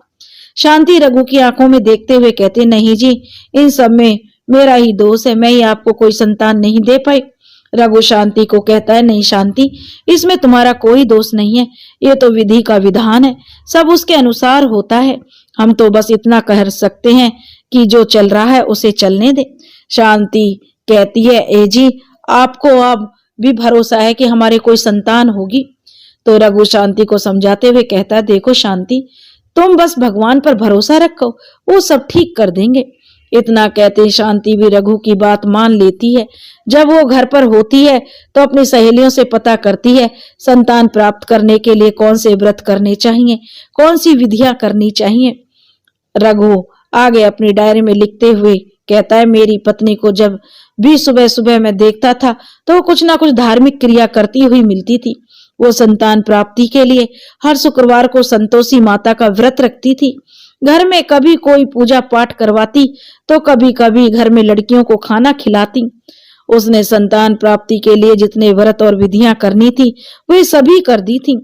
शांति रघु की आंखों में देखते हुए कहते, नहीं जी, इन सब में मेरा ही दोष है, मैं ही आपको कोई संतान नहीं दे पाई। रघु शांति को कहता है, नहीं शांति, इसमें तुम्हारा कोई दोष नहीं है, ये तो विधि का विधान है, सब उसके अनुसार होता है। हम तो बस इतना कह सकते हैं कि जो चल रहा है उसे चलने दे। शांति कहती है, ए जी, आपको अब भी भरोसा है कि हमारे कोई संतान होगी? तो रघु शांति को समझाते हुए कहता, देखो शांति, तुम बस भगवान पर भरोसा रखो, वो सब ठीक कर देंगे। इतना कहते शांति भी रघु की बात मान लेती है। जब वो घर पर होती है तो अपनी सहेलियों से पता करती है संतान प्राप्त करने के लिए कौन से व्रत करने चाहिए, कौन सी विधियां करनी चाहिए। रघु आगे अपनी डायरी में लिखते हुए कहता है, मेरी पत्नी को जब भी सुबह सुबह मैं देखता था तो वो कुछ ना कुछ धार्मिक क्रिया करती हुई मिलती थी। वो संतान प्राप्ति के लिए हर शुक्रवार को संतोषी माता का व्रत रखती थी। घर में कभी कोई पूजा पाठ करवाती तो कभी कभी घर में लड़कियों को खाना खिलाती। उसने संतान प्राप्ति के लिए जितने व्रत और विधियां करनी थी वे सभी कर दी थी।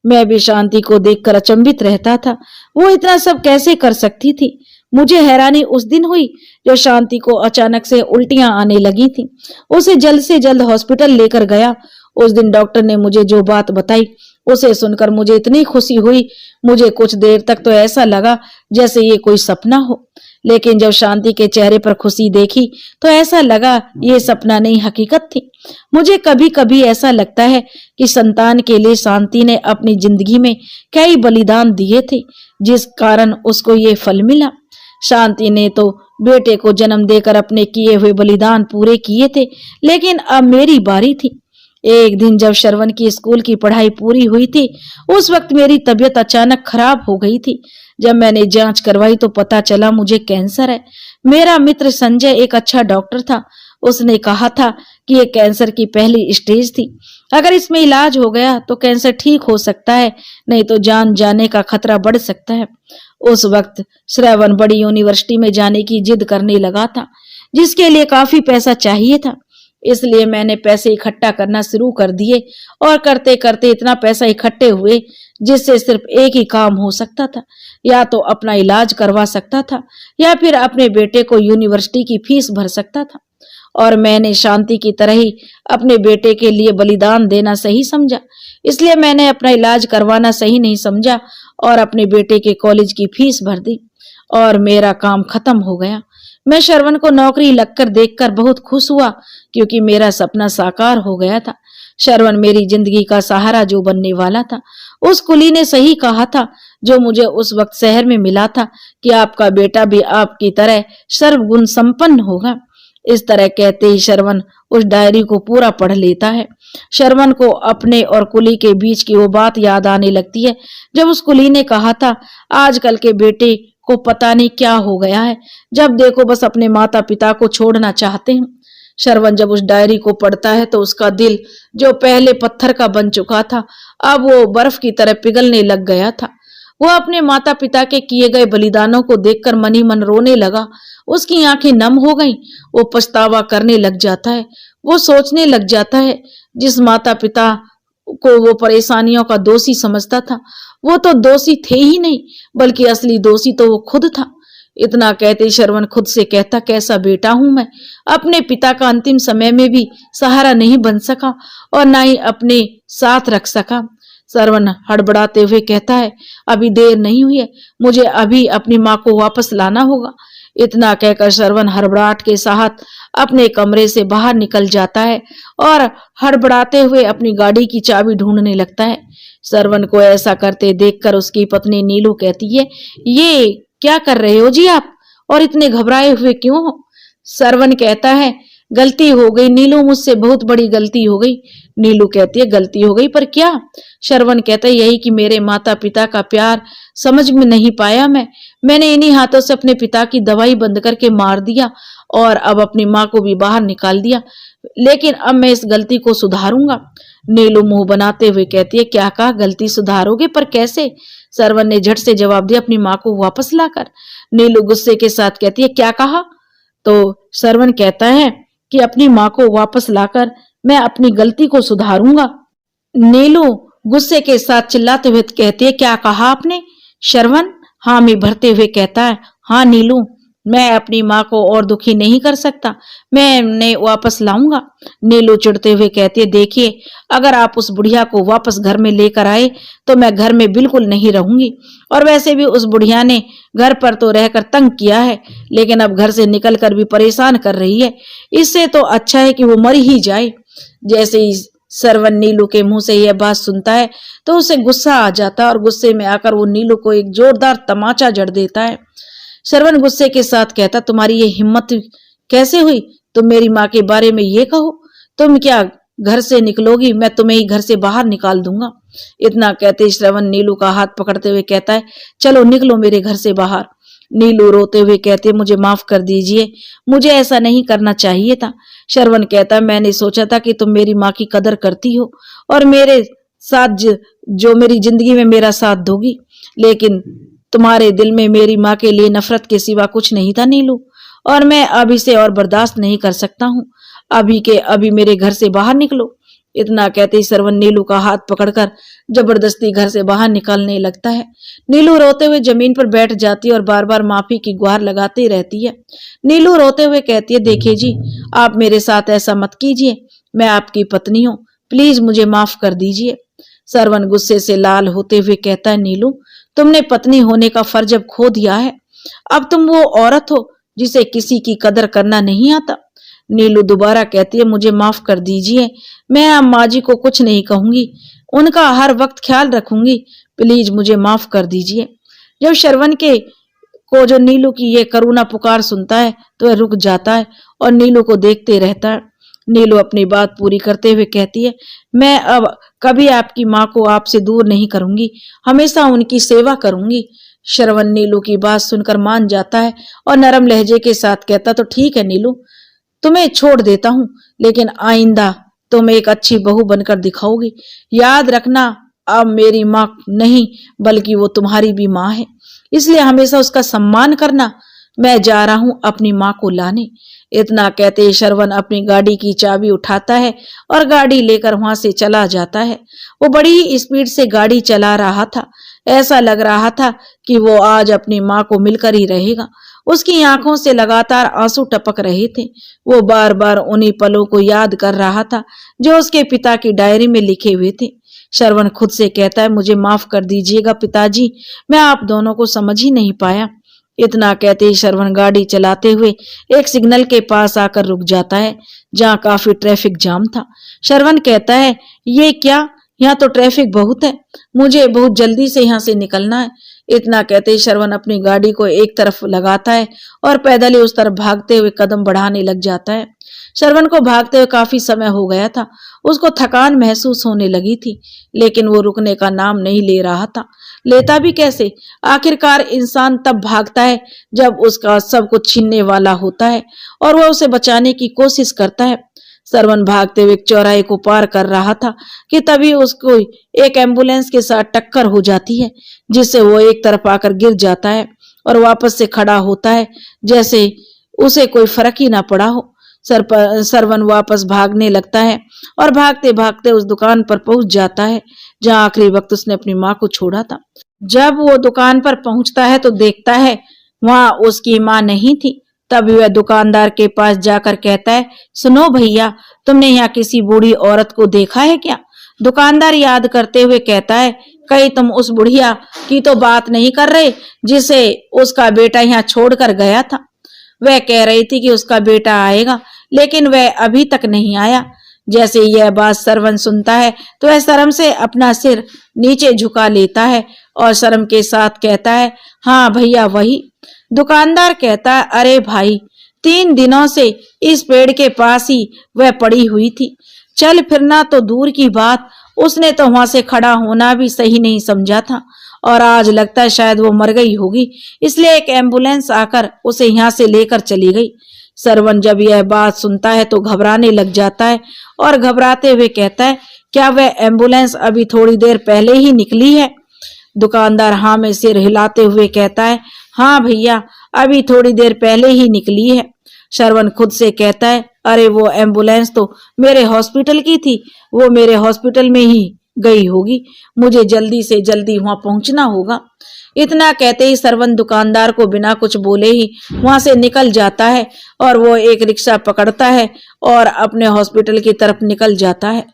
मैं भी शांति को देखकर अचंभित रहता था, वो इतना सब कैसे कर सकती थी। मुझे हैरानी उस दिन हुई जब शांति को अचानक से उल्टियां आने लगी थी। उसे जल्द से जल्द हॉस्पिटल लेकर गया। उस दिन डॉक्टर ने मुझे जो बात बताई उसे सुनकर मुझे इतनी खुशी हुई, मुझे कुछ देर तक तो ऐसा लगा जैसे ये कोई सपना हो, लेकिन जब शांति के चेहरे पर खुशी देखी तो ऐसा लगा ये सपना नहीं हकीकत थी। मुझे कभी कभी ऐसा लगता है कि संतान के लिए शांति ने अपनी जिंदगी में कई बलिदान दिए थे, जिस कारण उसको ये फल मिला। शांति ने तो बेटे को जन्म देकर अपने किए हुए बलिदान पूरे किए थे, लेकिन अब मेरी बारी थी। एक दिन जब श्रवण की स्कूल की पढ़ाई पूरी हुई थी, उस वक्त मेरी तबीयत अचानक खराब हो गई थी। जब मैंने जांच करवाई तो पता चला मुझे कैंसर है। मेरा मित्र संजय एक अच्छा डॉक्टर था, उसने कहा था कि ये कैंसर की पहली स्टेज थी, अगर इसमें इलाज हो गया तो कैंसर ठीक हो सकता है, नहीं तो जान जाने का खतरा बढ़ सकता है। उस वक्त श्रवण बड़ी यूनिवर्सिटी में जाने की जिद करने लगा था, जिसके लिए काफी पैसा चाहिए था। इसलिए मैंने पैसे इकट्ठा करना शुरू कर दिए और करते करते इतना पैसा इकट्ठे हुए जिससे सिर्फ एक ही काम हो सकता था, या तो अपना इलाज करवा सकता था या फिर अपने बेटे को यूनिवर्सिटी की फीस भर सकता था। और मैंने शांति की तरह ही अपने बेटे के लिए बलिदान देना सही समझा, इसलिए मैंने अपना इलाज करवाना सही नहीं समझा और अपने बेटे के कॉलेज की फीस भर दी और मेरा काम खत्म हो गया। मैं श्रवण को नौकरी लगकर देखकर बहुत खुश हुआ क्योंकि मेरा सपना साकार हो गया था। श्रवण मेरी जिंदगी का सहारा जो बनने वाला था। उस कुली ने सही कहा था जो मुझे उस वक्त शहर में मिला था कि आपका बेटा भी आपकी तरह सर्वगुण संपन्न होगा। इस तरह कहते ही श्रवण उस डायरी को पूरा पढ़ लेता है। श्रवण को अपने और कुली के बीच की वो बात याद आने लगती है जब उस कुली ने कहा था, आजकल के बेटे को पता नहीं क्या हो गया है, जब देखो बस अपने माता पिता को छोड़ना चाहते हैं। श्रवण जब उस डायरी को पढ़ता है तो उसका दिल जो पहले पत्थर का बन चुका था अब वो बर्फ की तरह पिघलने लग गया था। वो अपने माता पिता के किए गए बलिदानों को देखकर मन ही मन रोने लगा। उसकी आंखें नम हो गईं। वो पछतावा करने लग जाता है। वो सोचने लग जाता है जिस माता पिता को वो परेशानियों का दोषी समझता था वो तो दोषी थे ही नहीं बल्कि असली दोषी तो वो खुद था। इतना कहते श्रवण खुद से कहता, कैसा बेटा हूं मैं, अपने पिता का अंतिम समय में भी सहारा नहीं बन सका और ना ही अपने साथ रख सका। श्रवण हड़बड़ाते हुए कहता है, अभी देर नहीं हुई है, मुझे अभी अपनी माँ को वापस लाना होगा। इतना कहकर श्रवण हड़बड़ाहट के साथ अपने कमरे से बाहर निकल जाता है और हड़बड़ाते हुए अपनी गाड़ी की चाबी ढूंढने लगता है। श्रवण को ऐसा करते देखकर उसकी पत्नी नीलू कहती है, ये क्या कर रहे हो जी आप, और इतने घबराए हुए क्यों हो? श्रवण कहता है, गलती हो गई नीलू, मुझसे बहुत बड़ी गलती हो गई। नीलू कहती है, गलती हो गई पर क्या? श्रवण कहता है, यही कि मेरे माता पिता का प्यार समझ में नहीं पाया मैंने इन्हीं हाथों से अपने पिता की दवाई बंद करके मार दिया और अब अपनी माँ को भी बाहर निकाल दिया, लेकिन अब मैं इस गलती को सुधारूंगा। नीलू मुंह बनाते हुए कहती है, क्या कहा, गलती सुधारोगे, पर कैसे? श्रवण ने झट से जवाब दिया, अपनी माँ को वापस लाकर। नीलू गुस्से के साथ कहती है, क्या कहा? तो श्रवण कहता है कि अपनी माँ को वापस लाकर मैं अपनी गलती को सुधारूंगा। नीलू गुस्से के साथ चिल्लाते हुए कहती है, क्या कहा आपने? श्रवण हामी भरते हुए कहता है, हाँ नीलू, मैं अपनी माँ को और दुखी नहीं कर सकता, मैं उन्हें वापस लाऊंगा। नीलू चिढ़ते हुए कहती है, देखिए, अगर आप उस बुढ़िया को वापस घर में लेकर आए तो मैं घर में बिल्कुल नहीं रहूंगी, और वैसे भी उस बुढ़िया ने घर पर तो रहकर तंग किया है, लेकिन अब घर से निकल कर भी परेशान कर रही है। इससे तो अच्छा है कि वो मर ही जाए। जैसे ही श्रवण नीलू के मुंह से यह बात सुनता है तो उसे गुस्सा आ जाता है और गुस्से में आकर वो नीलू को एक जोरदार तमाचा जड़ देता है। श्रवण गुस्से के साथ कहता, तुम्हारी ये हिम्मत कैसे हुई? तुम मेरी माँ के बारे में ये कहो? तुम क्या घर से निकलोगी? मैं तुम्हें ही घर से बाहर निकाल दूंगा। इतना कहते श्रवण नीलू का हाथ पकड़ते हुए कहता है, चलो निकलो मेरे घर से बाहर। नीलू रोते हुए कहती है, मुझे माफ कर दीजिए, मुझे ऐसा नहीं करना चाहिए था। श्रवण कहता है, मैंने सोचा था कि तुम मेरी माँ की कदर करती हो और मेरे साथ जो मेरी जिंदगी में मेरा साथ दोगी, लेकिन तुम्हारे दिल में मेरी माँ के लिए नफरत के सिवा कुछ नहीं था नीलू, और मैं अब इसे और बर्दाश्त नहीं कर सकता हूँ। अभी के अभी मेरे घर से बाहर निकलो। इतना कहते ही श्रवण नीलू का हाथ पकड़कर जबरदस्ती घर से बाहर निकालने लगता है। नीलू रोते हुए जमीन पर बैठ जाती है और बार बार माफी की गुहार लगाती रहती है। नीलू रोते हुए कहती है, देखिए जी, आप मेरे साथ ऐसा मत कीजिए, मैं आपकी पत्नी हूँ, प्लीज मुझे माफ कर दीजिए। श्रवण गुस्से से लाल होते हुए कहता है, नीलू, तुमने पत्नी होने का फर्ज अब खो दिया है, अब तुम वो औरत हो जिसे किसी की कदर करना नहीं आता। नीलू दोबारा कहती है, मुझे माफ कर दीजिए, मैं अम्मा जी को कुछ नहीं कहूंगी, उनका हर वक्त ख्याल रखूंगी, प्लीज मुझे माफ कर दीजिए। जब श्रवण के को जो नीलू की ये करुणा पुकार सुनता है तो वह रुक जाता है और नीलू को देखते रहता है। नीलू अपनी बात पूरी करते हुए कहती है, मैं अब कभी आपकी माँ को आपसे दूर नहीं करूंगी, हमेशा उनकी सेवा करूंगी। श्रवण नीलू की बात सुनकर मान जाता है और नरम लहजे के साथ कहता, तो ठीक है नीलू, तुम्हें छोड़ देता हूँ, लेकिन आइंदा तुम एक अच्छी बहू बनकर दिखाओगी। याद रखना, अब मेरी माँ नहीं बल्कि वो तुम्हारी भी माँ है, इसलिए हमेशा उसका सम्मान करना। मैं जा रहा हूँ अपनी माँ को लाने। इतना कहते श्रवण अपनी गाड़ी की चाबी उठाता है और गाड़ी लेकर वहां से चला जाता है। वो बड़ी ही स्पीड से गाड़ी चला रहा था, ऐसा लग रहा था कि वो आज अपनी माँ को मिलकर ही रहेगा। उसकी आंखों से लगातार आंसू टपक रहे थे। वो बार बार उन्हीं पलों को याद कर रहा था जो उसके पिता की डायरी में लिखे हुए थे। श्रवण खुद से कहता है, मुझे माफ कर दीजिएगा पिताजी, मैं आप दोनों को समझ ही नहीं पाया। इतना कहते ही श्रवण गाड़ी चलाते हुए एक सिग्नल के पास आकर रुक जाता है, जहाँ काफी ट्रैफिक जाम था। श्रवण कहता है, ये क्या, यहाँ तो ट्रैफिक बहुत है, मुझे बहुत जल्दी से यहाँ से निकलना है। इतना कहते ही श्रवण अपनी गाड़ी को एक तरफ लगाता है और पैदल ही उस तरफ भागते हुए कदम बढ़ाने लग जाता है। श्रवण को भागते हुए काफी समय हो गया था, उसको थकान महसूस होने लगी थी, लेकिन वो रुकने का नाम नहीं ले रहा था। लेता भी कैसे? आखिरकार इंसान तब भागता है जब उसका सब कुछ छीनने वाला होता है और वह उसे बचाने की कोशिश करता है। श्रवण भागते हुए चौराहे को पार कर रहा था कि तभी उसको एक एम्बुलेंस के साथ टक्कर हो जाती है, जिससे वो एक तरफ आकर गिर जाता है और वापस से खड़ा होता है जैसे उसे कोई फर्क ही ना पड़ा हो। श्रवण वापस भागने लगता है और भागते भागते उस दुकान पर पहुंच जाता है जहां आखिरी वक्त उसने अपनी माँ को छोड़ा था। जब वो दुकान पर पहुंचता है तो देखता है वहां उसकी माँ नहीं थी। तभी वह दुकानदार के पास जाकर कहता है, सुनो भैया, तुमने यहाँ किसी बूढ़ी औरत को देखा है क्या? दुकानदार याद करते हुए कहता है, कहीं तुम उस बुढ़िया की तो बात नहीं कर रहे जिसे उसका बेटा यहाँ छोड़कर गया था? वह कह रही थी कि उसका बेटा आएगा, लेकिन वह अभी तक नहीं आया। जैसे यह बात श्रवण सुनता है तो वह शर्म से अपना सिर नीचे झुका लेता है और शर्म के साथ कहता है, हाँ भैया वही। दुकानदार कहता है, अरे भाई, 3 दिनों से इस पेड़ के पास ही वह पड़ी हुई थी। चल फिरना तो दूर की बात, उसने तो वहां से खड़ा होना भी सही नहीं समझा था और आज लगता है शायद वो मर गई होगी, इसलिए एक एम्बुलेंस आकर उसे यहाँ से लेकर चली गई। श्रवण जब यह बात सुनता है तो घबराने लग जाता है और घबराते हुए कहता है, क्या वह एम्बुलेंस अभी थोड़ी देर पहले ही निकली है? दुकानदार हाँ में सिर हिलाते हुए कहता है, हाँ भैया, अभी थोड़ी देर पहले ही निकली है। श्रवण खुद से कहता है, अरे वो एम्बुलेंस तो मेरे हॉस्पिटल की थी, वो मेरे हॉस्पिटल में ही गई होगी, मुझे जल्दी से जल्दी वहां पहुंचना होगा। इतना कहते ही श्रवण दुकानदार को बिना कुछ बोले ही वहां से निकल जाता है और वो एक रिक्शा पकड़ता है और अपने हॉस्पिटल की तरफ निकल जाता है।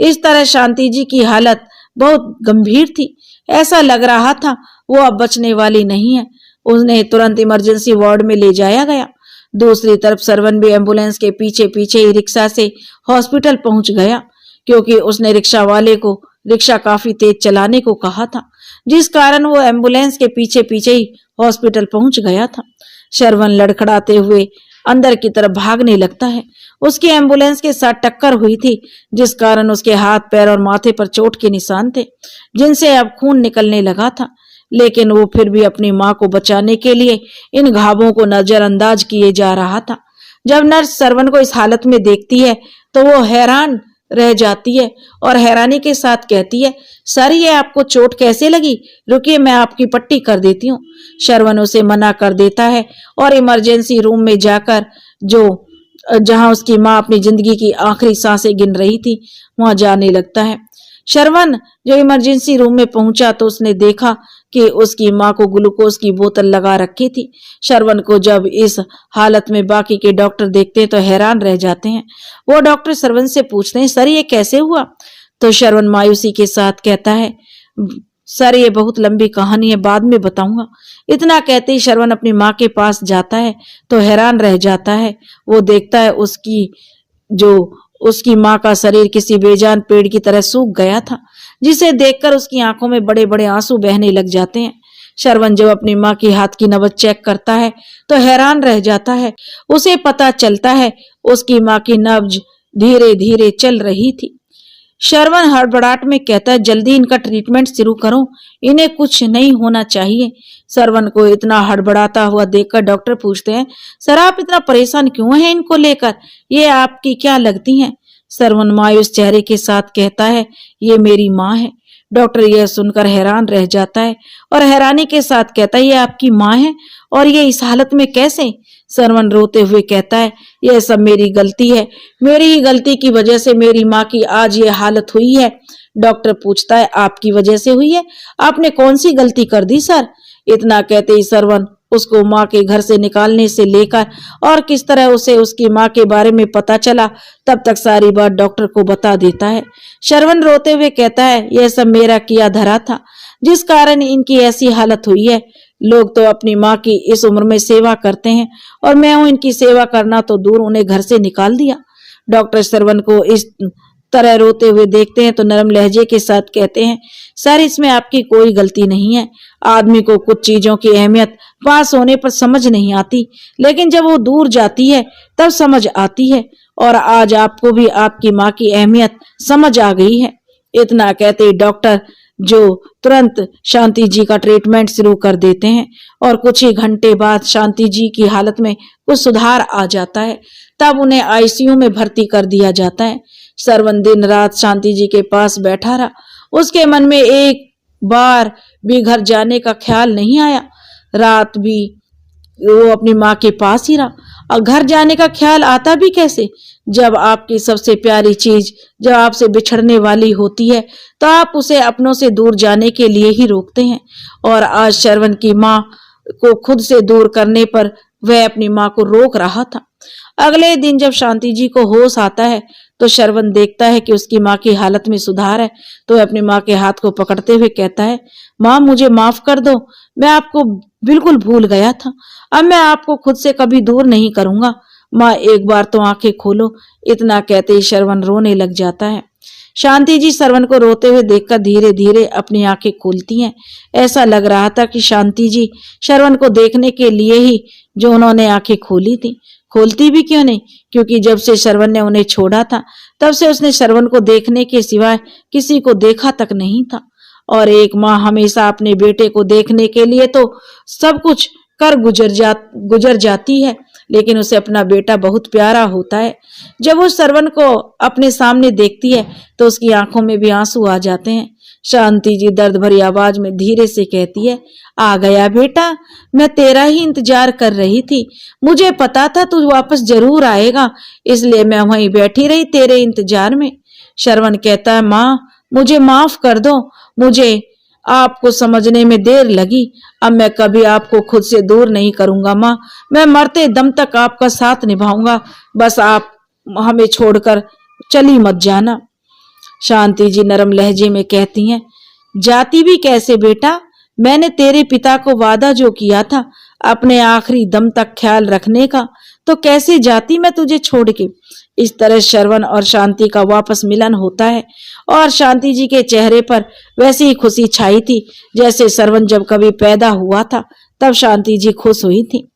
इस तरह शांति जी की हालत बहुत गंभीर थी। ऐसा लग रहा था वो अब बचने वाली नहीं है। उन्हें तुरंत इमरजेंसी वार्ड में ले जाया गया। दूसरी तरफ श्रवण भी एम्बुलेंस के पीछे पीछे ही रिक्शा से हॉस्पिटल पहुंच गया, क्योंकि उसने रिक्शा वाले को रिक्शा काफी तेज चलाने को कहा था, जिस कारण वो एम्बुलेंस के पीछे पीछे ही हॉस्पिटल पहुंच गया था। श्रवण लड़खड़ाते हुए अंदर की तरफ भागने लगता है। उसकी एम्बुलेंस के साथ टक्कर हुई थी, जिस कारण उसके हाथ पैर और माथे पर चोट के निशान थे, जिनसे अब खून निकलने लगा था। लेकिन वो फिर भी अपनी माँ को बचाने के लिए इन घावों को नजरअंदाज किए जा रहा था। जब नर्स श्रवण को इस हालत में देखती है तो वो हैरान रह जाती है और हैरानी के साथ कहती है, सर ये आपको चोट कैसे लगी? रुकिए, मैं आपकी पट्टी कर देती हूँ। श्रवण उसे मना कर देता है और इमरजेंसी रूम में जाकर जहां उसकी माँ अपनी जिंदगी की आखिरी सांसें गिन रही थी वहां जाने लगता है। श्रवण जो इमरजेंसी रूम में पहुंचा तो उसने देखा कि उसकी माँ को ग्लूकोज की बोतल लगा रखी थी। श्रवण को जब इस हालत में बाकी के डॉक्टर देखते हैं तो हैरान रह जाते हैं। वो डॉक्टर श्रवण से पूछते हैं, सर ये कैसे हुआ? तो श्रवण मायूसी के साथ कहता है, सर ये बहुत लंबी कहानी है, बाद में बताऊंगा। इतना कहते ही श्रवण अपनी माँ के पास जाता है तो हैरान रह जाता है। वो देखता है उसकी माँ का शरीर किसी बेजान पेड़ की तरह सूख गया था, जिसे देखकर उसकी आंखों में बड़े बड़े आंसू बहने लग जाते हैं। श्रवण जब अपनी माँ की हाथ की नब्ज चेक करता है तो हैरान रह जाता है। उसे पता चलता है उसकी माँ की नब्ज धीरे धीरे चल रही थी। श्रवण हड़बड़ाहट में कहता है, जल्दी इनका ट्रीटमेंट शुरू करो, इन्हें कुछ नहीं होना चाहिए। श्रवण को इतना हड़बड़ाता हुआ देखकर डॉक्टर पूछते हैं, सर आप इतना परेशान क्यों हैं इनको लेकर? ये आपकी क्या लगती हैं? श्रवण मायूस चेहरे के साथ कहता है, ये मेरी माँ है। डॉक्टर यह सुनकर हैरान रह जाता है और हैरानी के साथ कहता है, ये आपकी माँ है और ये इस हालत में कैसे? श्रवण रोते हुए कहता है, यह सब मेरी गलती है, मेरी ही गलती की वजह से मेरी माँ की आज ये हालत हुई है। डॉक्टर पूछता है, आपकी वजह से हुई है? आपने कौन सी गलती कर दी सर? इतना कहते ही श्रवण उसको माँ के घर से निकालने से लेकर और किस तरह उसे उसकी माँ के बारे में पता चला तब तक सारी बात डॉक्टर को बता देता है। श्रवण रोते हुए कहता है, यह सब मेरा किया धरा था, जिस कारण इनकी ऐसी हालत हुई है। लोग तो अपनी माँ की इस उम्र में सेवा करते हैं और मैं हूं इनकी सेवा करना तो दूर, उन्हें घर से निकाल दिया। डॉक्टर श्रवण को इस तरह रोते हुए देखते हैं तो नरम लहजे के साथ कहते हैं, सर इसमें आपकी कोई गलती नहीं है। आदमी को कुछ चीजों की अहमियत पास होने पर समझ नहीं आती, लेकिन जब वो दूर जाती है तब समझ आती है, और आज आपको भी आपकी माँ की अहमियत समझ आ गई है। इतना कहते ही डॉक्टर जो तुरंत शांति जी का ट्रीटमेंट शुरू कर देते हैं और कुछ ही घंटे बाद शांति जी की हालत में कुछ सुधार आ जाता है। तब उन्हें आईसीयू में भर्ती कर दिया जाता है। श्रवण दिन रात शांति जी के पास बैठा रहा। उसके मन में एक बार भी घर जाने का ख्याल नहीं आया। रात भी वो अपनी माँ के पास ही रहा। और घर जाने का ख्याल आता भी कैसे, जब आपकी सबसे प्यारी चीज जब आपसे बिछड़ने वाली होती है तो आप उसे अपनों से दूर जाने के लिए ही रोकते हैं। और आज श्रवण की माँ को खुद से दूर करने पर वह अपनी माँ को रोक रहा था। अगले दिन जब शांति जी को होश आता है तो श्रवण देखता है कि उसकी माँ की हालत में सुधार है, तो वह अपनी माँ के हाथ को पकड़ते हुए कहता है, माँ मुझे माफ कर दो, मैं आपको बिल्कुल भूल गया था। अब मैं आपको खुद से कभी दूर नहीं करूंगा। माँ एक बार तो आंखें खोलो। इतना कहते ही श्रवण रोने लग जाता है। शांति जी श्रवण को रोते हुए देखकर धीरे धीरे अपनी आंखें खोलती हैं। ऐसा लग रहा था कि शांति जी श्रवण को देखने के लिए ही जो उन्होंने आंखें खोली थी। खोलती भी क्यों नहीं, क्योंकि जब से श्रवण ने उन्हें छोड़ा था तब से उसने श्रवण को देखने के सिवाय किसी को देखा तक नहीं था। और एक माँ हमेशा अपने बेटे को देखने के लिए तो सब कुछ कर गुजर जाती है, लेकिन उसे अपना बेटा बहुत प्यारा होता है। जब वो श्रवण को अपने सामने देखती है तो उसकी आंखों में भी आंसू आ जाते हैं। शांति जी दर्द भरी आवाज में धीरे से कहती है, आ गया बेटा, मैं तेरा ही इंतजार कर रही थी। मुझे पता था तू वापस जरूर आएगा, इसलिए मैं वहीं बैठी रही तेरे इंतजार में। श्रवण कहता है, माँ मुझे माफ कर दो, मुझे आपको समझने में देर लगी। अब मैं कभी आपको खुद से दूर नहीं करूंगा माँ, मैं मरते दम तक आपका साथ निभाऊंगा। बस आप हमें छोड़कर चली मत जाना। शांति जी नरम लहजे में कहती हैं, जाती भी कैसे बेटा, मैंने तेरे पिता को वादा जो किया था अपने आखिरी दम तक ख्याल रखने का, तो कैसे जाती मैं तुझे छोड़ के। इस तरह श्रवण और शांति का वापस मिलन होता है और शांति जी के चेहरे पर वैसी ही खुशी छाई थी जैसे श्रवण जब कभी पैदा हुआ था तब शांति जी खुश हुई थी।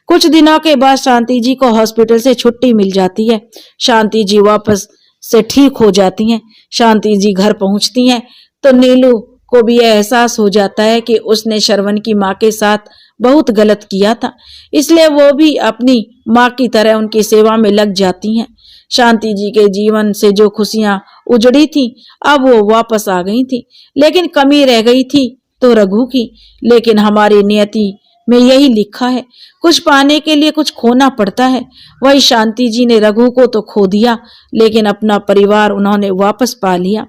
कुछ दिनों के बाद शांति जी को हॉस्पिटल से छुट्टी मिल जाती है। शांति जी वापस से ठीक हो जाती हैं। शांति जी घर पहुंचती हैं तो नीलू को भी यह एहसास हो जाता है कि उसने श्रवण की माँ के साथ बहुत गलत किया था, इसलिए वो भी अपनी माँ की तरह उनकी सेवा में लग जाती हैं। शांति जी के जीवन से जो खुशियां उजड़ी थी अब वो वापस आ गई थी, लेकिन कमी रह गई थी तो रघु की। लेकिन हमारी नियति में यही लिखा है, कुछ पाने के लिए कुछ खोना पड़ता है। वही शांति जी ने रघु को तो खो दिया, लेकिन अपना परिवार उन्होंने वापस पा लिया।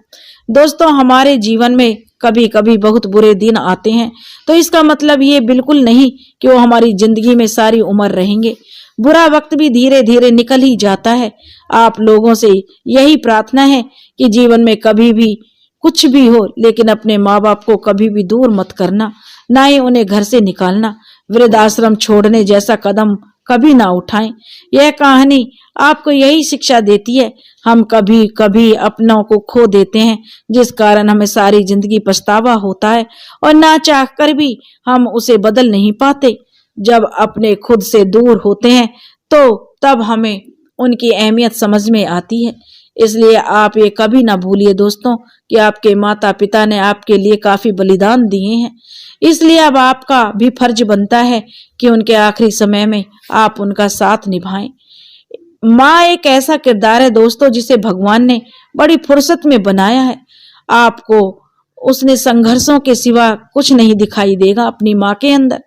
दोस्तों, हमारे जीवन में कभी कभी बहुत बुरे दिन आते हैं, तो इसका मतलब ये बिल्कुल नहीं कि वो हमारी जिंदगी में सारी उम्र रहेंगे। बुरा वक्त भी धीरे धीरे निकल ही जाता है। आप लोगों से यही प्रार्थना है कि जीवन में कभी भी कुछ भी हो, लेकिन अपने माँ बाप को कभी भी दूर मत करना, ना ही उन्हें घर से निकालना। वृद्धाश्रम छोड़ने जैसा कदम कभी ना उठाएं। यह कहानी आपको यही शिक्षा देती है। हम कभी कभी अपनों को खो देते हैं, जिस कारण हमें सारी जिंदगी पछतावा होता है और ना चाह कर भी हम उसे बदल नहीं पाते। जब अपने खुद से दूर होते हैं तो तब हमें उनकी अहमियत समझ में आती है। इसलिए आप ये कभी ना भूलिए दोस्तों कि आपके माता पिता ने आपके लिए काफी बलिदान दिए हैं, इसलिए अब आपका भी फर्ज बनता है कि उनके आखिरी समय में आप उनका साथ निभाएं। माँ एक ऐसा किरदार है दोस्तों जिसे भगवान ने बड़ी फुर्सत में बनाया है। आपको उसने संघर्षों के सिवा कुछ नहीं दिखाई देगा अपनी माँ के अंदर।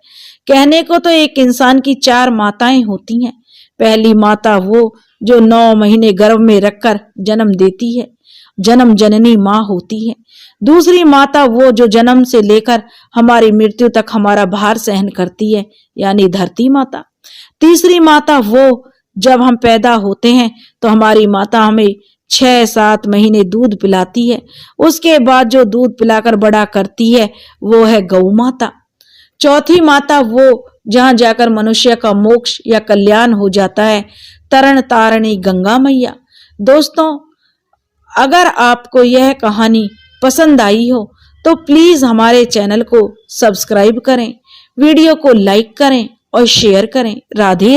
कहने को तो एक इंसान की 4 माताएं होती हैं। पहली माता वो जो 9 महीने गर्भ में रखकर जन्म देती है, जन्म जननी माँ होती है। दूसरी माता वो जो जन्म से लेकर हमारी मृत्यु तक हमारा भार सहन करती है, यानी धरती माता। तीसरी माता वो जब हम पैदा होते हैं तो हमारी माता हमें 6-7 महीने दूध पिलाती है। उसके बाद जो दूध पिलाकर बड़ा करती है वो है गौ माता। चौथी माता वो जहां जाकर मनुष्य का मोक्ष या कल्याण हो जाता है, तरण तारणी गंगा मैया। दोस्तों, अगर आपको यह कहानी पसंद आई हो तो प्लीज हमारे चैनल को सब्सक्राइब करें, वीडियो को लाइक करें और शेयर करें। राधे राधे।